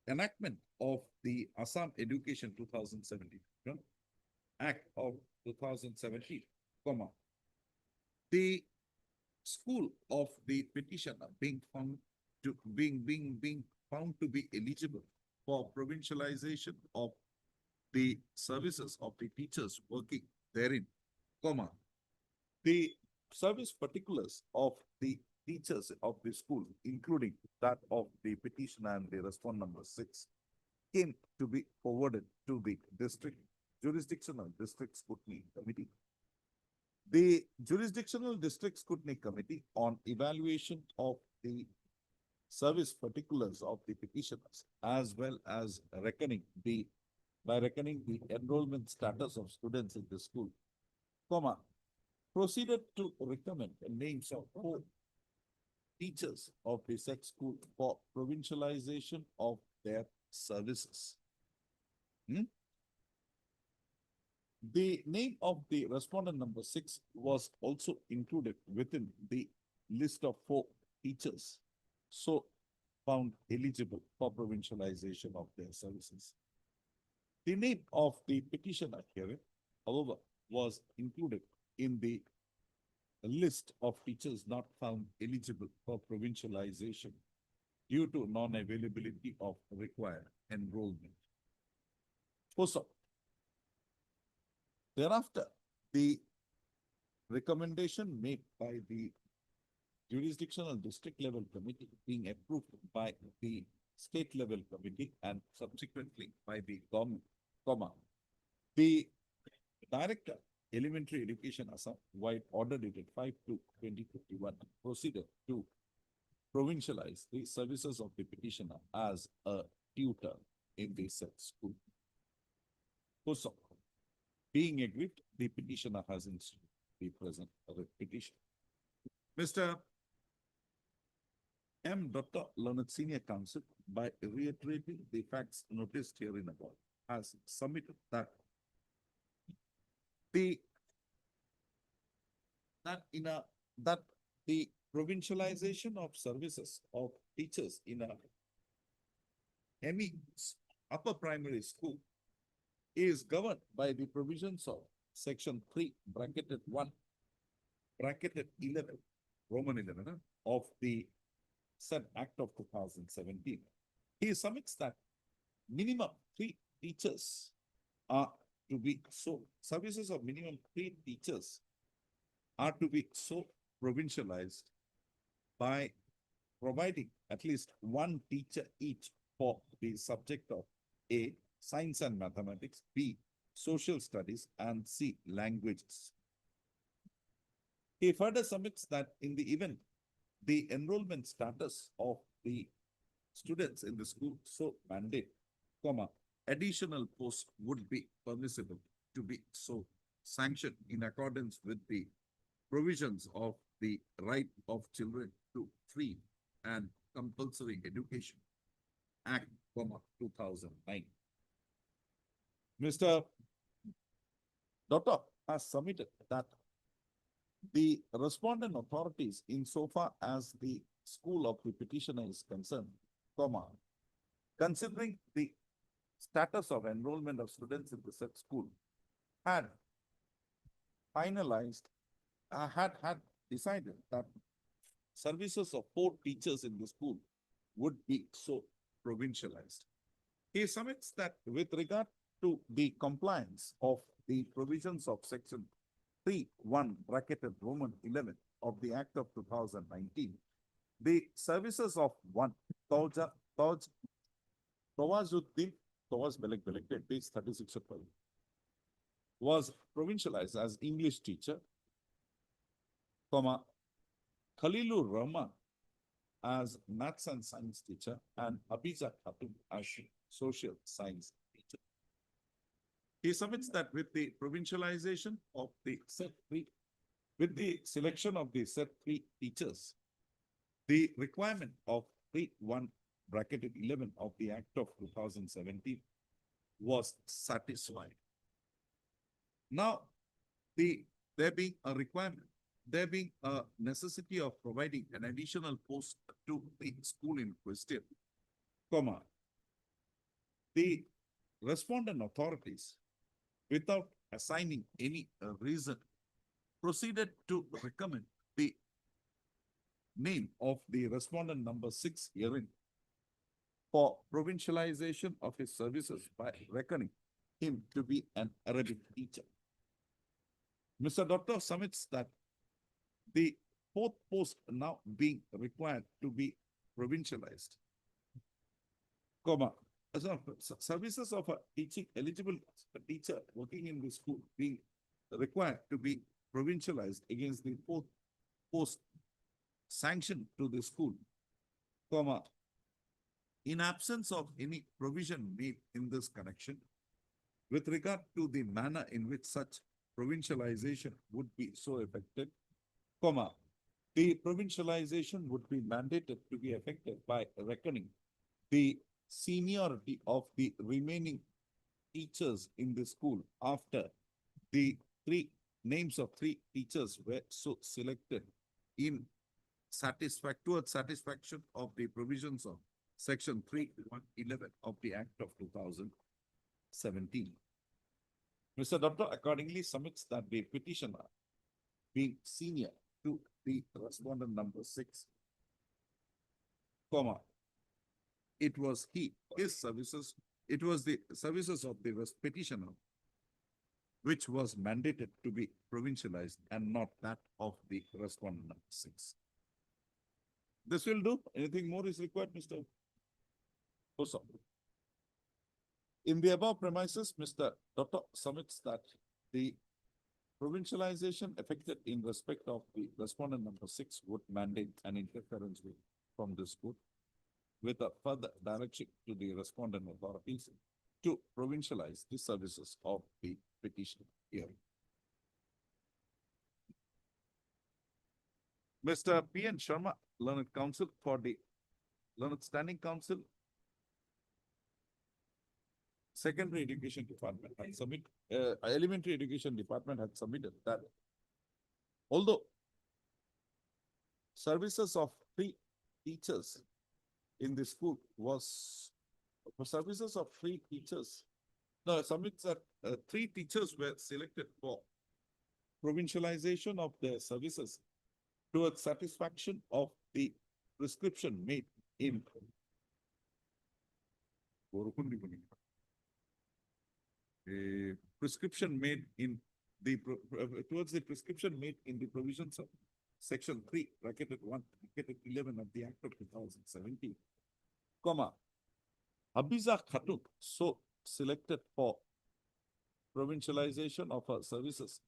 enactment of the Assam Education 2017 Act of 2017, the school of the petitioner being found to being found to be eligible for provincialization of the services of the teachers working therein, the service particulars of the teachers of the school, including that of the petitioner and the respondent number 6, came to be forwarded to the jurisdictional district scrutiny committee. The jurisdictional district scrutiny committee, on evaluation of the service particulars of the petitioners, as well as by reckoning the enrollment status of students in the school, proceeded to recommend the names of 4 teachers of the said school for provincialization of their services. The name of the respondent number 6 was also included within the list of 4 teachers so found eligible for provincialization of their services. The name of the petitioner here, however, was included in the list of teachers not found eligible for provincialization due to non-availability of required enrollment. Also, thereafter, the recommendation made by the jurisdictional district level committee being approved by the state level committee and subsequently by the government, the Director, Elementary Education Assam, wide order dated 5/2/2021, proceeded to provincialize the services of the petitioner as a tutor in the said school. Also, being aggrieved, the petitioner has instructed the present petition. Mr. M. Dr. Learned Senior Counsel, by reiterating the facts noticed herein above, has submitted that the provincialization of services of teachers in a upper primary school is governed by the provisions of section 3 bracketed 1 bracketed 11 Roman 11 of the said Act of 2017. He submits that minimum 3 teachers are to be services of minimum 3 teachers are to be so provincialized by providing at least 1 teacher each for the subject of A, science and mathematics, B, social studies, and C, languages. He further submits that in the event the enrollment status of the students in the school so mandate, additional posts would be permissible to be so sanctioned in accordance with the provisions of the Right of Children to Free and Compulsory Education Act, 2009. Mr. Dr. has submitted that the respondent authorities, insofar as the school of the petitioner is concerned, considering the status of enrollment of students in the said school, had finalized, had decided that services of 4 teachers in the school would be so provincialized. He submits that with regard to the compliance of the provisions of section 3(1) bracketed Roman 11 of the Act of 2019, the services of 1 Tawazuddin page 36 of was provincialized as English teacher, Khalilur Rahman as maths and science teacher, and Abiza Khatun as social science teacher. He submits that with the provincialization of the set three, with the selection of the set three teachers, the requirement of 3(1) bracketed 11 of the Act of 2017 was satisfied. Now, there being a requirement, there being a necessity of providing an additional post to the school in question, comma, the respondent authorities, without assigning any reason, proceeded to recommend the name of the respondent number 6 herein for provincialization of his services by reckoning him to be an Arabic teacher. Mr. Doctor submits that the fourth post now being required to be provincialized, comma, services of a teaching eligible teacher working in the school being required to be provincialized against the fourth post sanctioned to the school, comma, in absence of any provision made in this connection with regard to the manner in which such provincialization would be so effected, comma, the provincialization would be mandated to be effected by reckoning the seniority of the remaining teachers in the school after the names of 3 teachers were so selected in satisfaction of the provisions of Section 3(1)(11) of the Act of 2017. Mr. Doctor accordingly submits that the petitioner, being senior to the respondent number 6, comma, it was the services of the petitioner which was mandated to be provincialized and not that of the respondent number 6. This will do. Anything more is required, Mr. Osa? In the above premises, Mr. Doctor submits that the provincialization effected in respect of the respondent number 6 would mandate an interference from the school with a further direction to the respondent authorities to provincialize the services of the petitioner hearing. Mr. P.N. Sharma, Learned Counsel for the Learned Standing Council, Secondary Education Department had submitted, Elementary Education Department had submitted that although services of 3 teachers in the school was services of 3 teachers, no, submits that 3 teachers were selected for provincialization of their services towards satisfaction of the prescription made in prescription made in the towards the prescription made in the provisions of Section 3, bracketed 1, bracketed 11 of the Act of 2017, comma, Habiza Khatun, so selected for provincialization of her services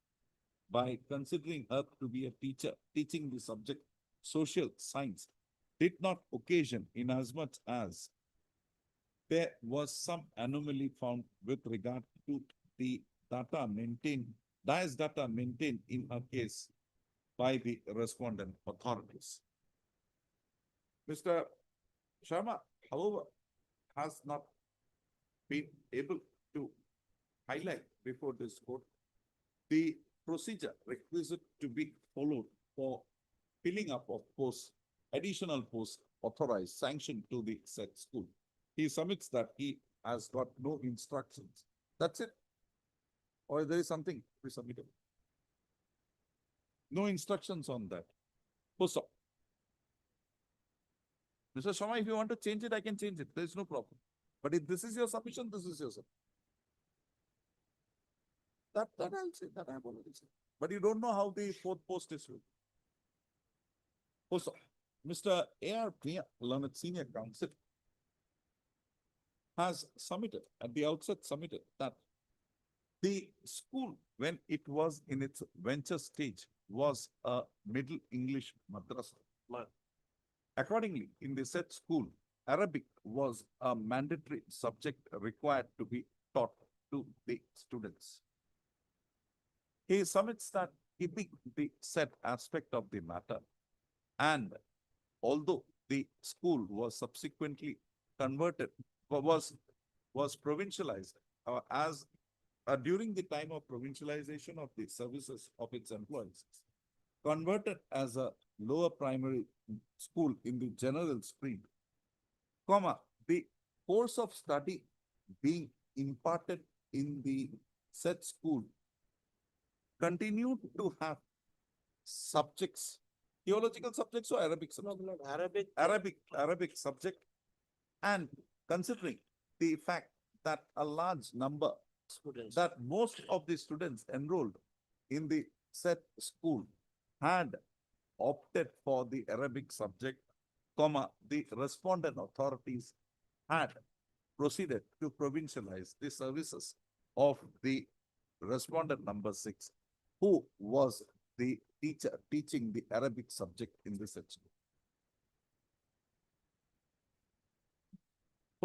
by considering her to be a teacher teaching the subject social science, did not occasion inasmuch as there was some anomaly found with regard to the data maintained in her case by the respondent authorities. Mr. Sharma, however, has not been able to highlight before this court the procedure requisite to be followed for filling up of posts, additional posts authorized, sanctioned to the said school. He submits that he has got no instructions. That's it. Or there is something we submitted. No instructions on that. Post up. Mr. Sharma, if you want to change it, I can change it. There is no problem. But if this is your submission, this is your submission. That I'll say, that I've already said. But you don't know how the 4th post is filled. Post up. Mr. A.R. Priya, Learned Senior Counsel, has submitted, at the outset submitted, that the school, when it was in its venture stage, was a Middle English madrasa. Accordingly, in the said school, Arabic was a mandatory subject required to be taught to the students. He submits that keeping the said aspect of the matter, and although the school was subsequently converted, was provincialized, as during the time of provincialization of the services of its employees, converted as a lower primary school in the general stream, the course of study being imparted in the said school continued to have subjects, theological subjects or Arabic subjects? Arabic subject. And considering the fact that a large number, that most of the students enrolled in the said school had opted for the Arabic subject, the respondent authorities had proceeded to provincialize the services of the respondent number 6, who was the teacher teaching the Arabic subject in this section.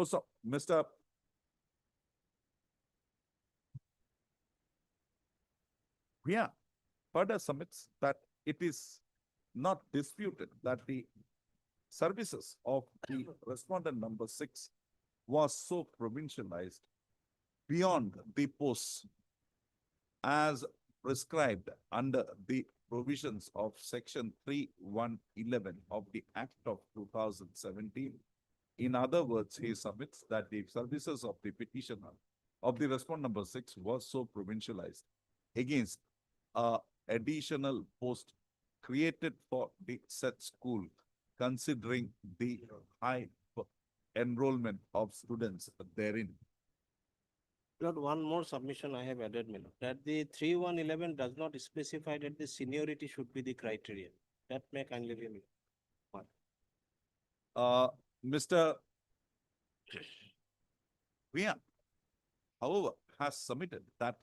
So, Mr. further submits that it is not disputed that the services of the respondent number 6 was so provincialized beyond the posts as prescribed under the provisions of section 3111 of the Act of 2017. In other words, he submits that the services of the petitioner of the respondent number 6 was so provincialized against additional post created for the said school, considering the high enrollment of students therein. Lord, one more submission I have added, Lord, that the 3111 does not specify that the seniority should be the criteria. That may kindly be me. Mr. however, has submitted that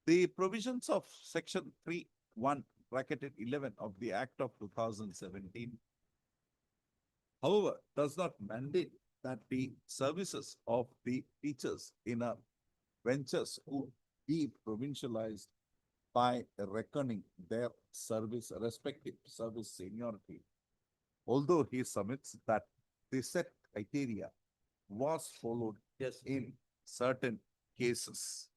the provisions of section 3(1)(11) of the Act of 2017, however, does not mandate that the services of the teachers in a venture school be provincialized by reckoning their service, respective service seniority. Although he submits that the set criteria was followed in certain cases.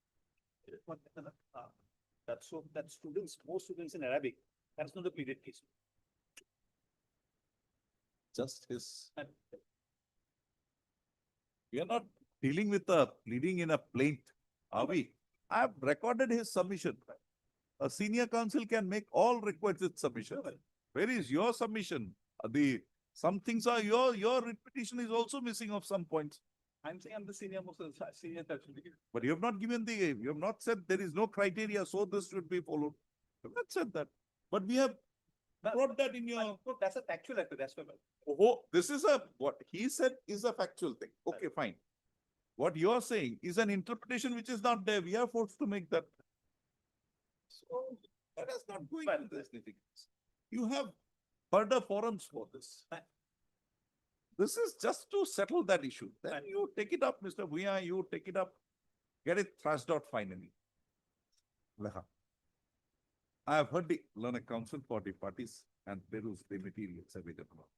Most students in Arabic, that's not the period case. Just his. We are not dealing with a pleading in a plaint, are we? I have recorded his submission. A senior counsel can make all requisite submission. Where is your submission? Some things are your petition is also missing of some points. I'm saying I'm the senior actually. But you have not said there is no criteria, so this should be followed. You have not said that. But we have brought that in your. No, that's a factual act, that's why. Oh, this is what he said is a factual thing. Okay, fine. What you are saying is an interpretation which is not there. We are forced to make that. So that is not going to this litigants. You have further forums for this. This is just to settle that issue. Then you take it up, Mr. Bhuya, you take it up, get it thrashed out finally. I have heard the learned counsel for the parties and peruse the materials available.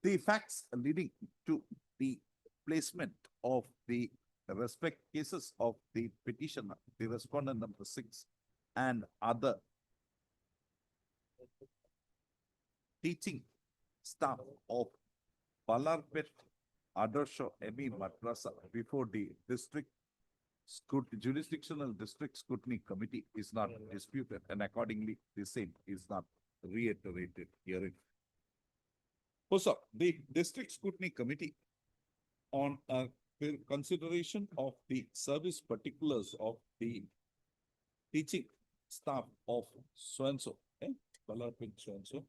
The facts leading to the placement of the respect cases of the petitioner, the respondent number 6, and other teaching staff of Balarpet Adarsha Emi Madrasa before the jurisdictional district scrutiny committee is not disputed, and accordingly the same is not reiterated herein. Also, the district scrutiny committee, on a consideration of the service particulars of the teaching staff of so-and-so, Balarpet so-and-so,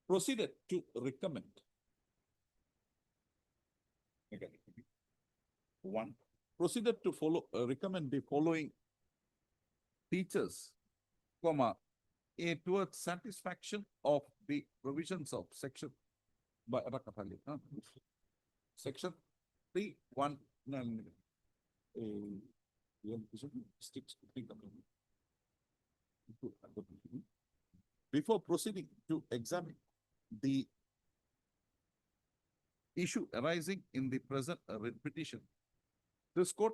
proceeded to recommend. One, proceeded to recommend the following teachers, towards satisfaction of the provisions of section 3, 1, no, district scrutiny committee. Before proceeding to examine the issue arising in the present petition, this court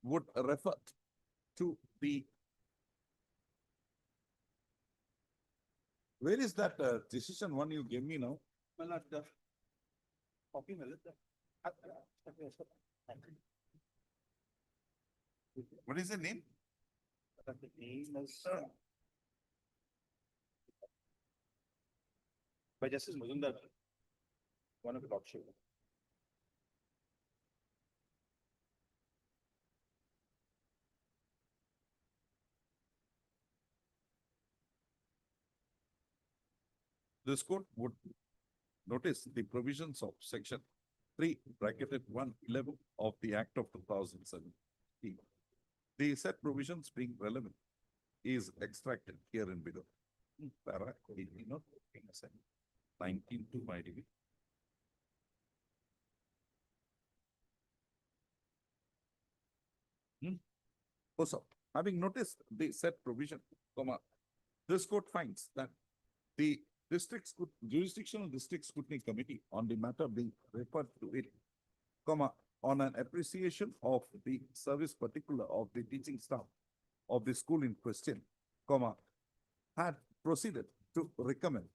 would refer to the. Where is that decision one you gave me now? Copy, what is the name? The name is by Justice Mazumdar, one of the option. This court would notice the provisions of section 3 bracketed 111 of the Act of 2017. The said provisions being relevant is extracted here and below. Para 18 of 19 to my degree. Also, having noticed the said provision, this court finds that the jurisdictional district scrutiny committee on the matter being referred to it, on an appreciation of the service particular of the teaching staff of the school in question, had proceeded to recommend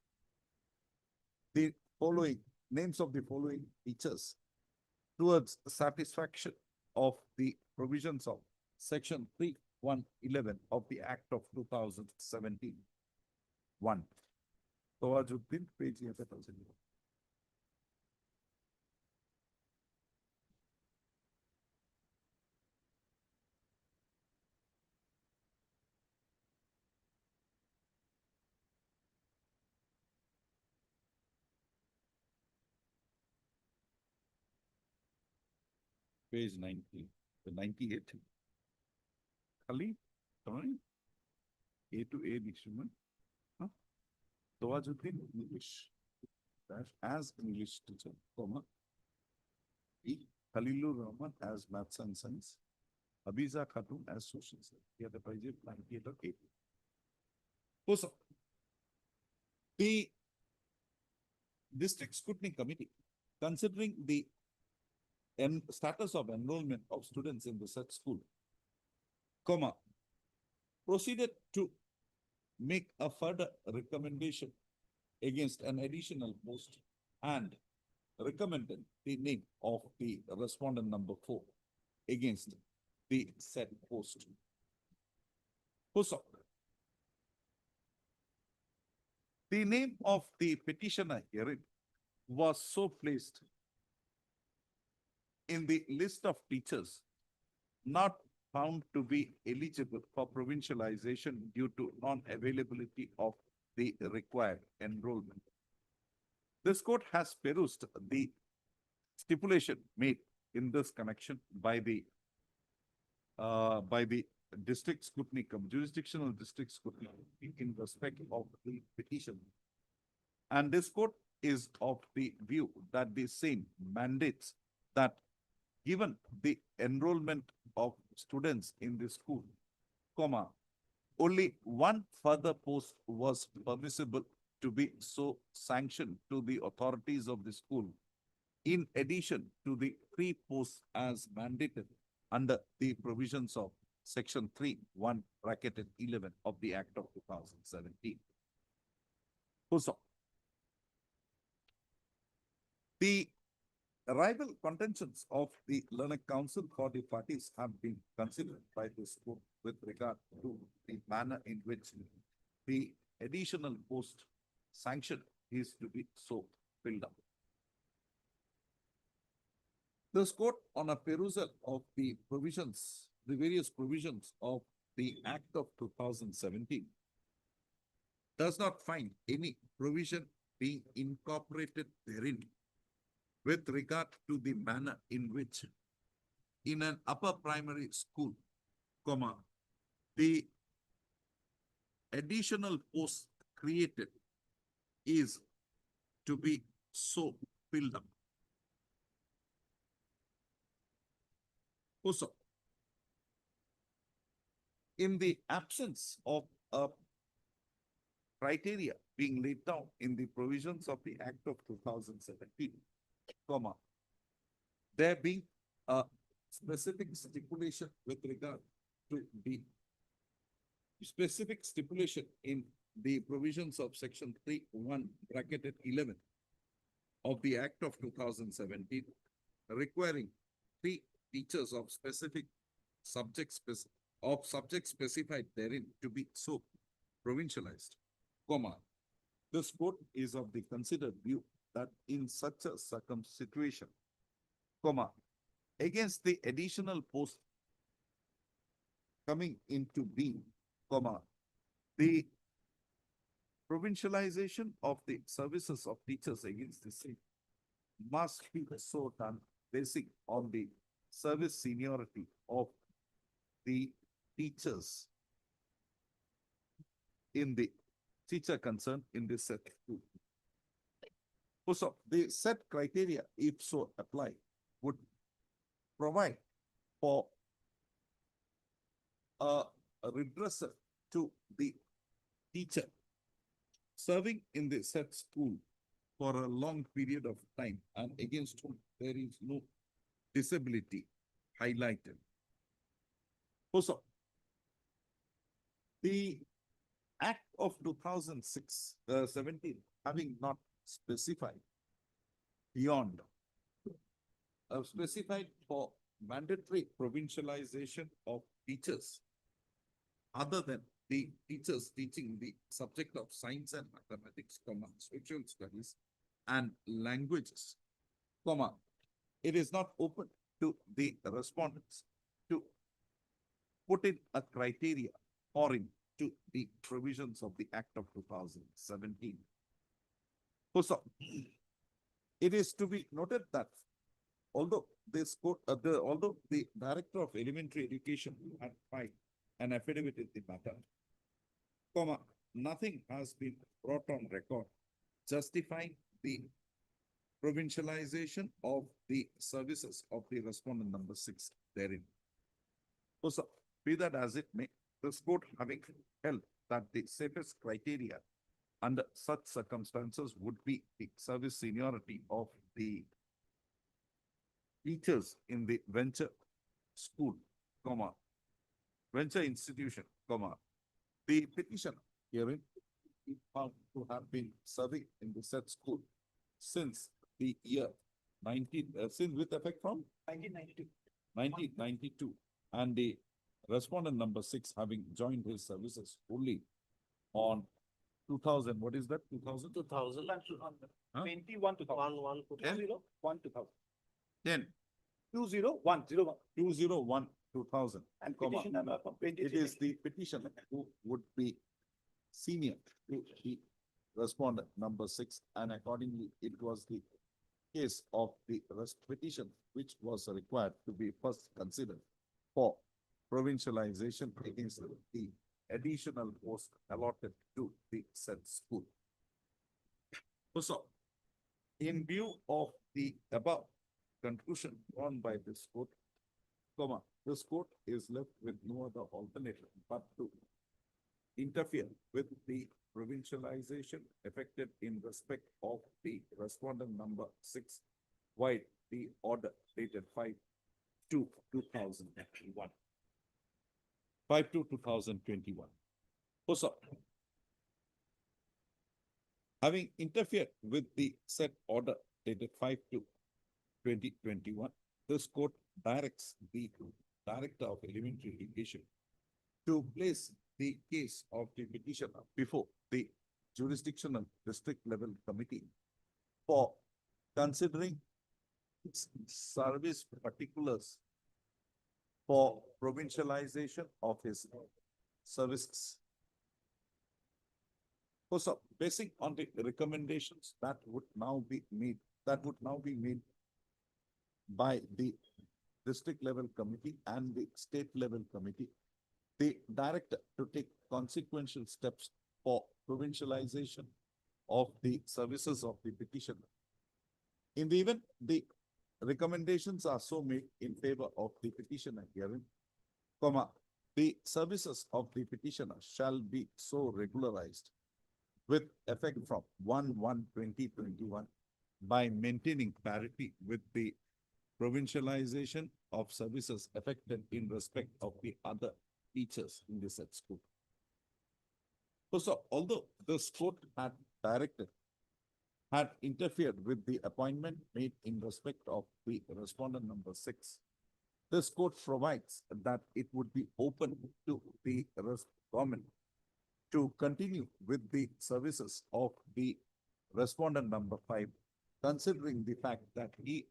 the following names of the following teachers towards satisfaction of the provisions of section 3(1)(11) of the Act of 2017. 1. Tawajuddin, page 1000. Page 90, 98. Khalid, A to A instrument. Tawajuddin English as English teacher, E. Khalilur Rahman as Maths and Science, Abiza Khatun as Social Science. Here the prize is 98 or 80. Also, the District Scrutiny Committee, considering the status of enrollment of students in the said school, proceeded to make a further recommendation against an additional post and recommended the name of the respondent number 4 against the said post. Also, the name of the petitioner herein was so placed in the list of teachers not found to be eligible for provincialization due to non-availability of the required enrollment. This court has perused the stipulation made in this connection by the district scrutiny, jurisdictional district scrutiny in respect of the petition. And this court is of the view that the same mandates that given the enrollment of students in the school, only one further post was permissible to be so sanctioned to the authorities of the school, in addition to the 3 posts as mandated under the provisions of section 3(1)(11) of the Act of 2017. Also, the rival contentions of the Learned Council for the parties have been considered by this court with regard to the manner in which the additional post sanction is to be so filled up. This court, on a perusal of the provisions, the various provisions of the Act of 2017, does not find any provision being incorporated therein with regard to the manner in which in an upper primary school, the additional post created is to be so filled up. Also, in the absence of a criteria being laid down in the provisions of the Act of 2017, comma, there being a specific stipulation with regard to the specific stipulation in the provisions of section 3(1) bracketed 11 of the Act of 2017, requiring 3 teachers of specific subjects specified therein to be so provincialized, comma, this court is of the considered view that in such a situation, comma, against the additional post coming into being, comma, the provincialization of the services of teachers against the same must be so done basing on the service seniority of the teachers in the teacher concerned in this set. So the set criteria, if so applied, would provide for a redressal to the teacher serving in the said school for a long period of time and against whom there is no disability highlighted. Also, the Act of 2017 having not specified beyond specified for mandatory provincialization of teachers other than the teachers teaching the subject of science and mathematics, comma, social studies and languages, comma, it is not open to the respondents to put in a criteria foreign to the provisions of the Act of 2017. So, it is to be noted that although this court, although the Director of Elementary Education had filed an affidavit in the matter, comma, nothing has been brought on record justifying the provincialization of the services of the respondent number 6 therein. So, be that as it may, this court having held that the safest criteria under such circumstances would be the service seniority of the teachers in the venture school, comma, venture institution, comma, the petitioner herein is found to have been serving in the said school since the year since with effect from 1992, and the respondent number 6 having joined his services only on 2000, what is that, 2000? 2000. Huh? 21 to 1 2000. Then 201. 201 2000. And comma, petition number from it is the petitioner who would be senior to the respondent number 6, and accordingly it was the case of the petition which was required to be first considered for provincialization against the additional post allotted to the said school. So, in view of the above conclusion drawn by this court, comma, this court is left with no other alternative but to interfere with the provincialization effected in respect of the respondent number 6 by the order dated 5/2/2021. 5/2/2021. Also, having interfered with the said order dated 5/2/2021, this court directs the Director of Elementary Education to place the case of the petitioner before the jurisdictional district level committee for considering its service particulars for provincialization of his services. So, basing on the recommendations that would now be made by the district level committee and the state level committee, the director to take consequential steps for provincialization of the services of the petitioner. In the event the recommendations are so made in favor of the petitioner herein, comma, the services of the petitioner shall be so regularized with effect from 1/1/2021 by maintaining parity with the provincialization of services affected in respect of the other teachers in the said school. So although this court had interfered with the appointment made in respect of the respondent number 6, this court provides that it would be open to the government to continue with the services of the respondent number 5, considering the fact that he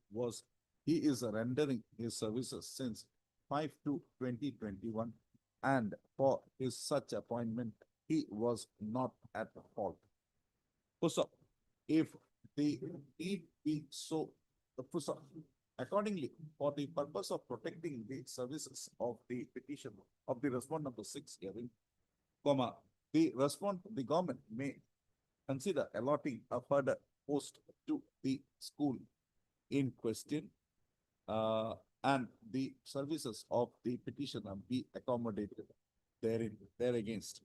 is rendering his services since 5/2/2021, and for his such appointment, he was not at fault. So, if the need be so, accordingly, for the purpose of protecting the services of the petition of the respondent number 6 hearing, comma, the government may consider allotting a further post to the school in question, and the services of the petitioner be accommodated there against.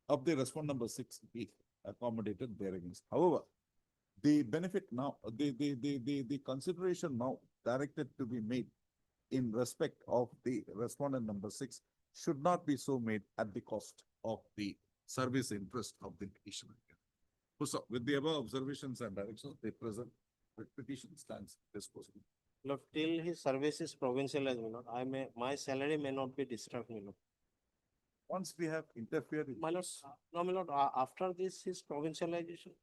Of the respondent number 6 be accommodated there against. However, the benefit now, the consideration now directed to be made in respect of the respondent number 6 should not be so made at the cost of the service interest of the petitioner. So, with the above observations and directions, the present petition stands disposed. Lord, till his service is provincialized, my salary may not be disturbed, Once we have interfered. My lord, no, my lord, after this, his provincialization.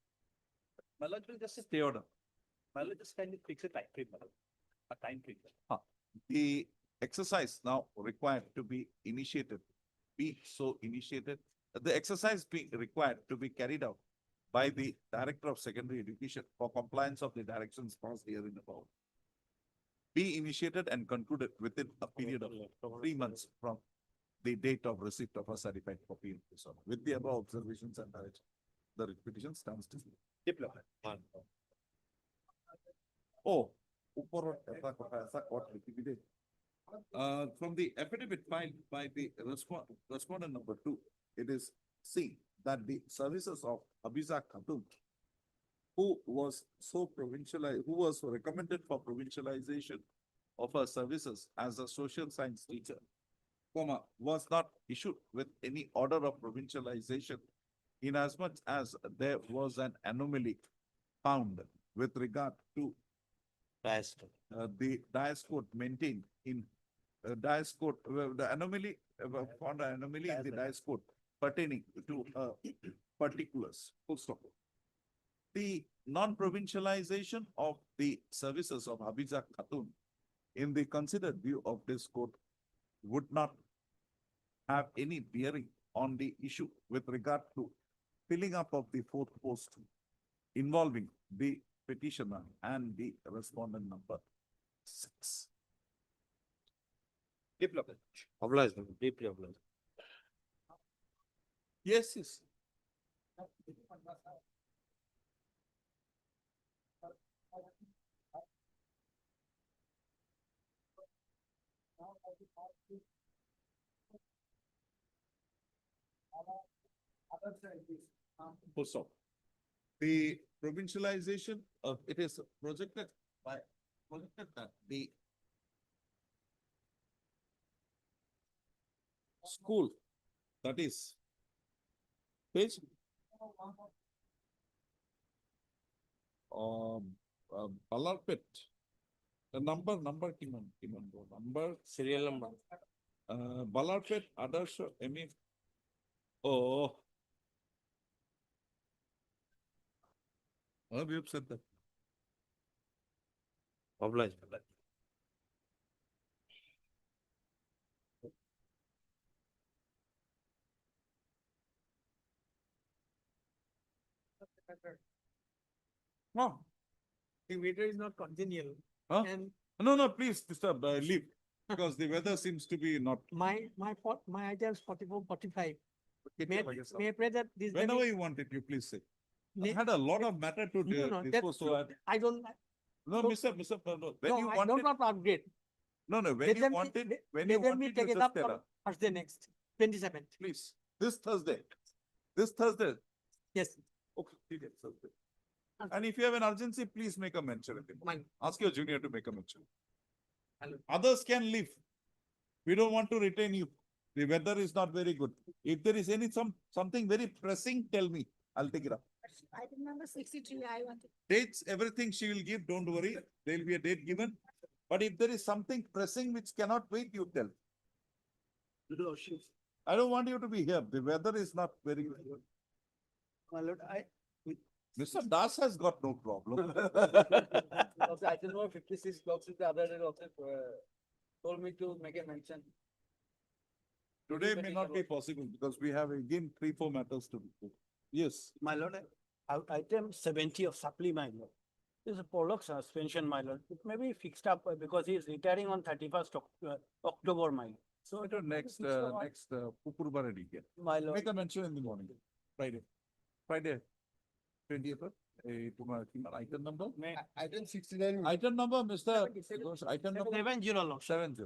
My lord will just stay order. My lord just kindly fix a time frame, a time frame. The exercise now required to be initiated, the exercise being required to be carried out by the Director of Secondary Education for compliance of the directions passed here in above, be initiated and concluded within a period of 3 months from the date of receipt of a certified copy of this order. With the above observations and directions, the petition stands dismissed. Oh, from the affidavit filed by the respondent number 2, it is seen that the services of Abiza Khatun, who was recommended for provincialization of her services as a social science teacher, was not issued with any order of provincialization, inasmuch as there was an anomaly found with regard to the Dias Code maintained in Dias Code, the anomaly, found an anomaly in the Dias Code pertaining to particulars. Full stop. The non-provincialization of the services of Habiza Khatun in the considered view of this court would not have any bearing on the issue with regard to filling up of the 4th post involving the petitioner and the respondent number 6. Obliged, deeply obliged. Yes. So, the provincialization of it is projected that the school, that is page Balarpet, the number serial number Balarpet Adarsh ME. Oh, we have said that. obliged. No. The weather is not congenial. Huh? And No, please disturb, leave, because the weather seems to be not. my idea is 44, 45. May I pray that this. Whenever you want it, you please say. I had a lot of matter to No, dispose, so I don't, No, Mr. No, when No, you I want don't it, want to upgrade. no, when Let you them want be- it, let- when let you them want be it, you taken just up tell on us. Thursday next, 27th. Please, this Thursday. Yes. Okay, okay, Thursday. And if you have an urgency, please make a mention. Ask your junior to make a mention. Others can leave. We don't want to retain you. The weather is not very good. If there is something very pressing, tell me. I'll take it up. Item number 63, I wanted. Dates, everything she will give, don't worry. There will be a date given. But if there is something pressing which cannot wait, you tell. I don't want you to be here. The weather is not very good. My lord, Mr. Das has got no problem. Also, item number 56 blocks with the other day also told me to make a mention. Today may not be possible because we have again 3-4 matters to do. Yes. My lord, item 70 of supply, my lord. This is a prologue suspension, my lord. It may be fixed up because he is retiring on 31st October, my lord. So it next Pupurba ready here. My lord. Make a mention in the morning. Friday. 20th. Tomorrow, item number? Item 69. Item number, Mr. Item number? 70, lord. 70.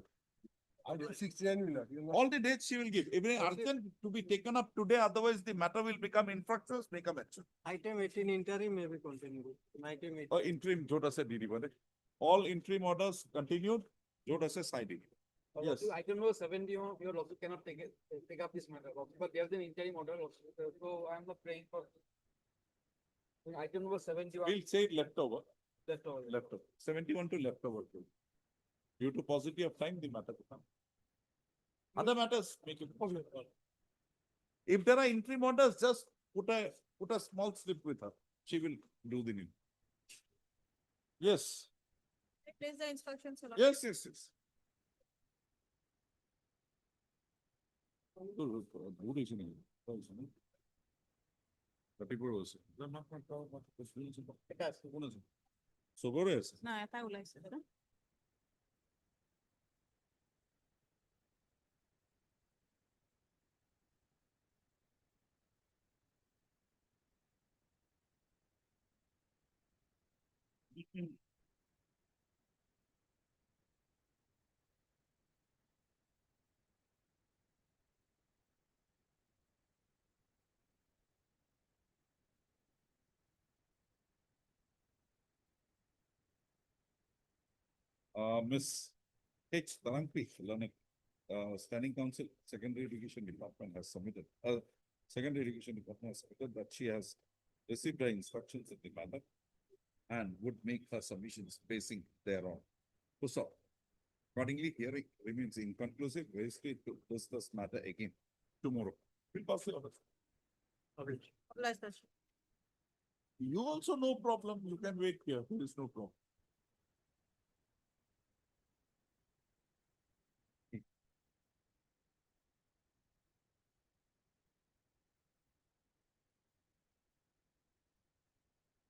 Item 69. All the dates she will give. If it is urgent to be taken up today, otherwise the matter will become infructuous, make a mention. Item 18 interim may be continued. Item 18. Interim, Jota said, all interim orders continued, Jota says cited. Yes. Item number 70, you also cannot take up this matter, also, but there's an interim order also, so I'm not praying for. Item number 71. We'll say leftover. Leftover. Leftover. 71 to leftover. Due to paucity of time, the matter will come. Other matters, make it. If there are interim orders, just put a small slip with her. She will do the need. Yes. Place the instructions. Yes. না, এটা ওলাইছে দাদা। Miss H. Tarangpi, Standing Counsel, Secondary Education Department has submitted, Secondary Education Department has submitted that she has received the instructions in the matter and would make her submissions basing thereon. So, accordingly, hearing remains inconclusive, registry to discuss matter again tomorrow. We'll pass it over. You also no problem, you can wait here, there is no problem.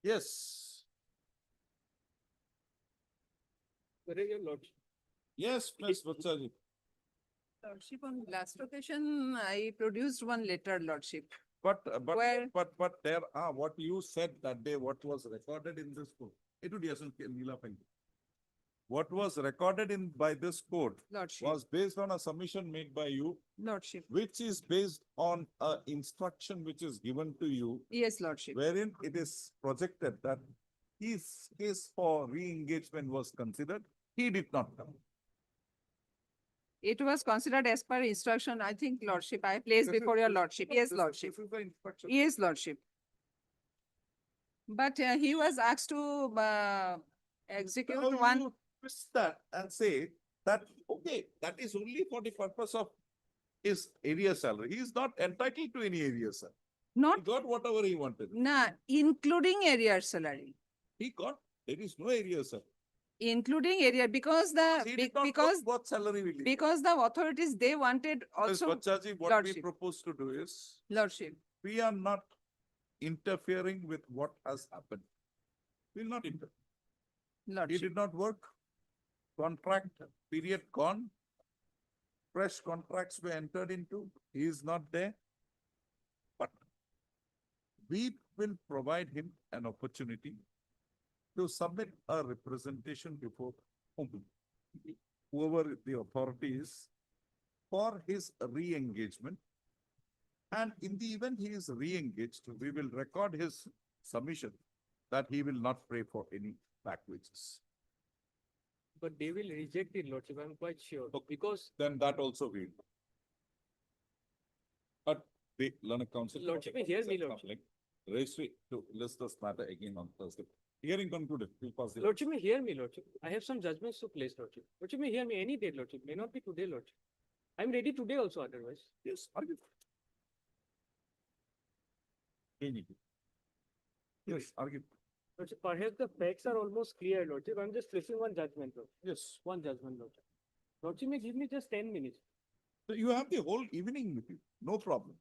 Yes. Where is your lordship? Yes, Ms. Vatsaji. Lordship, on last occasion, I produced one letter, Lordship. But Where- there are, what you said that day, what was recorded in this court. What was recorded by this court Lordship, was based on a submission made by you, Lordship. which is based on a instruction which is given to you, Yes, Lordship. wherein it is projected that his case for re-engagement was considered. He did not come. It was considered as per instruction, I think, Lordship, I placed before your Lordship. Yes, Lordship. This is the instruction. Yes, Lordship. But he was asked to execute Now one. you twist that and say that, okay, that is only for the purpose of his area salary. He is not entitled to any area salary. Not, He got whatever he wanted. nah, including area salary. He got, there is no area salary. Including area, because the, He did not because, know what salary will he get. because the authorities, they wanted Ms. also, Bachchaji, what we Lordship. propose to do is, Lordship. we are not interfering with what has happened. We will not interfere. He Lordship. did not work. Contract period gone. Fresh contracts were entered into. He is not there. But we will provide him an opportunity to submit a representation before whoever the authority is for his re-engagement. And in the event he is re-engaged, we will record his submission that he will not pay for any back wages. But they will reject it, Lordship, I'm quite sure, because Then that also will. But the learned counsel. Lordship, hear me, Lordship. Registry to list this matter again on Thursday. Hearing concluded, we'll pass the. Lordship, may hear me, Lordship. I have some judgments to place, Lordship. Lordship, may hear me any day, Lordship. May not be today, Lordship. I'm ready today also otherwise. Yes, argue. Yes, argue. Lordship, perhaps the facts are almost clear, Lordship. I'm just placing one judgment, Lordship. Yes. One judgment, Lordship. Lordship, may give me just 10 minutes. So you have the whole evening with you, no problem.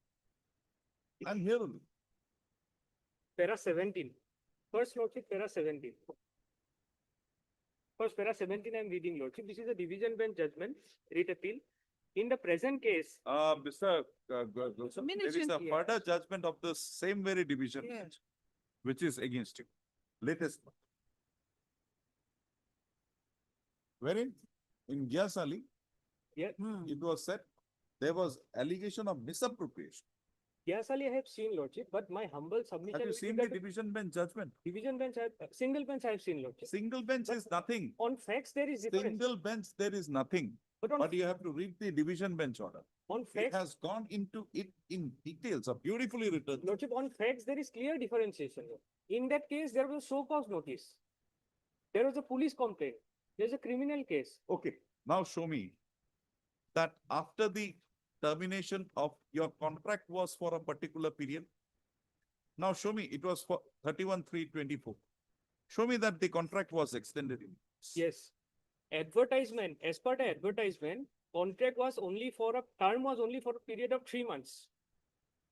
I'm here only. Para 17. First, Lordship, para 17. First, para 17, I'm reading, Lordship. This is a division bench judgment, writ appeal. In the present case. Mr. Gulshan, there is a further judgment of the same very division, which is against you. Latest one. Wherein, in Gauhati, it was said there was allegation of misappropriation. Gauhati I have seen, Lordship, but my humble submission. Have you seen the division bench judgment? Division bench, single bench I have seen, Lordship. Single bench is nothing. On facts, there is difference. Single bench, there is nothing. But you have to read the division bench order. On It facts, has gone into it in details, are beautifully written. Lordship, on facts, there is clear differentiation. In that case, there was a show cause notice. There was a police complaint. There's a criminal case. Okay, now show me that after the termination of your contract was for a particular period. Now show me it was for 31/3/24. Show me that the contract was extended. Yes. Advertisement, as per the advertisement, contract was only for a term was only for a period of 3 months.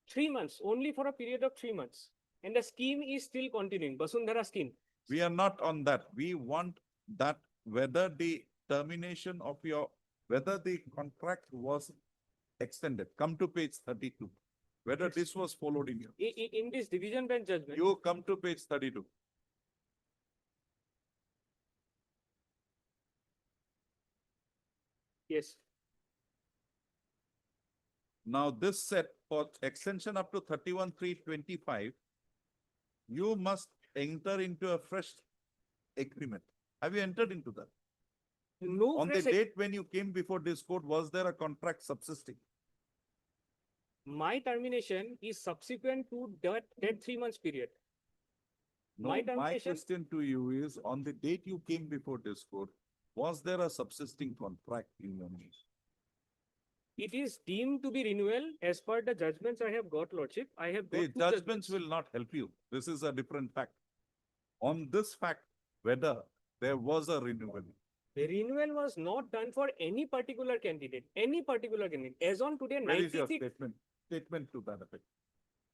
3 months, only for a period of 3 months. And the scheme is still continuing, Basundhara scheme. We are not on that. We want that whether the termination of whether the contract was extended. Come to page 32. Whether this was followed in your. In this division bench judgment. You come to page 32. Yes. Now this set for extension up to 31/3/25, you must enter into a fresh agreement. Have you entered into that? No. On the date when you came before this court, was there a contract subsisting? My termination is subsequent to that 3 months period. No, my question to you is, on the date you came before this court, was there a subsisting contract in your name? It is deemed to be renewal as per the judgments I have got, Lordship. I have got The two judgments will not help you. This is a different fact. On this fact, whether there was a renewal. The renewal was not done for any particular candidate, As on today, Where is your 96. statement to that effect?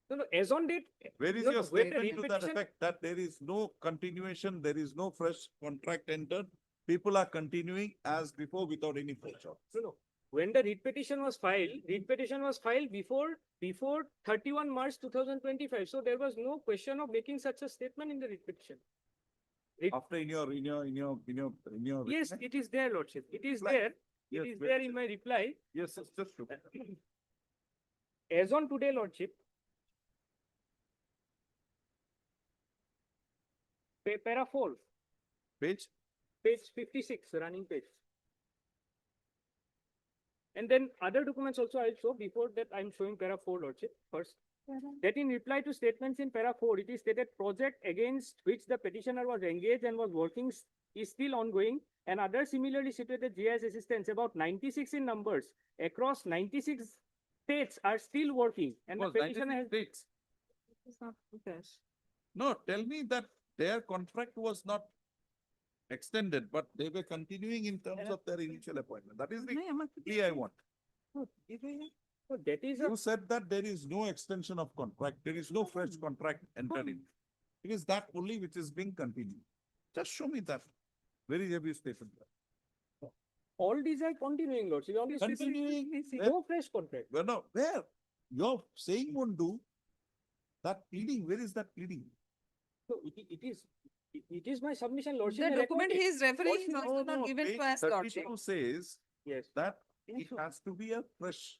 No, as on date. Where is no, your no, wait, statement to that repetition- effect that there is no continuation, there is no fresh contract entered? People are continuing as before without any fresh job. No. When the writ petition was filed before 31 March 2025. So there was no question of making such a statement in the writ petition. After in your. Yes, it is there, Lordship. It is Reply. there. Yes, It is where there is in it? my reply. Yes, it's just true. As on today, Lordship. Para 4. Page? Page 56, running page. And then other documents also I'll show. Before that, I'm showing para 4, Lordship, first. That in reply to statements in para 4, it is stated project against which the petitioner was engaged and was working is still ongoing, and other similarly situated GIS assistants, about 96 in numbers, across 96 states are still working. And the petitioner has. States. No, tell me that their contract was not extended, but they were continuing in terms of their initial appointment. That is the plea I want. So that is You said that there is no extension of contract, there is no fresh contract entered in. It is that only which is being continued. Just show me that. Where is your statement? all these are continuing, Lordship. All these Continuing. no fresh contract. Well, no, where? You're saying won't do. That pleading, where is that pleading? So it is It is my submission, Lordship. The may record document it. he is referring is Lordship- also not given Page to us, Lordship. 32 says Yes. that it has to be a fresh.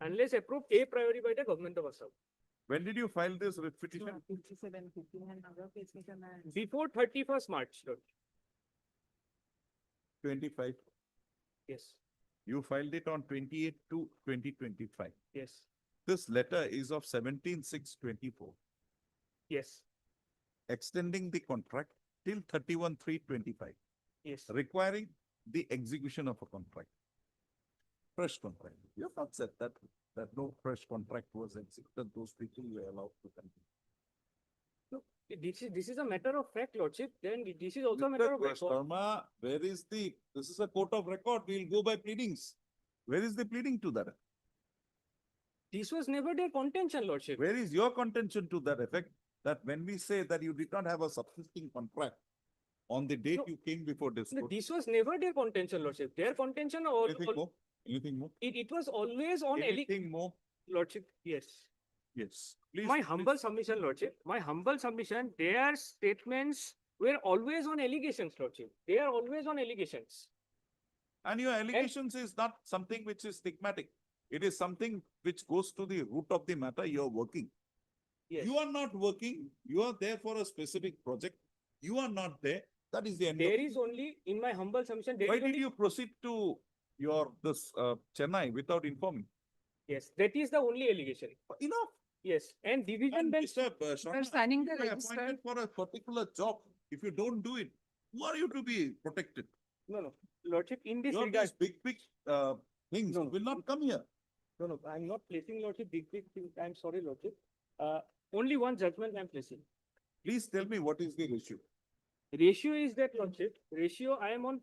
Unless approved a priori by the government of Assam. When did you file this writ petition? Before 31st March, Lord. 25. Yes, You filed it on 28/2/2025. yes, This letter is of 17/6/24, yes, extending the contract till 31/3/25, yes. requiring the execution of a contract. Fresh contract. You have not said that no fresh contract was executed, those people were allowed to continue. This is a matter of fact, Lordship. Then this is also a matter of Mr. record. Sharma, where is this is a court of record, we'll go by pleadings. Where is the pleading to that? This was never their contention, Lordship. Where is your contention to that effect? That when we say that you did not have a subsisting contract on the date No. you came before this No, court? this was never their contention, Lordship. Their contention Anything more? Anything more? it was always on Anything more? Lordship. Yes. Yes. Please. My humble submission, Lordship. My humble submission, their statements were always on allegations, Lordship. They are always on allegations. And your allegations is not something which is stigmatic. It is something which goes to the root of the matter. You are working. Yes. You are not working. You are there for a specific project. You are not there. That is the end. There is only, in my humble submission, there Why is did only, you proceed to this Chennai without informing? yes, that is the only allegation. Enough. Yes, and division And bench. Mr. Sharma, You're signing the you are register. appointed for a particular job. If you don't do it, who are you to be protected? No, Lordship, in this Your regard, these big things No. will not come here. no, I'm not placing, Lordship, big things. I'm sorry, Lordship. Only one judgment I'm placing. Please tell me what is the ratio. Ratio is that, Lordship. Ratio, I am on,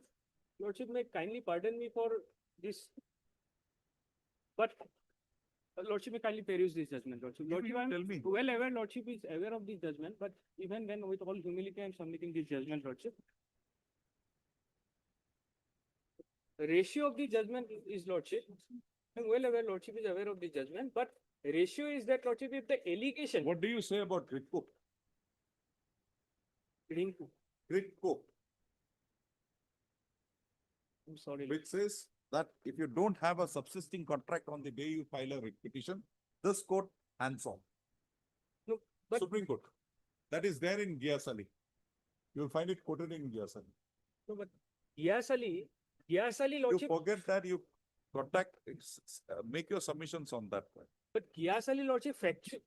Lordship, may kindly pardon me for this. But Lordship may kindly peruse this judgment, Lordship. Lordship, I'm Tell me. well aware, Lordship is aware of this judgment, but even when with all humility, I'm submitting this judgment, Lordship. The ratio of the judgment is, Lordship. I'm well aware, Lordship is aware of the judgment, but ratio is that, Lordship, if the allegation. What do you say about Gritco? Gritco, I'm sorry. which says that if you don't have a subsisting contract on the day you file a writ petition, this court hands on. No, but- Supreme Court. That is there in Gauhati. You will find it quoted in Gauhati. No, but Gauhati, You Lordship, forget that you contact, make your submissions on that point. but Gauhati, Lordship,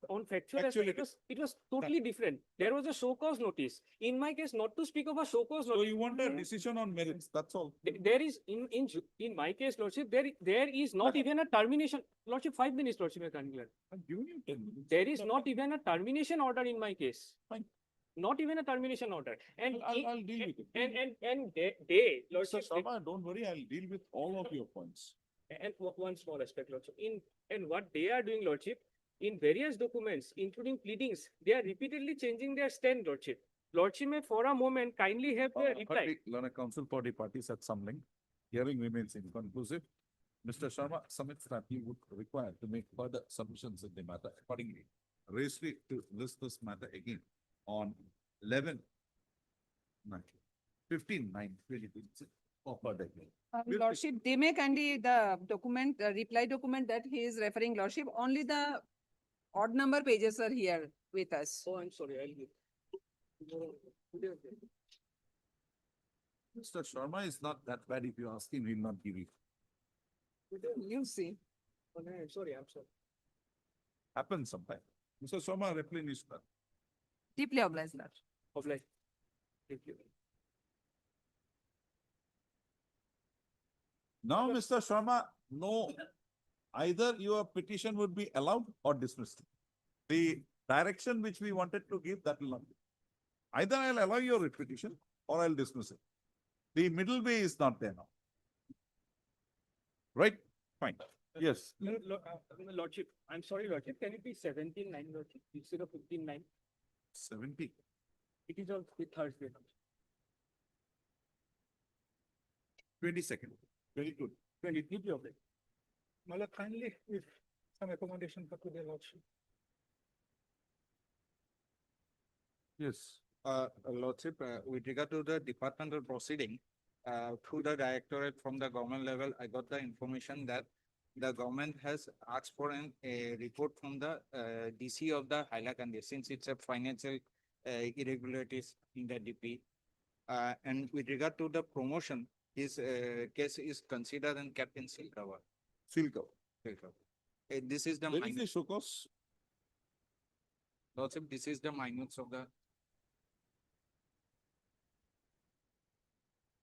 on factual aspect, Factually, it was totally different. There was a show cause notice. In my case, not to speak of a show cause So notice. you want a decision on merits, that's all. There is, in my case, Lordship, there is not even a termination. Lordship, 5 minutes, Lordship, I can't clear. I'm giving you 10 minutes. There is not even a termination order in my case. Fine. Not even a termination order. And I'll deal with it. and they, Mr. Lordship, Sharma, don't worry, I'll deal with all of your points. and one small aspect, Lordship. And what they are doing, Lordship, in various documents, including pleadings, they are repeatedly changing their stand, Lordship. Lordship may for a moment kindly have their reply. Learned Council for the parties at some length. Hearing remains inconclusive. Mr. Sharma submits that he would require to make further submissions in the matter accordingly. Raised it to list this matter again on 15/9/2026 of per day. Lordship, they may kindly the document, reply document that he is referring, Lordship, only the odd number pages are here with us. Oh, I'm sorry, I'll give. Mr. Sharma is not that bad. If you ask him, he'll not give you. You see. Oh, no, I'm sorry. Happens sometimes. Mr. Sharma, replenish that. Deeply obliged, Lordship. Obliged. Thank you. Now, Mr. Sharma, no, either your petition would be allowed or dismissed. The direction which we wanted to give, that will not be. Either I'll allow your petition or I'll dismiss it. The middle way is not there now. Right? Fine. Yes. Lordship, I'm sorry, Lordship, can it be 17/9, Lordship, instead of 15/9? 70. It is on Thursday. 22nd. Very good. Deeply obliged. Mala, kindly, if some accommodation for today, Lordship. Yes. Lordship, with regard to the departmental proceeding, through the directorate from the government level, I got the information that the government has asked for a report from the DC of the Hailakandi, since it's a financial irregularities in the DP. And with regard to the promotion, his case is considered and kept in seal cover. Seal cover. This is the Where is minute, the show cause? Lordship, this is the minutes of the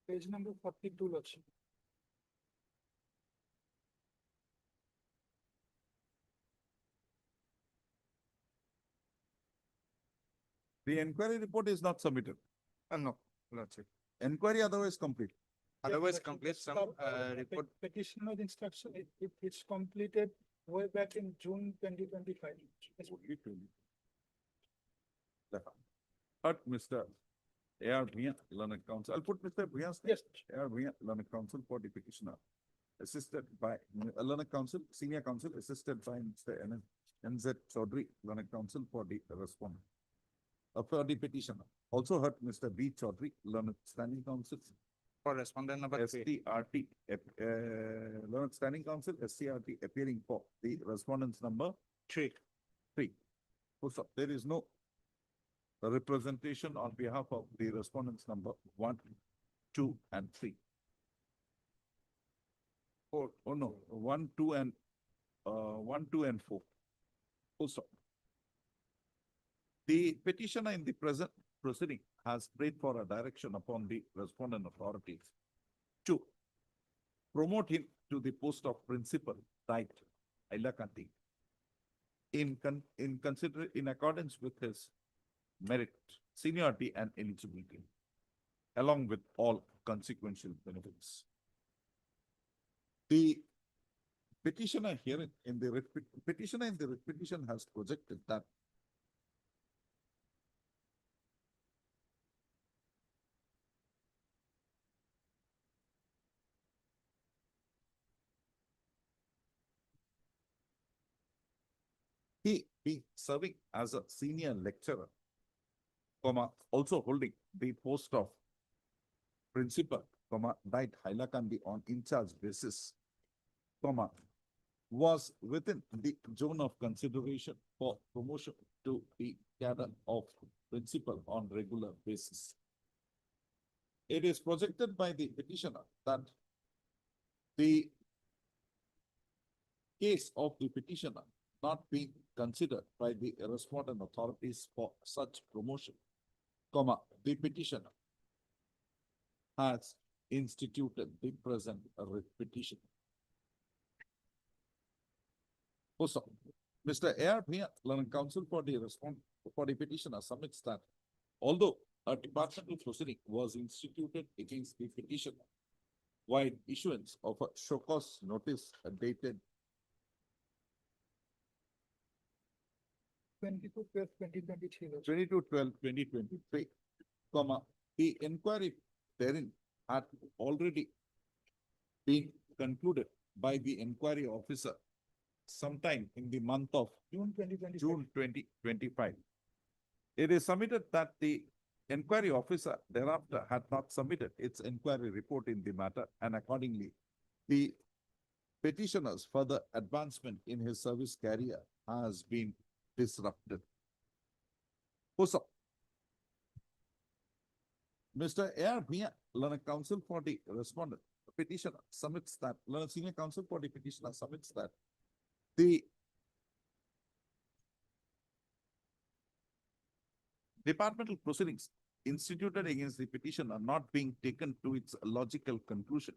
Page number 42, Lordship. The inquiry report is not submitted. no, Lordship. Inquiry otherwise complete. Otherwise, complete some report. Petitioner's instruction, it's completed way back in June 2025. But Mr. A.R. Bhiya, learned counsel. I'll put Mr. Bhiya's name. Yes. A.R. Bhiya, learned counsel for the petitioner. Assisted by learned counsel, senior counsel, assisted by Mr. N.Z. Chaudhary, learned counsel for the respondent. For the petitioner. Also heard Mr. B. Chaudhary, learned standing counsel. For respondent number 3. STRT, learned standing counsel, STRT appearing for the respondent's number 3. 3. So there is no representation on behalf of the respondents number 1, 2, and 3. 4. Oh no, 1, 2, and 1, 2, and 4. Also, the petitioner in the present proceeding has prayed for a direction upon the respondent authorities to promote him to the post of principal, right, Hailakandi, in accordance with his merit, seniority, and eligibility, along with all consequential benefits. The petitioner here in the petitioner in the petition has projected that he be serving as a senior lecturer, also holding the post of principal, died Hailakandi on in-charge basis, was within the zone of consideration for promotion to the cadre of principal on regular basis. It is projected by the petitioner that the case of the petitioner not being considered by the respondent authorities for such promotion, the petitioner has instituted the present writ petition. Also, Mr. A.R. Bhiya, learned counsel for the petitioner, submits that although a departmental proceeding was instituted against the petitioner, while issuance of a show cause notice dated 22/12/2023. 22/12/2023, the inquiry therein had already been concluded by the inquiry officer sometime in the month of June 2025. June 2025. It is submitted that the inquiry officer thereafter had not submitted its inquiry report in the matter, and accordingly, the petitioner's further advancement in his service career has been disrupted. Also, Mr. A.R. Bhiya, learned counsel for the respondent petitioner, submits that, learned senior counsel for the petitioner submits that the departmental proceedings instituted against the petition are not being taken to its logical conclusion,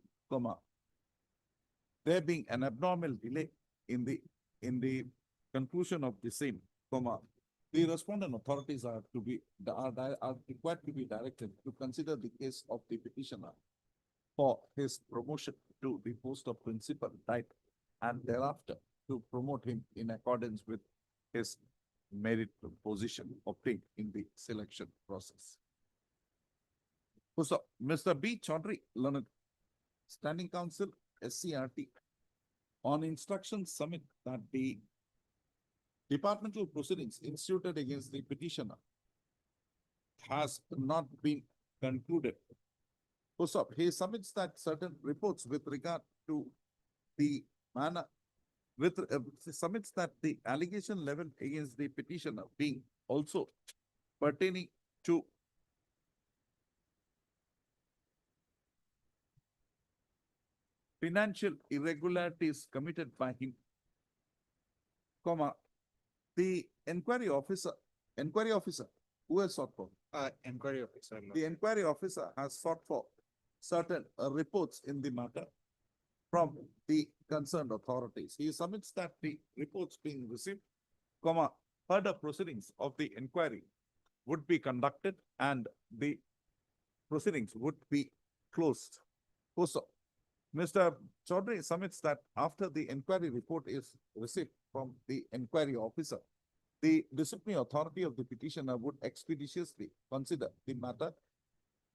there being an abnormal delay in the conclusion of the same, the respondent authorities are required to be directed to consider the case of the petitioner for his promotion to the post of principal, right, and thereafter to promote him in accordance with his merit position obtained in the selection process. So, Mr. B. Chaudhary, learned standing counsel, SCRT, on instruction submit that the departmental proceedings instituted against the petitioner has not been concluded. Post up, he submits that certain reports with regard to the manner submits that the allegation level against the petitioner being also pertaining to financial irregularities committed by him, comma, the inquiry officer who has sought for? Inquiry officer. The inquiry officer has sought for certain reports in the matter from the concerned authorities. He submits that the reports being received, comma, further proceedings of the inquiry would be conducted and the proceedings would be closed. Also, Mr. Chaudhary submits that after the inquiry report is received from the inquiry officer, the disciplinary authority of the petitioner would expeditiously consider the matter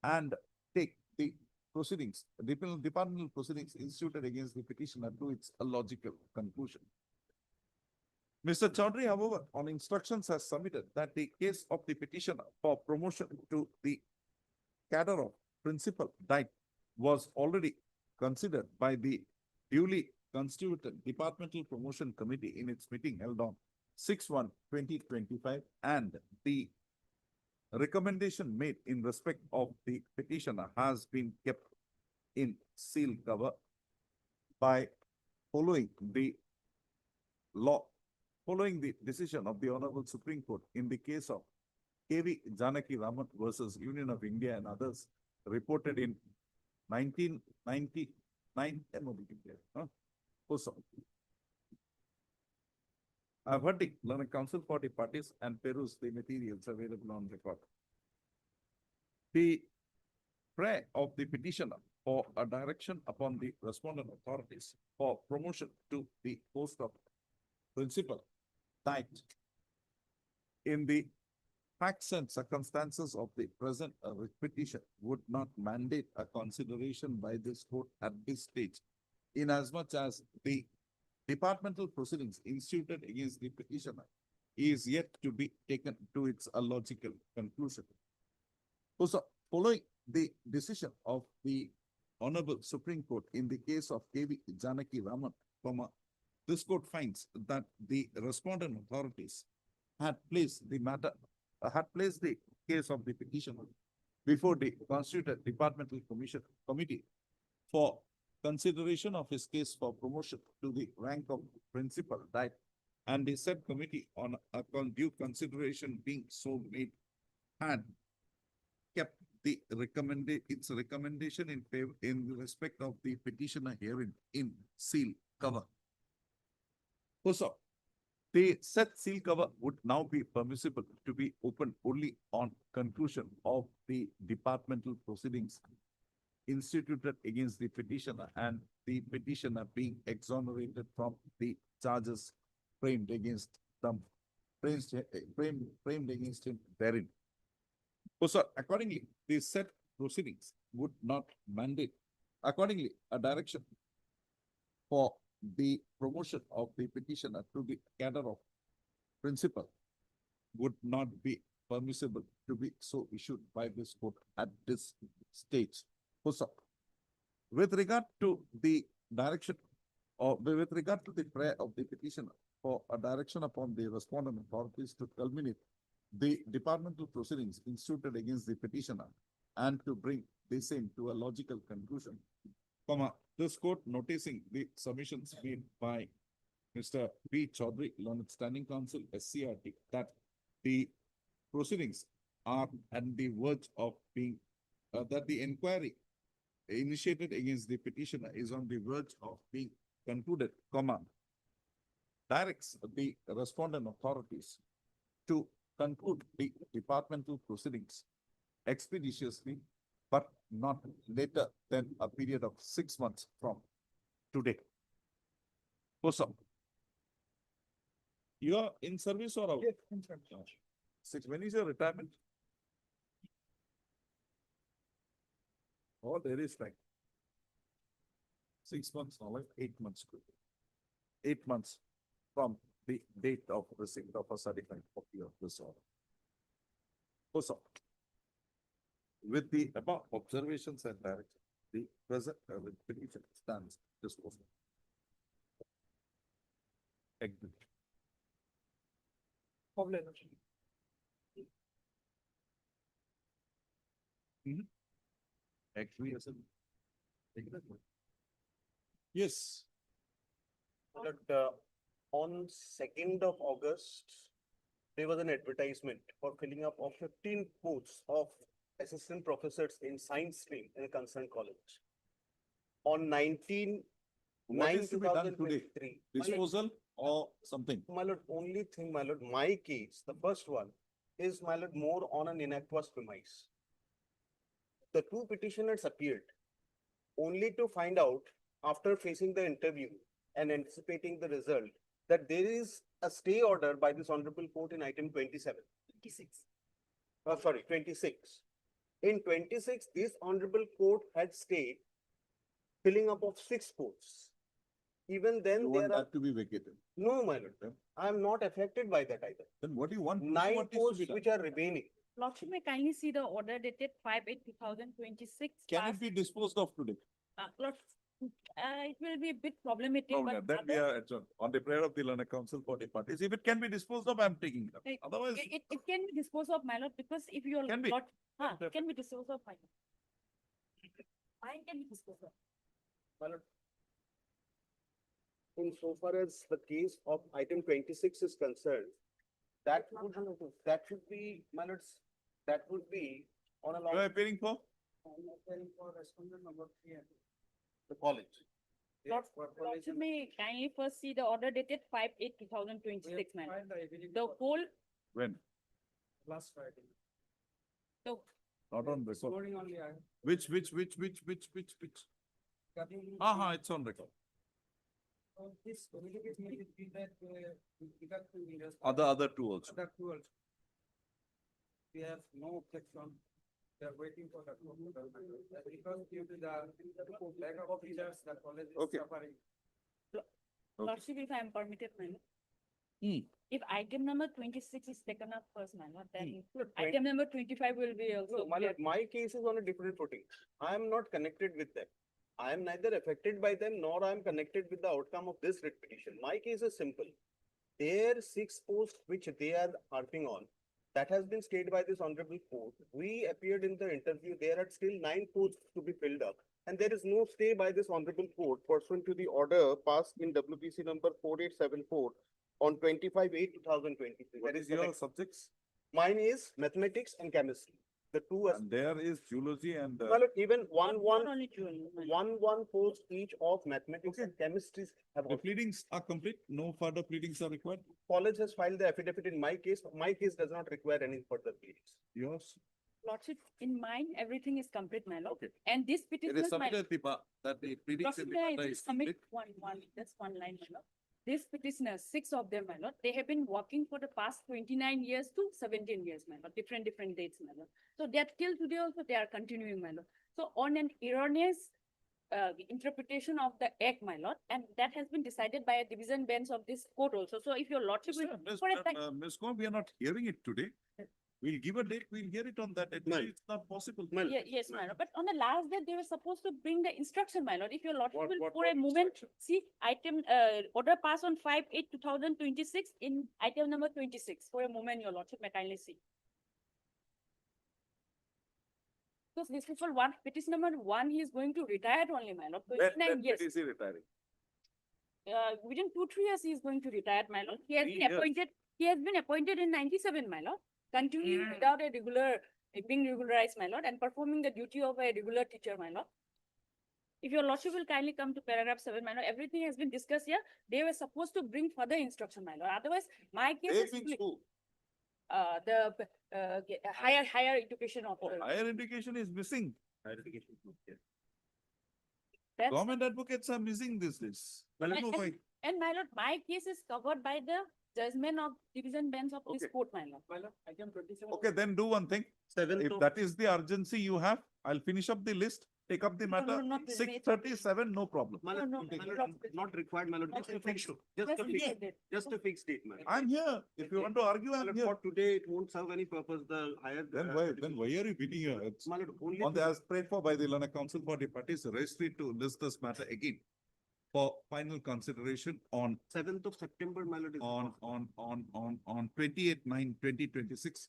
and take the proceedings, departmental proceedings instituted against the petitioner to its logical conclusion. Mr. Chaudhary, however, on instructions has submitted that the case of the petitioner for promotion to the cadre of principal diet was already considered by the duly constituted Departmental Promotion Committee in its meeting held on 6/1/2025, and the recommendation made in respect of the petitioner has been kept in seal cover by following the decision of the Honorable Supreme Court in the case of K.V. Janaki Raman versus Union of India and others, reported in 1999 MOB. Also, I've heard the learned counsel for the parties and peruse the materials available on record. The prayer of the petitioner for a direction upon the respondent authorities for promotion to the post of principal diet in the facts and circumstances of the present petition would not mandate a consideration by this court at this stage, inasmuch as the departmental proceedings instituted against the petitioner is yet to be taken to its logical conclusion. Also, following the decision of the Honorable Supreme Court in the case of K.V. Janaki Raman, this court finds that the respondent authorities had placed the case of the petitioner before the constituted departmental committee for consideration of his case for promotion to the rank of principal diet, and the said committee on due consideration being so made had kept the its recommendation in favor in respect of the petitioner herein in seal cover. Also, the said seal cover would now be permissible to be opened only on conclusion of the departmental proceedings instituted against the petitioner and the petitioner being exonerated from the charges framed against them, framed against him therein. Also, accordingly, the said proceedings would not mandate. Accordingly, a direction for the promotion of the petitioner to the cadre of principal would not be permissible to be so issued by this court at this stage. Also, with regard to the direction or with regard to the prayer of the petitioner for a direction upon the respondent authorities to culminate the departmental proceedings instituted against the petitioner and to bring the same to a logical conclusion, this court noticing the submissions made by Mr. P. Chaudhary, Learned Standing Counsel, SCRT, that the proceedings are at the verge of being, that the inquiry initiated against the petitioner is on the verge of being concluded, directs the respondent authorities to conclude the departmental proceedings expeditiously, but not later than a period of 6 months from today. Also, you are in service or out? Yes, in service. When is your retirement? Oh, there is like 6 months, or like 8 months. 8 months from the date of receipt of a certified copy of this order. Also, With the above observations and direction, the present petition stands disposed. Agree. Acquiescence. Yes. But on 2nd of August, there was an advertisement for filling up of 15 posts of assistant professors in science stream in a concerned college. On 19 What 9 is to be done today? 2023. Disposal or something? My lord, only thing, my lord, my case, the first one is, my lord, more on an innocuous premise. The two petitioners appeared only to find out after facing the interview and anticipating the result that there is a stay order by this honorable court in item 27. 26. Sorry, 26. In 26, this honorable court had stayed filling up of 6 posts. Even then, You there want are that to be vacated? no, my lord. I am not affected by that either. Then what do you want? 9 What needs to posts be done? which are remaining. Lordship, may kindly see the order dated 5/8/2026. Can it be disposed of today? Lord, it will be a bit problematic, No, but then we other- are adjourned. On the prayer of the learned council for the parties. If it can be disposed of, I am taking it up. it, Otherwise, it can be disposed of, my lord, because if you are Can be. got, it can be disposed of, my lord. Mine can be disposed of. My lord, insofar as the case of item 26 is concerned, that should be, my lords, that would be on a you are long, appearing for? the college. Lordship, may kindly first see the order dated 5/8/2026, my lord. The whole, When? Last Friday. the Not on This record. morning only I. Which? It's on record. This communication made it feel that we got to be Other two also. Other two also. We have no objection. They are waiting for the. Because due to the lack of teachers, the college is Okay. suffering. Lordship, if I am permitted, my lord. Hmm. If item number 26 is taken up first, my lord, then Look, item number 25 will be also. No, my lord, my case is on a different footing. I am not connected with them. I am neither affected by them nor I am connected with the outcome of this writ petition. My case is simple. Their 6 posts which they are harping on, that has been stayed by this honorable court. We appeared in the interview. There are still 9 posts to be filled up. And there is no stay by this honorable court pursuant to the order passed in WPC number 4874 on 25/8/2023. What is your subjects? Mine is mathematics and chemistry. The two. And there is geology and. Well, look, even Not only June, my lord. one post each of mathematics and chemistry have. The pleadings are complete. No further pleadings are required. College has filed the affidavit in my case. My case does not require any further pleadings. Yours? Lordship, in mine, everything is complete, my lord. Okay. And this It petition is is my. submitted at the bar that the pleadings. Lordship, in the may I matter just is submit complete. just one line, my lord. This petitioners, 6 of them, my lord, they have been working for the past 29 years to 17 years, my lord, different dates, my lord. So that till today also they are continuing, my lord. So on an erroneous interpretation of the act, my lord, and that has been decided by a division bench of this court also. So if your lordship will, for a fact, Ms. Kaur, we are not hearing it today. We'll give a date, we'll hear it on that. date. Ma'am. It's not possible. yes, my lord, but on the last day, they were supposed to bring the instruction, my lord. If your lordship What- will, what- for a what moment, instruction? see item, order pass on 5/8/2026 in item number 26. For a moment, your lordship may kindly see. Because this is for one, petition number 1, he is going to retire only, my lord, 29 years. Is he retiring? Within 2-3 years, he is going to retire, my lord. He has 3 been years. appointed, he has been appointed in 97, my lord, continuing without a regular, being regularized, my lord, and performing the duty of a regular teacher, my lord. If your lordship will kindly come to paragraph 7, my lord, everything has been discussed here. They were supposed to bring further instruction, my lord. Otherwise, my case They is means fully- who? higher education officer. Higher education is missing. That's- Government advocates are missing these days. I don't know why. And my lord, my case is covered by the judgment of division bench of this Okay. court, my lord. My lord, item 27. Okay, then do one thing. 7th If of that is the urgency you have, I'll finish up the list. take up the matter. not the 6:37, no problem. My lord, not required, my lord, just a fixed, just a fixed statement. I'm here. If you want to argue, I'm here. For today, it won't serve any purpose, the higher. Then why are you beating your heads? My lord, only. On the as prayed for by the Learned Council for the parties, registry to list this matter again for final consideration on 7th of September, my lord. on 28/9/2026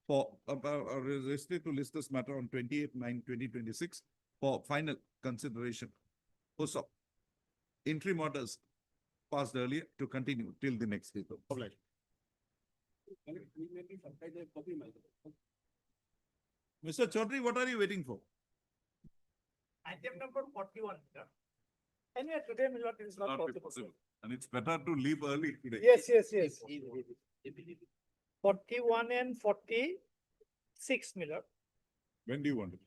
for registry to list this matter on 28/9/2026 for final consideration. Also, interim orders passed earlier to continue till the next paper. Mr. Chaudhary, what are you waiting for? Item number 41. Anyway, today, my lord, it is not possible. And it's better to leave early today. Yes. 41 and 46, my lord. When do you want it?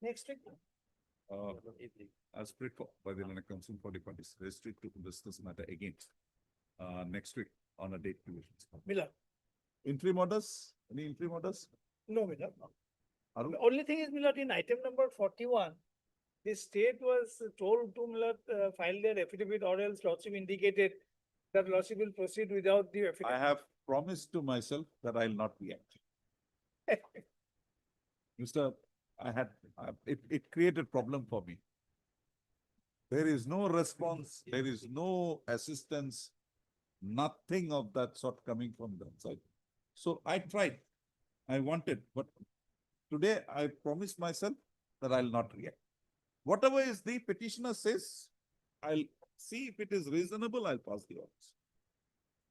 Next week. As prayed for by the Learned Council for the parties, registry to discuss matter again next week on a date to which. My lord. Interim orders? Any interim orders? No, my lord. Arun? The only thing is, my lord, in item number 41, the state was told to, my lord, file their affidavit, or else lordship indicated that lordship will proceed without the I affidavit. have promised to myself that I'll not react. Mr. It created problem for me. There is no response, there is no assistance, nothing of that sort coming from that side. So I tried, I wanted, but today I promised myself that I'll not react. Whatever is the petitioner says, I'll see if it is reasonable, I'll pass the orders.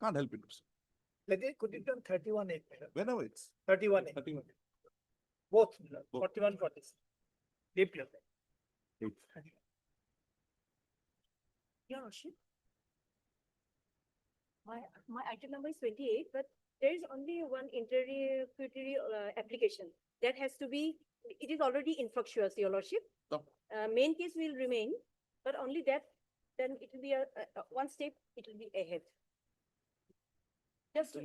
Can't help it. Let it, could it be on 31/8, my lord? Whenever it's 31/8. 31. Both, my lord. Both. 41, 46. Deep level. Your Lordship. My item number is 28, but there is only one interlocutory application that has to be, it is already infructuous, Your Lordship. No. Main case will remain, but only that, then it will be a one step, it will be ahead. Just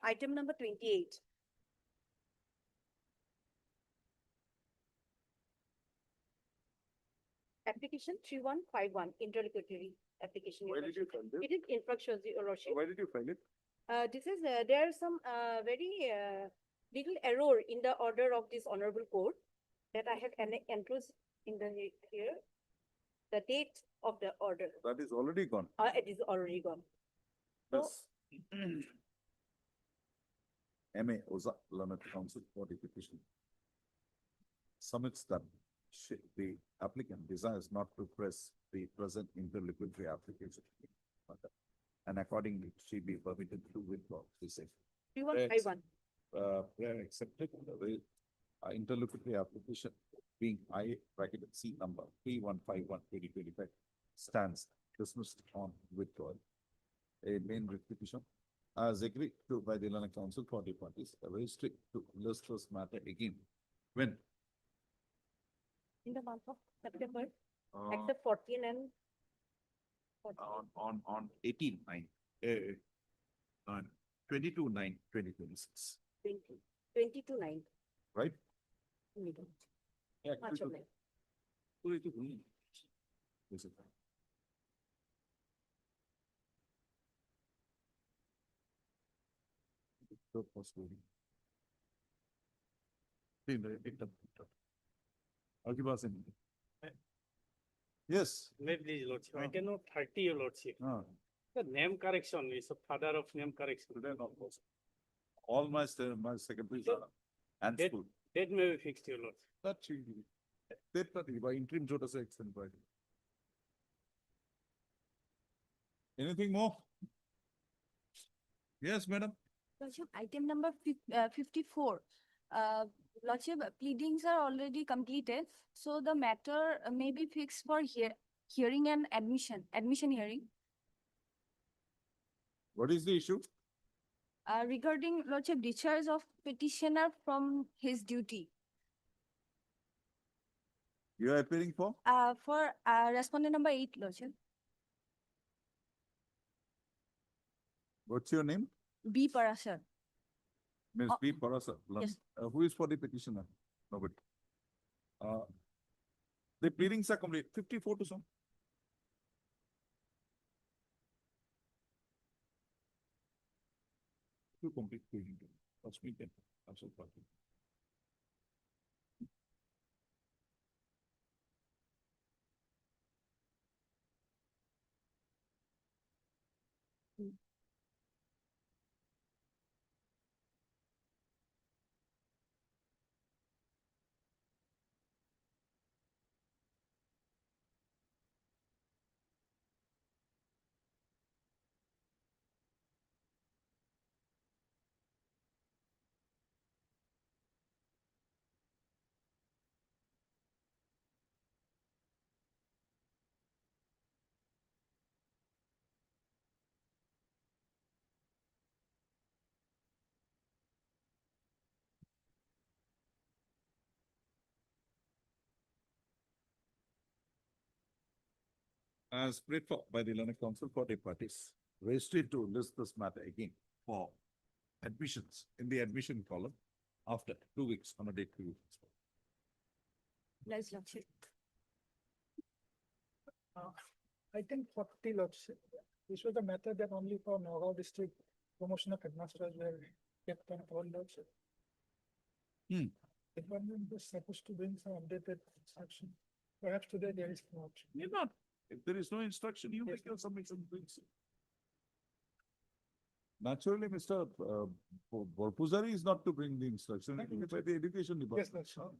item number 28. Application 3151, interlocutory application. Your Why did you Lordship. file this? It is infructuous, Your Lordship. Why did you file it? This is, there are some very little error in the order of this honorable court that I have enclosed in the here. The date of the order, That is already gone. it is already gone. So, Yes. MA Oza, Learned Council for the petition. Submits that the applicant desires not to press the present interlocutory application. And accordingly, she be permitted to withdraw the same. 3151. Prayer accepted, the interlocutory application being I bracket C number 3151/2025 stands dismissed on withdrawal. A main petition as agreed to by the Learned Council for the parties, a registry to list this matter again. When? In the month of September, Uh, except 14 and 14. on 18/9, 22/9/2026, 22/9. right? Middle. Yeah, March of May. Yes, sir. So possible. Yes. Wait, please, Lordship. Item number 30, Your Lordship. The name correction is a father of name correction. Today not possible. All my secretaries are and Date- school. Date may be fixed, Your Lordship. That should be. Date not by interim jota se extend by. Anything more? Yes, madam. Lordship, item number 54. Lordship, pleadings are already completed, so the matter may be fixed for hearing and admission hearing. What is the issue? Regarding Lordship discharge of petitioner from his duty. You are appearing for? For respondent number 8, Lordship, What's your name? B. Parasar. Ms. Oh, B. Parasa. yes. Who is for the petitioner? Nobody. The pleadings are complete, 54 to some. To complete pleading. That's me then. Absolutely. As prayed for by the learned counsel for the parties, registered to list this matter again for admissions in the admission column after 2 weeks on a date to. Yes, Lordship. Item 40, Lordship. This was the method that only for Nagaur district promotional headmasters were kept on all, Lordship. Department was supposed to bring some updated instruction. Perhaps today there is no option. Need not. If there is no instruction, you make your submission. Please. Naturally, Mr. Borpuzari is not to bring the instruction, it will be by the education department. Yes, Lordship.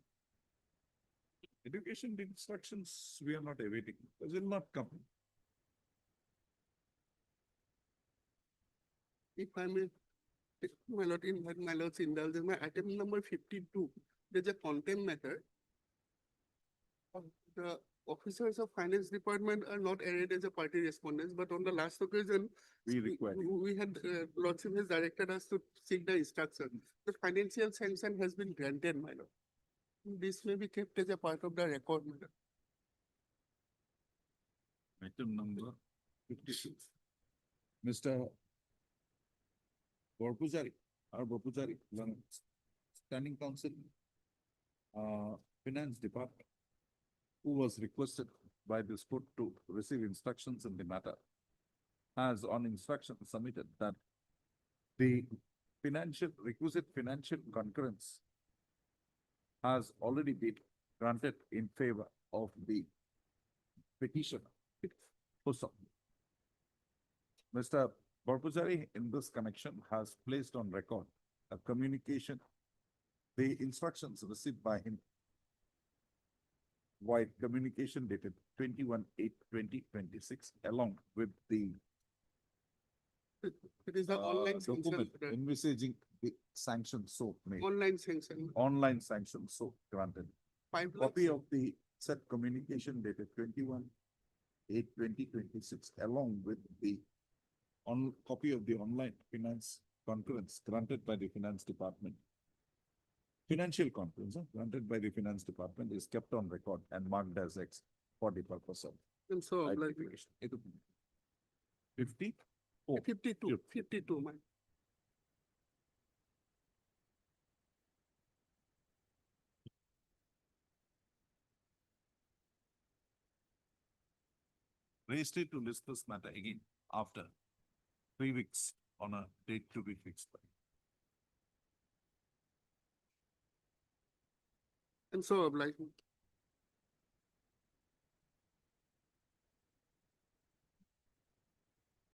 Education instructions, we are not awaiting, it will not come. If I may, my lord, invite my lord's indulgence, my item number 52, there's a contempt matter. The officers of finance department are not added as a party respondents, but on the last occasion, we had, lordship has directed us to seek the instruction. The financial sanction has been granted, my lord. This may be kept as a part of the record, my lord. Item number 56. Mr. Borpuzari, our Borpuzari, standing counsel, finance department, who was requested by this court to receive instructions in the matter, has on instruction submitted that the requisite financial concurrence has already been granted in favor of the petitioner. Mr. Borpuzari in this connection has placed on record a communication, the instructions received by him, while communication dated 21/8/2026, along with the It is the online sanction. document envisaging the sanction so made. Online sanction. Online sanction so granted. 5 Copy lakhs. of the said communication dated 21/8/2026, along with the copy of the online finance concurrence granted by the finance department. Financial concurrence granted by the finance department is kept on record and marked as X for the purpose of And so, like, identification. 50? 52, my. Registered to list this matter again after 3 weeks on a date to be fixed by. And so, like,